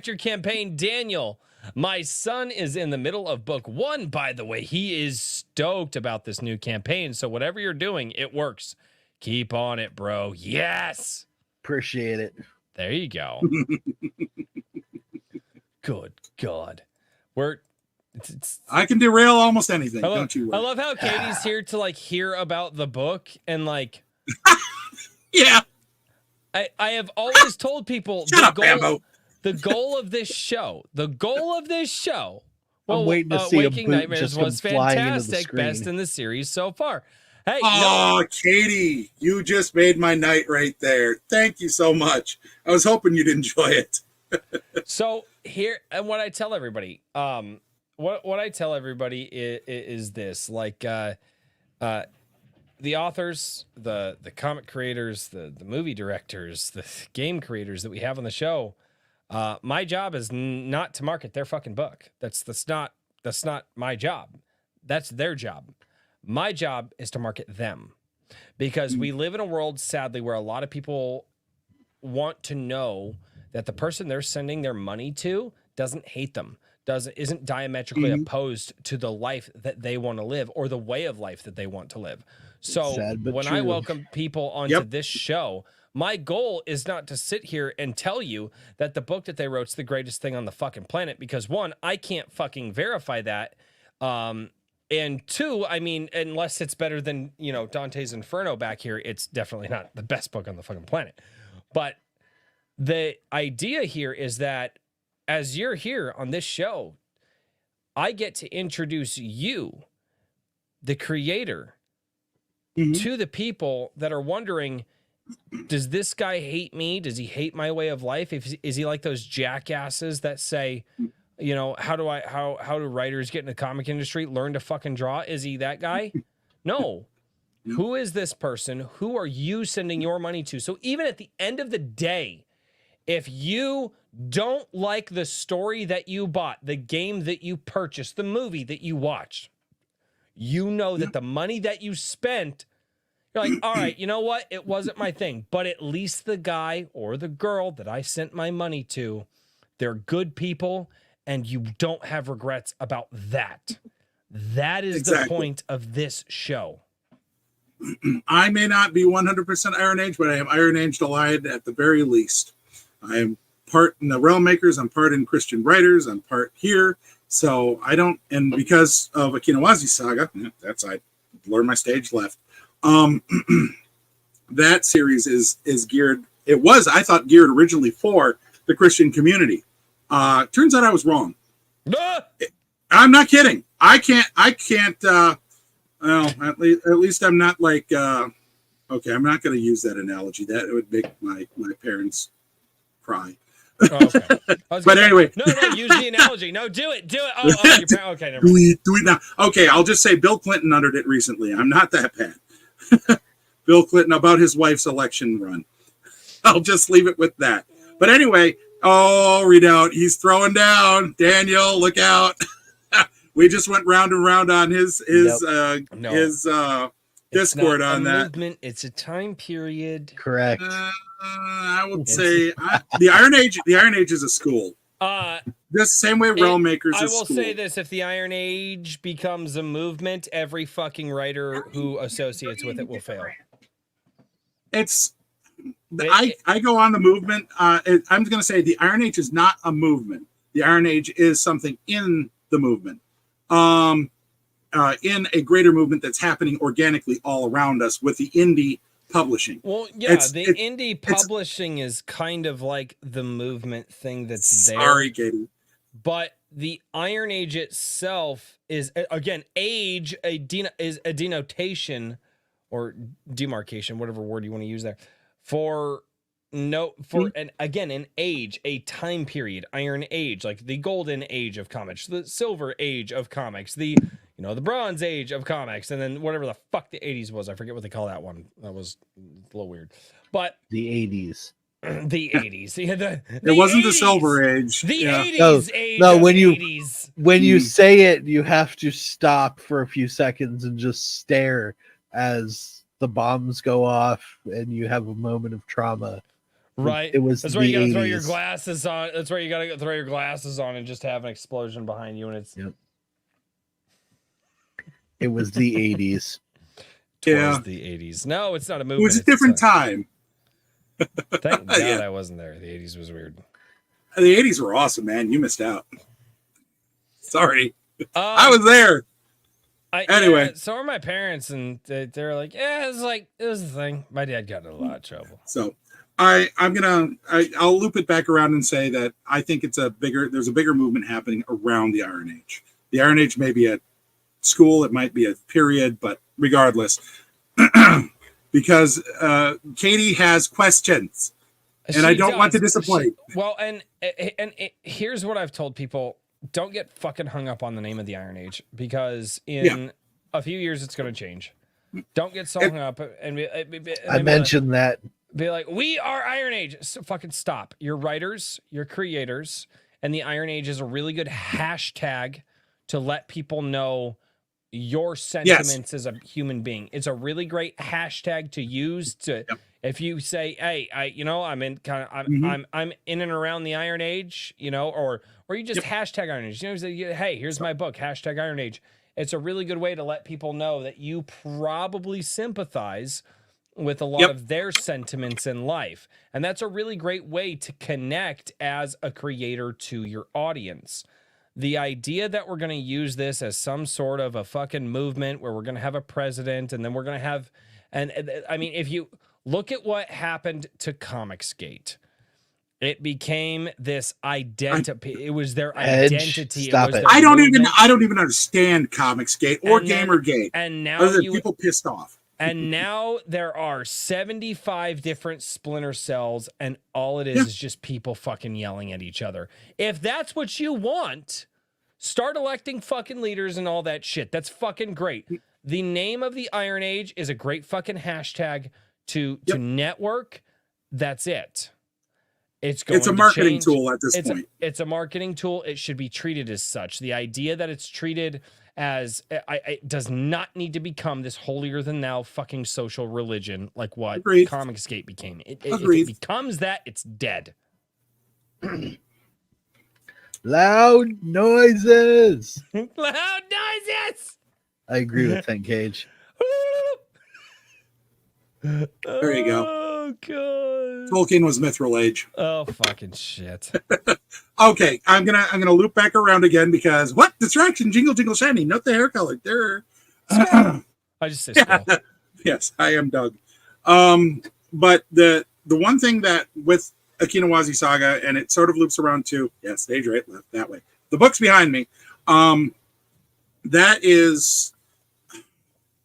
your campaign, Daniel. My son is in the middle of book 1, by the way. He is stoked about this new campaign. So whatever you're doing, it works. Keep on it, bro. Yes. Appreciate it. There you go. Good God. I can derail almost anything. Don't you I worry. love how Katie's here to like hear about the book and like. Yeah. I have always told people Shut up, Bambo. the goal of this show. I'm waiting to see a Waking boot Nightmares just come was flying into the fantastic, screen. best in the series so far. Hey, Oh, Katie, you just made my night right there. Thank you so much. I was hoping you'd enjoy it. So here, and what I tell everybody, what I tell everybody is this: like, the authors, the comic creators, the movie directors, the game creators that we have on the show. My job is not to market their fucking book. That's not my job. That's their job. My job is to market them, because we live in a world, sadly, where a lot of people want to know that the person they're sending their money to doesn't hate them, isn't diametrically opposed to the life that they want to live or the way of life that they want to live. So when I welcome people onto this show, my goal is not to sit here and tell you that the book that they wrote is the greatest thing on the fucking planet, because one, I can't fucking verify that. And two, I mean, unless it's better than, Dante's Inferno back here, it's definitely not the best book on the fucking planet. But the idea here is that as you're here on this show, I get to introduce you, the creator, to the people that are wondering, does this guy hate me? Does he hate my way of life? Is he like those jackasses that say, how do writers get in the comic industry? Learn to fucking draw. Is he that guy? No. Who is this person? Who are you sending your money to? So even at the end of the day, if you don't like the story that you bought, the game that you purchased, the movie that you watched, that the money that you spent, you're like, all right, you know what? It wasn't my thing, but at least the guy or the girl that I sent my money to, they're good people, and you don't have regrets about that. That is the point of this show. I may not be 100% Iron Age, but I am Iron Age delighted at the very least. I am part in the Realm Makers, I'm part in Christian Writers, I'm part here. So I don't, and because of Akinawazi Saga, I blur my stage left. That series is geared, I thought geared originally for the Christian community. Turns out I was wrong. I'm not kidding. I can't, at least I'm not like, okay, I'm not going to use that analogy. That would make my parents cry. Oh, okay. But anyway. No, use the analogy. No, do it. Oh, okay, never mind. Do it now. Okay, I'll just say Bill Clinton uttered it recently. I'm not that bad. Bill Clinton about his wife's election run. I'll just leave it with that. But anyway, read out. He's throwing down. Daniel, look out. We just went round and round on his Discord on that. Movement. It's a time period. Correct. I would say the Iron Age is a school. The same way Realm Makers is I will school. say this: if the Iron Age becomes a movement, every fucking writer who associates with it will fail. I go on the movement. I'm going to say the Iron Age is not a movement. The Iron Age is something in the movement. In a greater movement that's happening organically all around us with the indie publishing. Well, yeah, indie publishing is kind of like the movement thing that's there. Sorry, Katie. But the Iron Age itself is, again, age is a denotation or demarcation, whatever word you want to use there, an age, a time period, Iron Age, like the golden age of comics, the silver age of comics, the Bronze Age of comics, and then whatever the fuck the 80s was. I forget what they call that one. That was a little weird. But the 80s. The 80s. Yeah, it wasn't 80s. The Silver Age. The 80s age. No, when 80s. you say it, you have to stop for a few seconds and just stare as the bombs go off and you have a moment of trauma. Right. It was That's where you the gotta throw your 80s. glasses on. That's where you gotta throw your glasses on and just have an explosion behind you, and it's Yep. It was the 80s. Yeah. the 80s. No, it's not a It movement. was a it's different time. Thank God Yeah. I wasn't there. The 80s was weird. The 80s were awesome, man. You missed out. Sorry. I Um, was there. Anyway. yeah, so are my parents, and they're like, yeah, it was the thing. My dad got in a lot of trouble. So I'll loop it back around and say that I think there's a bigger movement happening around the Iron Age. The Iron Age may be a school, it might be a period, but regardless, because Katie has questions, and I don't want to disappoint. And here's what I've told people: don't get fucking hung up on the name of the Iron Age, because in a few years it's going to change. Don't get so hung up and I mentioned that. Be like, we are Iron Age. So fucking stop. You're writers, you're creators, and the Iron Age is a really good hashtag to let people know your sentiments as a human being. It's a really great hashtag to use to if you say, hey, I'm in and around the Iron Age, or you just hashtag Iron Age. Say, hey, here's my book, hashtag Iron Age. It's a really good way to let people know that you probably sympathize with a lot of their sentiments in life. And that's a really great way to connect as a creator to your audience. The idea that we're going to use this as some sort of a fucking movement where we're going to have a president and then we're going to have, I mean, if you look at what happened to Comicsgate, it became this identity. It was their identity. Stop it. I don't even understand Comicsgate or Gamergate. And now people pissed off. And now there are 75 different Splinter Cells, and all it is just people fucking yelling at each other. If that's what you want, start electing fucking leaders and all that shit. That's fucking great. The name of the Iron Age is a great fucking hashtag to network. That's it. It's a marketing tool at this point. It's a marketing tool. It should be treated as such. The idea that it's treated as it does not need to become this holier than thou fucking social religion like what Comicsgate became. If it becomes that, it's dead. Loud noises. Loud noises. I agree with 10 Cage. There you go. Oh god. Tolkien was Mithril Age. Oh fucking shit. Okay, I'm gonna loop back around again because what distraction? Jingle jingle shiny. Note the hair color. There. I just say skull. Yes, I am Doug. But the one thing that with Akinawazi Saga, and it sort of loops around to stage right, left, that way. The book's behind me. That is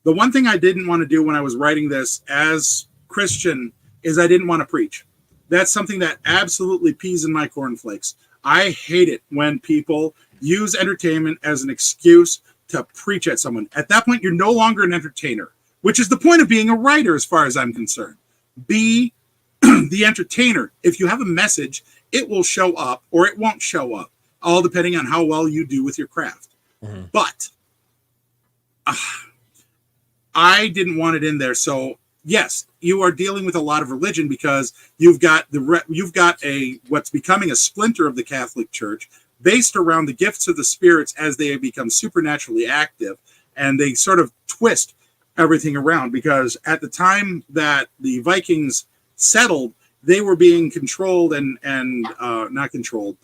the one thing I didn't want to do when I was writing this as Christian is I didn't want to preach. That's something that absolutely peas in my cornflakes. I hate it when people use entertainment as an excuse to preach at someone. At that point, you're no longer an entertainer, which is the point of being a writer as far as I'm concerned. Be the entertainer. If you have a message, it will show up or it won't show up, all depending on how well you do with your craft. Mm-hmm. But I didn't want it in there. So yes, you are dealing with a lot of religion because you've got what's becoming a splinter of the Catholic Church based around the gifts of the spirits as they become supernaturally active, and they sort of twist everything around because at the time that the Vikings settled, they were being controlled and not controlled,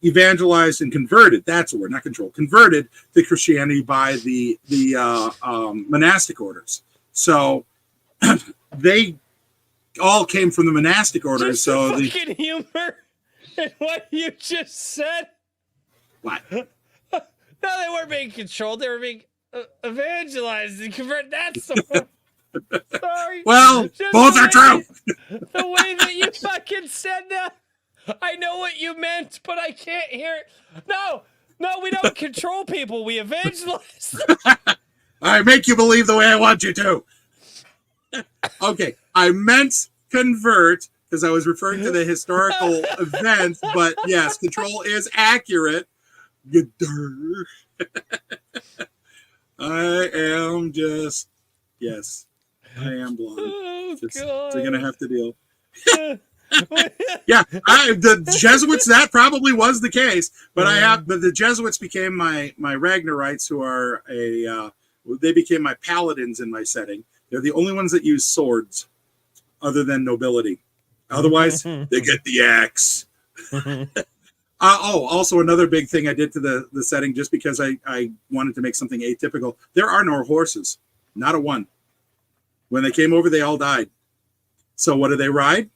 evangelized and converted. That's the word, not controlled. Converted to Christianity by the monastic orders. So they all came from the monastic orders. So the fucking humor in what you just said. What? No, they weren't being controlled. They were being evangelized and converted. That's the one. Sorry. Well, both are true. The way that you fucking said that. I know what you meant, but I can't hear it. No, we don't control people. We evangelize. I make you believe the way I want you to. Okay, I meant convert because I was referring to the historical event, but yes, control is accurate. I am just, yes, I am blind. Oh, They're gonna have to deal. Yeah, the Jesuits, that probably was the case, but but the Jesuits became my Ragnarites, who are they became my paladins in my setting. They're the only ones that use swords, other than nobility. Otherwise, they get the axe. Also another big thing I did to the setting, just because I wanted to make something atypical. There are no horses, not a one. When they came over, they all died. So what do they ride?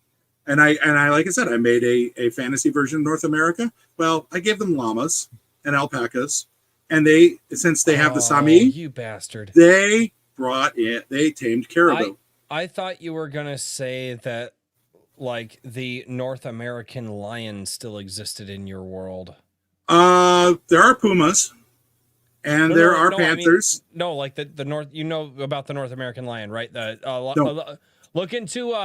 And I like I said, I made a fantasy version of North America. Well, I gave them llamas and alpacas, and since they have the Sami, you bastard, they tamed caribou. I thought you were gonna say that, like, the North American lion still existed in your world. There are pumas, and there are panthers. I mean, like the North. You know about the North American lion, right? Look into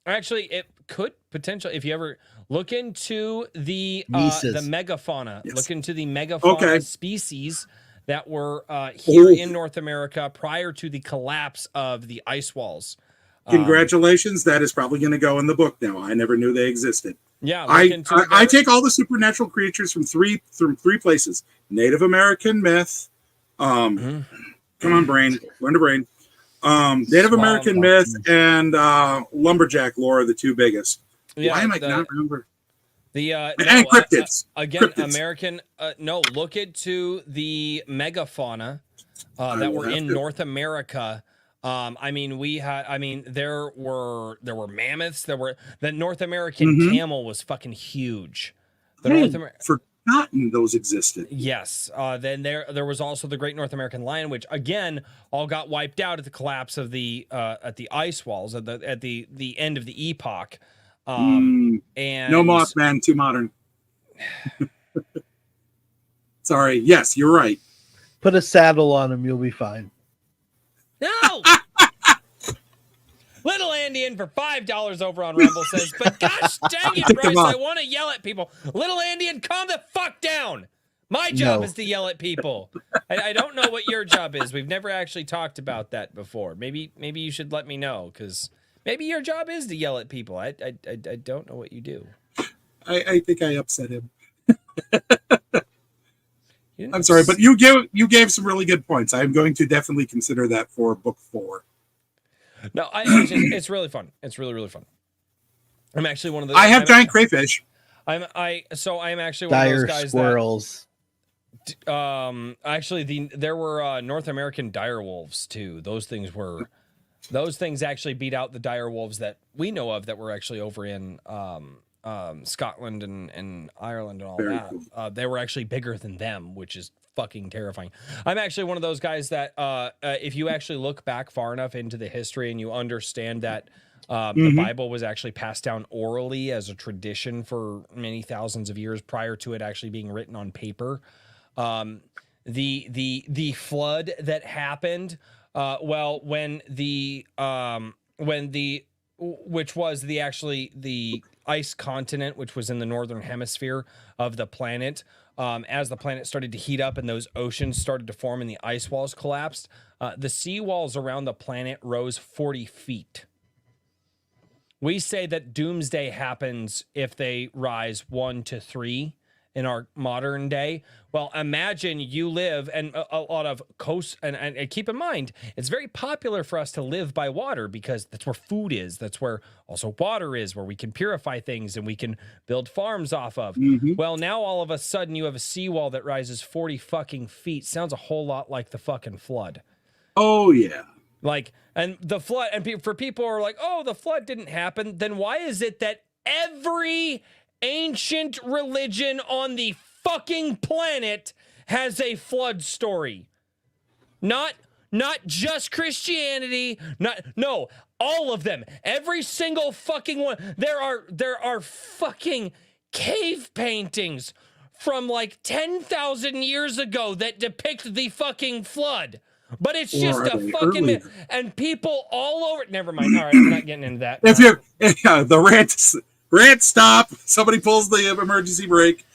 actually, it could potentially, if you ever look into the megafauna, look into the megafauna species that were here in North America prior to the collapse of the ice walls. Congratulations, that is probably going to go in the book now. I never knew they existed. Yeah, I take all the supernatural creatures from three places: Native American myth. Come on, brain, learn to brain. Native American myth and lumberjack lore are the two biggest. Yeah, why am I not remember? And cryptids. Cryptids. American. Look into the megafauna that were in North America. I mean, there were mammoths. The North American camel was fucking huge. Forgotten those existed. Yes. Then there was also the Great North American Lion, which again all got wiped out at the collapse of the at the ice walls at the end of the epoch. And no Mothman, too modern. Sorry. Yes, you're right. Put a saddle on him, you'll be fine. No. Little Andean for $5 over on Rumble says, but gosh dang it, Bryce, I want to yell at people. Little Andean, calm the fuck down. My job is to yell at people. I don't know what your job is. We've never actually talked about that before. Maybe you should let me know, because maybe your job is to yell at people. I don't know what you do. I think I upset him. I'm sorry, but you gave some really good points. I'm going to definitely consider that for book 4. No, it's really fun. It's really, really fun. I'm actually one of those. I have giant crayfish. I'm actually one of those guys. Squirrels. Actually, there were North American dire wolves too. Those things actually beat out the dire wolves that we know of that were actually over in Scotland and Ireland and all Very that. cool. They were actually bigger than them, which is fucking terrifying. I'm actually one of those guys that if you actually look back far enough into the history and you understand that the Bible was actually passed down orally as a tradition for many thousands of years prior to it actually being written on paper. The flood that happened, which was the ice continent, which was in the northern hemisphere of the planet. As the planet started to heat up and those oceans started to form and the ice walls collapsed, the sea walls around the planet rose 40 feet. We say that doomsday happens if they rise 1 to 3 in our modern day. Well, imagine you live and a lot of coasts, and keep in mind, it's very popular for us to live by water because that's where food is. That's where also water is, where we can purify things and we can build farms off of. Well, now all of a sudden you have a seawall that rises 40 fucking feet. Sounds a whole lot like the fucking flood. Oh, yeah. Like, and the flood, and for people who are like, oh, the flood didn't happen, then why is it that every ancient religion on the fucking planet has a flood story? Not just Christianity, no, all of them. Every single fucking one. There are fucking cave paintings from like 10,000 years ago that depict the fucking flood. But it's just a fucking myth. And people all over. Never mind. All right, I'm not getting into that. The rant stop. Somebody pulls the emergency brake.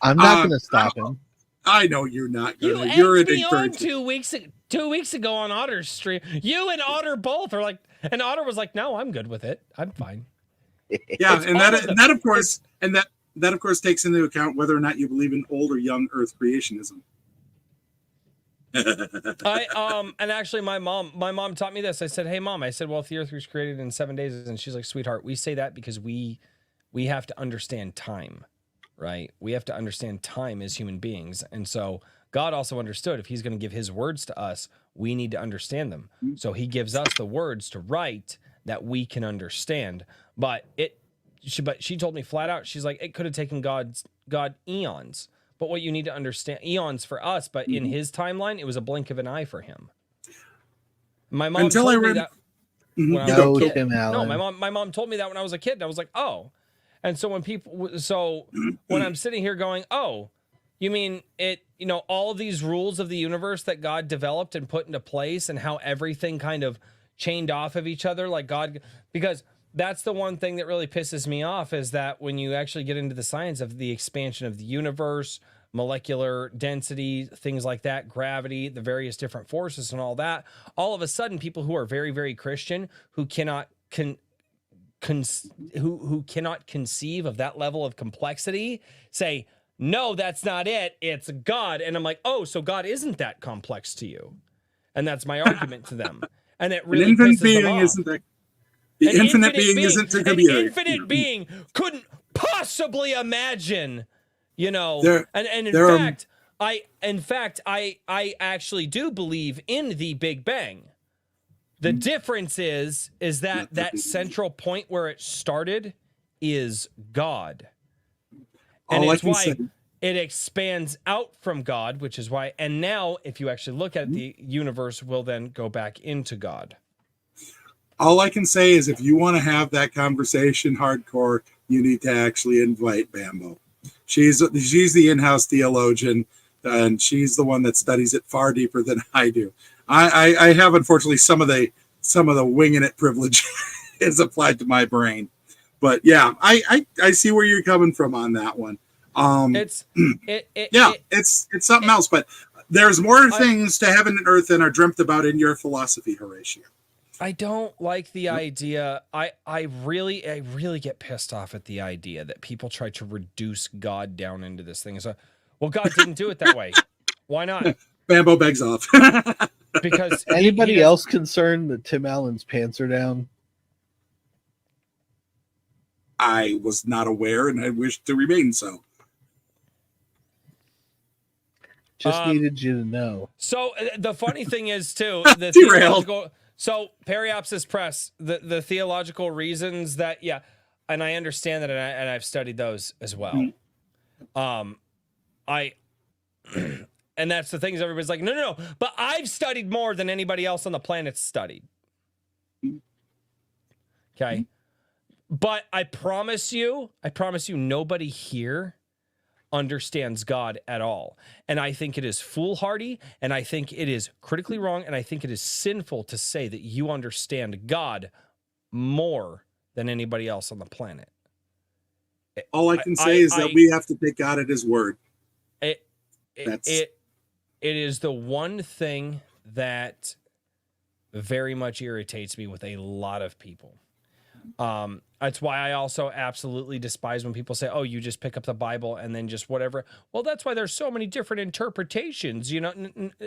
I'm not going to stop him. I know you're not You gonna. You're egged an me on encouragement. 2 weeks ago on Otter's stream. You and Otter both are like, and Otter was like, "No, I'm good with it. I'm fine." Yeah, It's and all that of course, that of course takes into account whether or not you believe in old or young Earth creationism. And actually my mom taught me this. I said, "Hey mom," I said, "Well, if the earth was created in 7 days," and she's like, "Sweetheart, we say that because we have to understand time, right? We have to understand time as human beings." And so God also understood if he's going to give his words to us, we need to understand them. So he gives us the words to write that we can understand. But she told me flat out, she's like, it could have taken God eons. But what you need to understand, eons for us, but in his timeline, it was a blink of an eye for him. My mom Until told I me read that when I No, was a kid. Tim Allen. No, my mom told me that when I was a kid, and I was like, oh. And so when I'm sitting here going, oh, you mean it, all of these rules of the universe that God developed and put into place and how everything kind of chained off of each other, like God, because that's the one thing that really pisses me off is that when you actually get into the science of the expansion of the universe, molecular density, things like that, gravity, the various different forces and all that, all of a sudden people who are very, very Christian, who cannot who cannot conceive of that level of complexity say, no, that's not it. It's God. And I'm like, oh, so God isn't that complex to you. And that's my argument to them. And it really pisses them off. The infinite being isn't a computer. An infinite being couldn't possibly imagine, in fact, I actually do believe in the Big Bang. The difference is that central point where it started is God. And it's why it expands out from God, which is why, and now if you actually look at it, the universe will then go back into God. All I can say is if you want to have that conversation hardcore, you need to actually invite Bambo. She's the in-house theologian, and she's the one that studies it far deeper than I do. I have, unfortunately, some of the winging it privilege is applied to my brain. But yeah, I see where you're coming from on that one. It's something else, but there's more things to heaven and earth than are dreamt about in your philosophy, Horatio. I don't like the idea. I really get pissed off at the idea that people try to reduce God down into this thing. So, well, God didn't do it that way. Why not? Bambo begs off. Because anybody else concerned that Tim Allen's pants are down? I was not aware, and I wish to remain so. Just needed you to know. So the funny thing is too, the Derailed. So Periapsis Press, the theological reasons that, yeah, and I understand that, and I've studied those as well. And that's the things everybody's like, no, but I've studied more than anybody else on the planet studied. Okay. But I promise you, nobody here understands God at all. And I think it is foolhardy, and I think it is critically wrong, and I think it is sinful to say that you understand God more than anybody else on the planet. All I can say is that we have to take God at his word. It is the one thing that very much irritates me with a lot of people. That's why I also absolutely despise when people say, oh, you just pick up the Bible and then just whatever. Well, that's why there's so many different interpretations.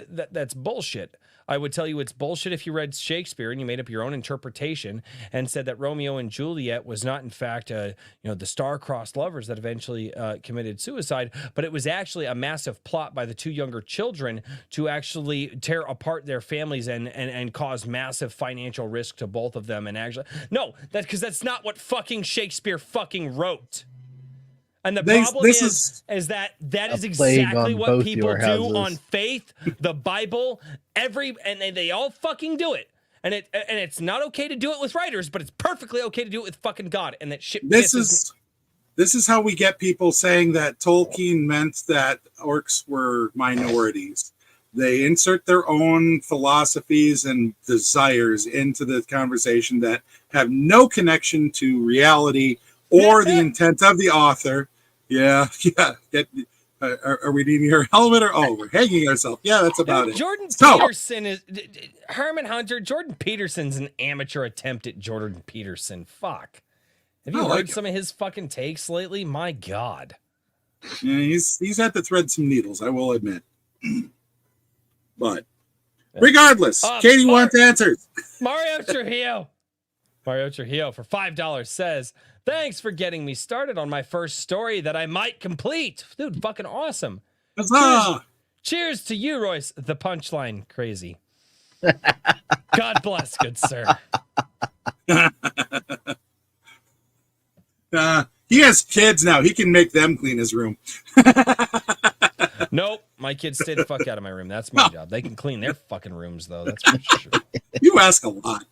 That's bullshit. I would tell you it's bullshit if you read Shakespeare and you made up your own interpretation and said that Romeo and Juliet was not, in fact, the star-crossed lovers that eventually committed suicide, but it was actually a massive plot by the two younger children to actually tear apart their families and cause massive financial risk to both of them. And actually, no, because that's not what fucking Shakespeare fucking wrote. And the problem is that is exactly what people do on faith, the Bible, and they all fucking do it. And it's not okay to do it with writers, but it's perfectly okay to do it with fucking God. And that shit. This is how we get people saying that Tolkien meant that orcs were minorities. They insert their own philosophies and desires into the conversation that have no connection to reality or the intent of the author. Yeah. Are we needing her helmet or we're hanging ourselves? Yeah, that's about it. Jordan So- Peterson is Herman Hunter. Jordan Peterson's an amateur attempt at Jordan Peterson. Fuck. Have you heard some of his fucking takes lately? My God. Yeah, he's had to thread some needles, I will admit. But regardless, Katie wants answers. Mario Trujillo for $5 says, "Thanks for getting me started on my first story that I might complete." Dude, fucking awesome. Huzzah! Cheers to you, Royce. The punchline crazy. God bless, good sir. He has kids now. He can make them clean his room. Nope. My kids stay the fuck out of my room. That's my job. They can clean their fucking rooms, though. That's for sure. You ask a lot.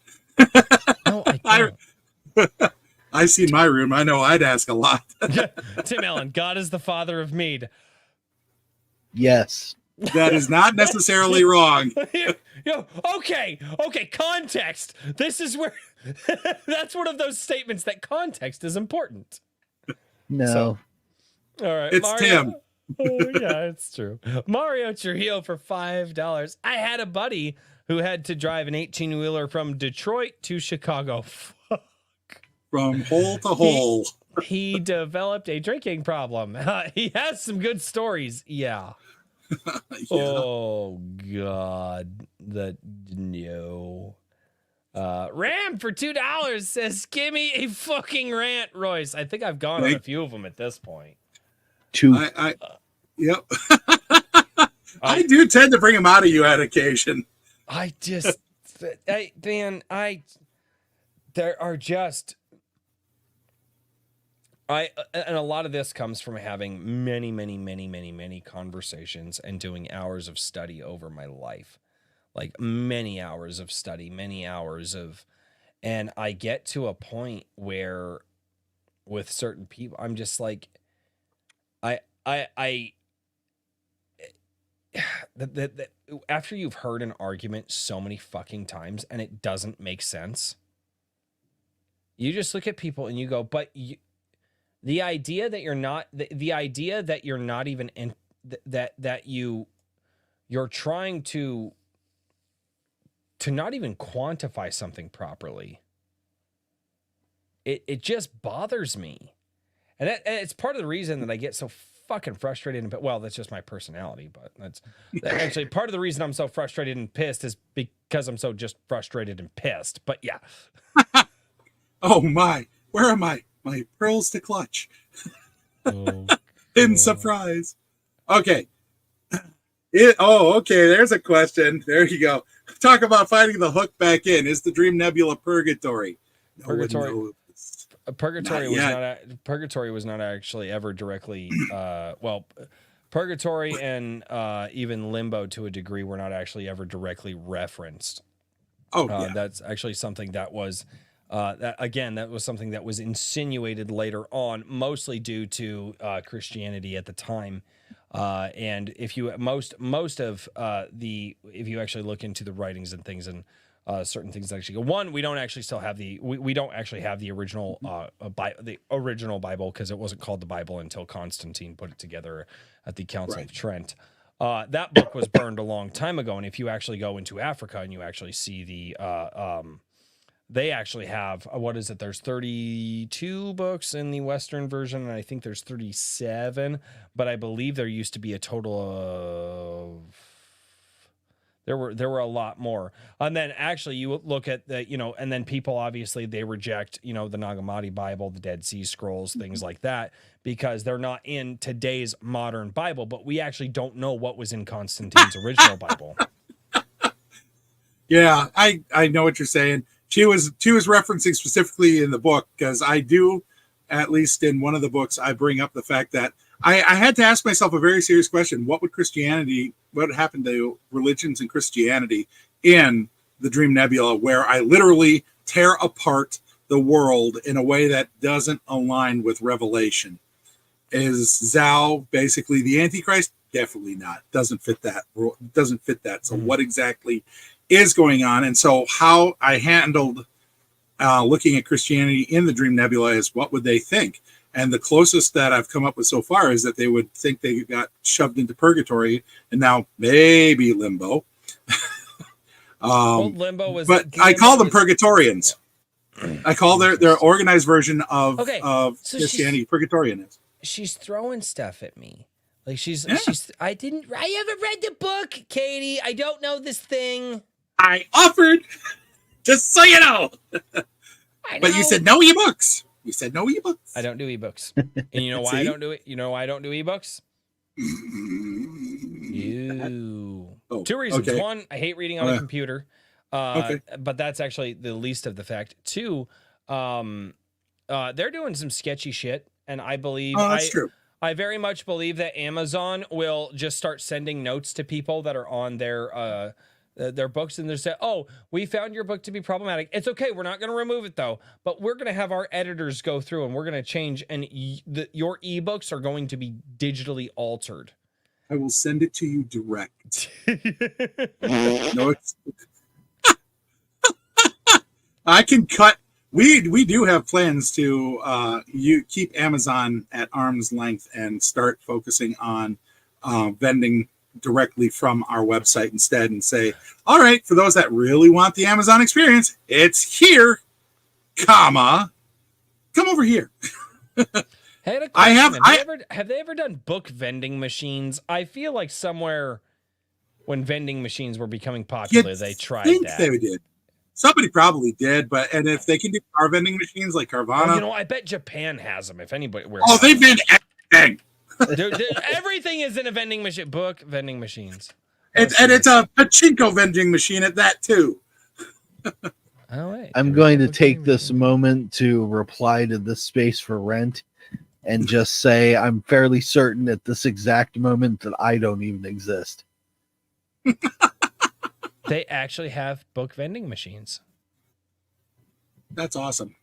No, I don't. I see my room. I know I'd ask a lot. Tim Allen, God is the father of mead. Yes. That is not necessarily wrong. Okay, context. This is where that's one of those statements that context is important. No. So, all right. It's Tim. Yeah, it's true. Mario Trujillo for $5. I had a buddy who had to drive an 18-wheeler from Detroit to Chicago. From hole to hole. He developed a drinking problem. He has some good stories. Yeah. Yeah. Oh God, no. Ram for $2 says, "Give me a fucking rant, Royce." I think I've gone on a few of them at this point. Yep. I do tend to bring him out of you on occasion. There are just. And a lot of this comes from having many conversations and doing hours of study over my life. Like many hours of study, and I get to a point where with certain people, I'm just like, after you've heard an argument so many fucking times and it doesn't make sense, you just look at people and you go, but the idea that you're not even in that you're trying to not even quantify something properly. It just bothers me. And it's part of the reason that I get so fucking frustrated well, that's just my personality, but that's actually part of the reason I'm so frustrated and pissed is because I'm so just frustrated and pissed. But yeah. Oh my, where are my pearls to clutch? In surprise. Okay. Okay, there's a question. There you go. Talk about finding the hook back in. Is the Dream Nebula purgatory? Purgatory was not actually ever directly Purgatory and even Limbo to a degree were not actually ever directly referenced. That's actually something that was that was something that was insinuated later on, mostly due to Christianity at the time. And if you if you actually look into the writings and things and certain things actually go, one, we don't actually still have we don't actually have the original the original Bible, because it wasn't called the Bible until Constantine put it together at the Council of Trent. That book was burned a long time ago, and if you actually go into Africa and you actually see they actually have there's 32 books in the Western version, and I think there's 37, but I believe there used to be a total of there were a lot more. And then actually you look at the, and then people obviously they reject, the Nag Hammadi Bible, the Dead Sea Scrolls, things like that, because they're not in today's modern Bible, but we actually don't know what was in Constantine's original Bible. Yeah, I know what you're saying. She was referencing specifically in the book, because I do, at least in one of the books, I bring up the fact that I had to ask myself a very serious question. What happened to religions and Christianity in the Dream Nebula, where I literally tear apart the world in a way that doesn't align with Revelation? Is Zhao basically the Antichrist? Definitely not. Doesn't fit that. So what exactly is going on? And so how I handled looking at Christianity in the Dream Nebula is, what would they think? And the closest that I've come up with so far is that they would think they got shoved into purgatory and now maybe limbo. Well, limbo was, but I call them purgatorians. Yeah. I call their organized version of so Christianity. Purgatorian is. She's throwing stuff at me. Like she's I haven't read the book, Katie. I don't know this thing. I offered, just so you know. But you said no ebooks. You said no ebooks. I don't do ebooks. And you know why I don't do it? You know why I don't do ebooks? Oh, two reasons. Okay. One, I hate reading on a computer. But that's actually the least of the fact. Two, they're doing some sketchy shit, and I believe that's true. I very much believe that Amazon will just start sending notes to people that are on their books, and they say, "Oh, we found your book to be problematic. It's okay. We're not going to remove it though, but we're going to have our editors go through and we're going to change. And your ebooks are going to be digitally altered. I will send it to you direct." No, I can cut. We do have plans to you keep Amazon at arm's length and start focusing on vending directly from our website instead, and say, all right, for those that really want the Amazon experience, it's here, comma, come over here. Have they ever done book vending machines? I feel like somewhere when vending machines were becoming popular, they tried that. They did. Somebody probably did, and if they can do car vending machines like Carvana, I bet Japan has them. If anybody, they vend everything. Dude, everything is in a vending machine. Book vending machines. And it's a pachinko vending machine at that too. I'm going to take this moment to reply to this space for rent and just say I'm fairly certain at this exact moment that I don't even exist. They actually have book vending machines. That's awesome.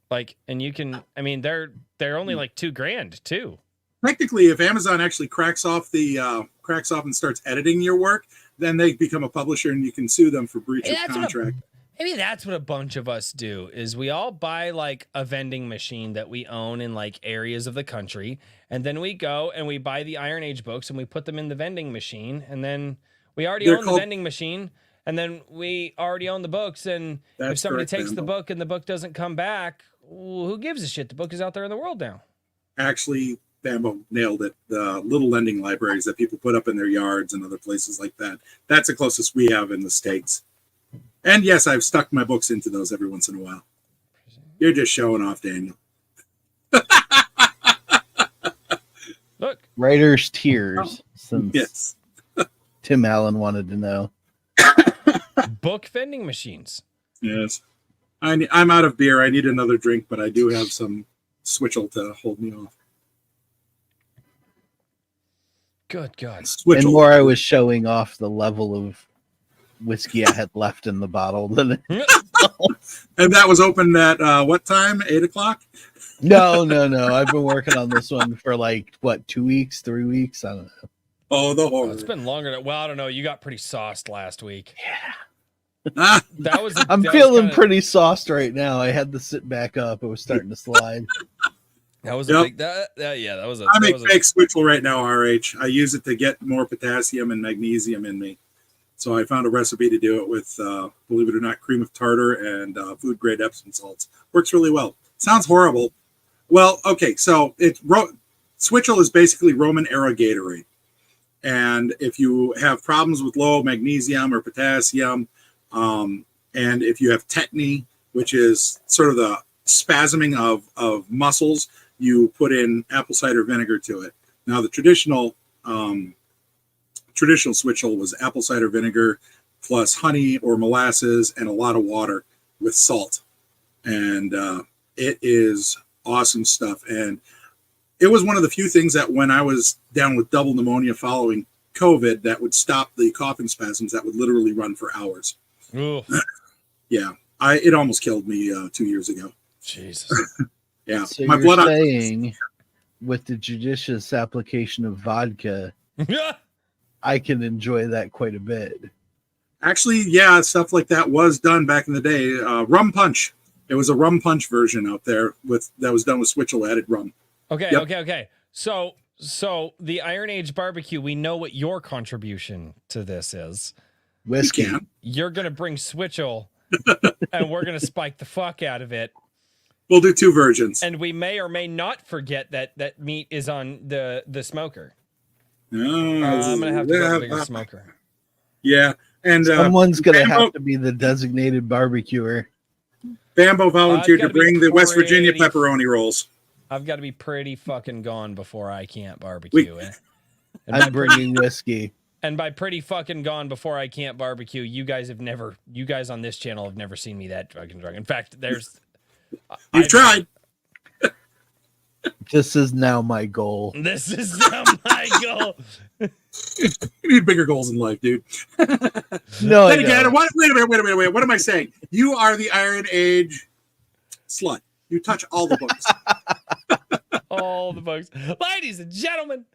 And you can, they're only like $2,000 too. Technically, if Amazon actually cracks off and starts editing your work, then they become a publisher and you can sue them for breach of contract. Maybe that's what a bunch of us do, is we all buy like a vending machine that we own in like areas of the country. And then we go and we buy the Iron Age books and we put them in the vending machine. And then we already own the vending machine. And then we already own the books. And if somebody takes the book and the book doesn't come back, who gives a shit? The book is out there in the world now. Actually, Bambo nailed it. The little lending libraries that people put up in their yards and other places like that. That's the closest we have in the States. And yes, I've stuck my books into those every once in a while. You're just showing off, Daniel. Look. Writer's tears. Since yes. Tim Allen wanted to know. Book vending machines. Yes. I'm out of beer. I need another drink, but I do have some Switchel to hold me off. Good God. Switchel. And more I was showing off the level of whiskey I had left in the bottle than And that was opened at what time? 8 o'clock? No. I've been working on this one for 2 weeks, 3 weeks. I don't know. Oh, the horror. It's been longer than, I don't know. You got pretty sauced last week. Yeah. I'm feeling pretty sauced right now. I had to sit back up. It was starting to slide. That was a big, that was a. I make fake Switchel right now, RH. I use it to get more potassium and magnesium in me. So I found a recipe to do it with, believe it or not, cream of tartar and food grade Epsom salts. Works really well. Sounds horrible. Well, okay, so Switchel is basically Roman era Gatorade. And if you have problems with low magnesium or potassium, and if you have tetany, which is sort of the spasming of muscles, you put in apple cider vinegar to it. Now, the traditional Switchel was apple cider vinegar plus honey or molasses and a lot of water with salt. And it is awesome stuff. And it was one of the few things that when I was down with double pneumonia following COVID that would stop the coughing spasms that would literally run for hours. Yeah. It almost killed me 2 years ago. Jesus. Yeah. So my blood saying with the judicious application of vodka, I can enjoy that quite a bit. Actually, yeah, stuff like that was done back in the day. Rum punch. It was a rum punch version out there that was done with Switchel added rum. Okay, Yep. okay. So the Iron Age barbecue, we know what your contribution to this is. Whiskey. can. You're gonna bring Switchel, and we're gonna spike the fuck out of it. We'll do 2 versions. And we may or may not forget that meat is on the smoker. I'm gonna have to go with a bigger smoker. Yeah, and Someone's gonna Bambo, have to be the designated barbecuer. Bambo volunteered to gotta be bring the West Virginia pretty- pepperoni rolls. I've got to be pretty fucking gone before I can't barbecue. I'm bringing whiskey. And by pretty fucking gone before I can't barbecue, you guys on this channel have never seen me that fucking drunk. In fact, You've tried. This is now my goal. This is now my goal. You need bigger goals in life, dude. No, I Then again, don't. wait a minute. What am I saying? You are the Iron Age slut. You touch all the books. All the books. Ladies and gentlemen.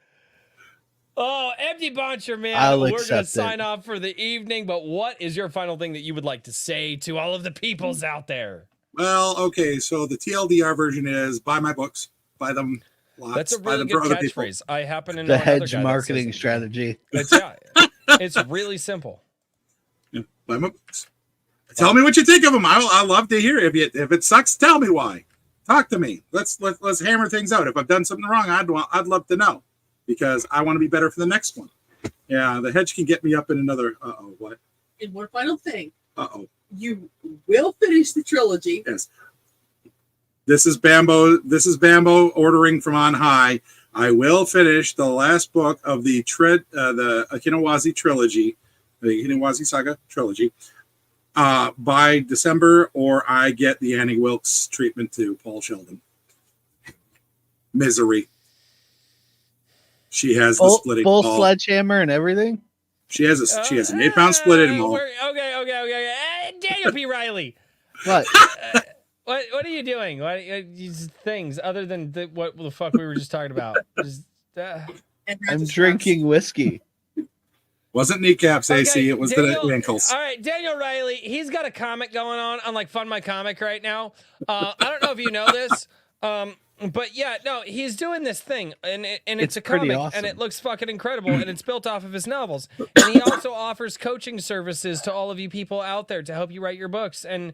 Oh, MD Boncher, man. I'll We're going to accept sign it. off for the evening, but what is your final thing that you would like to say to all of the peoples out there? Well, okay, so the TLDR version is buy my books, buy them lots. That's a buy really them good for other people. catchphrase. I happen to know The another hedge guy that marketing says- strategy. It's really simple. Yeah, buy my books. Tell me what you think of them. I love to hear it. If it sucks, tell me why. Talk to me. Let's hammer things out. If I've done something wrong, I'd love to know, because I want to be better for the next one. Yeah, the hedge can get me up in another. What? And one final thing. You will finish the trilogy. Yes. This is Bambo. This is Bambo ordering from on high. I will finish the last book of the Hinawazi trilogy, the Hinawazi Saga trilogy, by December, or I get the Annie Wilkes treatment to Paul Sheldon. Misery. She has the splitting Full ball. sledgehammer and everything. She has an 8-pound splitting ball. Okay. Daniel P. Riley. What? What are you doing? What these things other than what the fuck we were just talking about? I'm drinking whiskey. Wasn't kneecaps, AC. Okay, It was Daniel, the ankles. All right, Daniel Riley. He's got a comic going on like Fund My Comic right now. I don't know if you know this, but yeah, no, he's doing this thing, and it's a pretty comic, awesome. and it looks fucking incredible, and it's built off of his novels. And he also offers coaching services to all of you people out there to help you write your books. And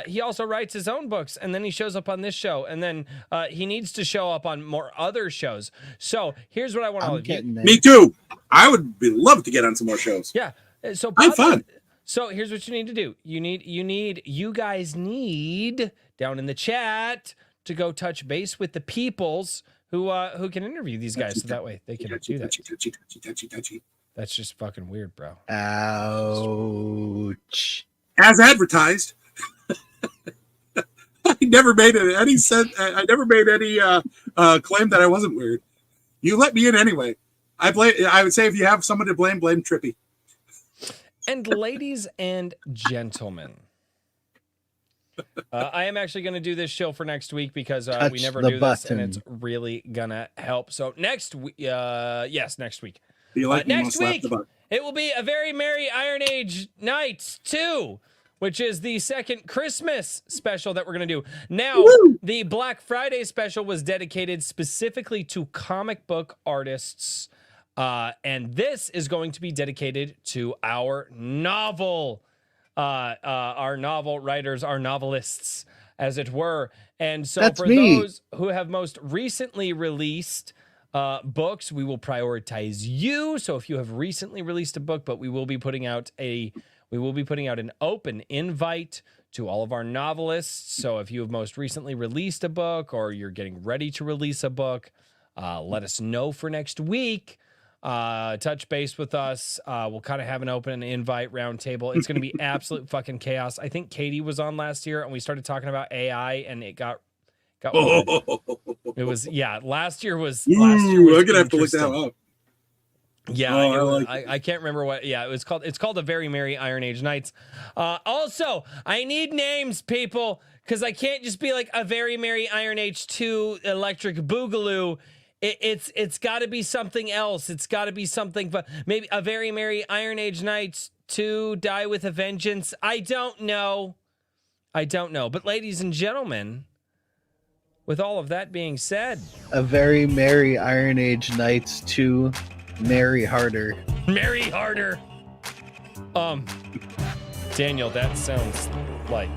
he also writes his own books, and then he shows up on this show, and then he needs to show up on more other shows. So here's what I want all of you. Me too. I would love to get on some more shows. Yeah. So I'm fun. So here's what you need to do. You guys need down in the chat to go touch base with the peoples who can interview these guys, so that way they can do that. Touchy. That's just fucking weird, bro. Ouch. As advertised. I never made any claim that I wasn't weird. You let me in anyway. I would say if you have someone to blame Trippy. And ladies and gentlemen, I am actually going to do this show for next week because we Touch never the do this, and button. it's really gonna help. So next week, next week. You like me, Next must slap week, the button. it will be a very merry Iron Age Nights 2, which is the second Christmas special that we're going to do. Now, the Black Friday special was dedicated specifically to comic book artists, and this is going to be dedicated to our novel writers, our novelists, as it were. And so That's for me. those who have most recently released books, we will prioritize you. So if you have recently released a book, but we will be putting out an open invite to all of our novelists. So if you have most recently released a book, or you're getting ready to release a book, let us know for next week. Touch base with us. We'll kind of have an open invite roundtable. It's going to be absolute fucking chaos. I think Katie was on last year, and we started talking about AI, and it got weird. It was last year was I'm gonna have to look that interesting. up. Yeah, Oh, I can't remember what. Yeah, it's called a Very Merry Iron Age Nights. Also, I need names, people, because I can't just be like a Very Merry Iron Age 2 Electric Boogaloo. It's got to be something else. It's got to be something. But maybe a Very Merry Iron Age Nights 2 Die with a Vengeance. I don't know. But ladies and gentlemen, with all of that being said, A very merry Iron Age Nights to Merry Harder. Mary Harder. Daniel, that sounds like.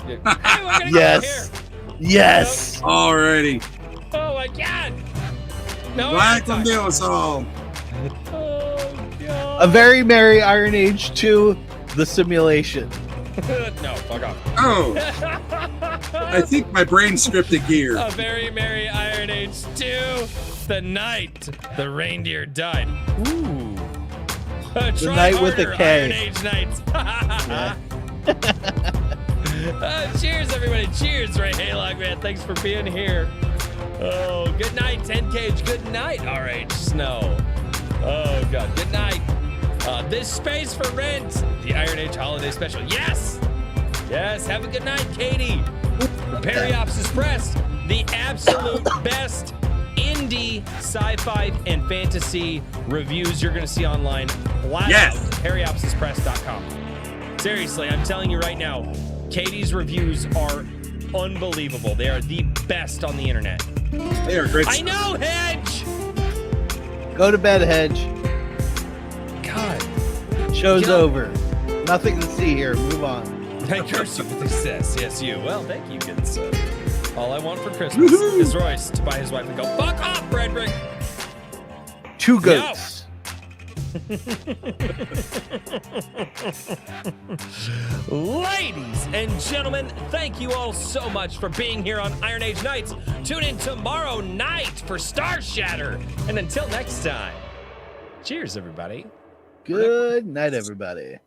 Hey, we're gonna Yes. Yes. Alrighty. go here. Oh my God. No. Black and do us all. Oh God. A very merry Iron Age to The Simulation. No, fuck off. Oh, I think my brain stripped a gear. A very merry Iron Age 2. The night the reindeer died. Ooh. Try night with a harder, K. Iron Age nights. Yeah. Cheers, everybody. Cheers, Ray Haylock, man. Thanks for being here. Oh, good night, 10 Cage. Good night, RH Snow. Oh, God. Good night. This space for rent. The Iron Age Holiday Special. Yes. Yes. Have a good night, Katie. Periops Press. The absolute best indie sci-fi and fantasy reviews you're going to see online. Yes. Periopsispress.com. Seriously, I'm telling you right now, Katie's reviews are unbelievable. They are the best on the internet. They are great. I know, Hedge! Go to bed, Hedge. God. Show's You know- over. Nothing to see here. Move on. I curse you with success. Yes, you. Well, thank you, good son. All I want for Christmas is Royce to buy his wife and go, fuck off, Frederick! 2 goats. Ladies and gentlemen, thank you all so much for being here on Iron Age Nights. Tune in tomorrow night for Star Shatter. And until next time, cheers, everybody. Good night, everybody.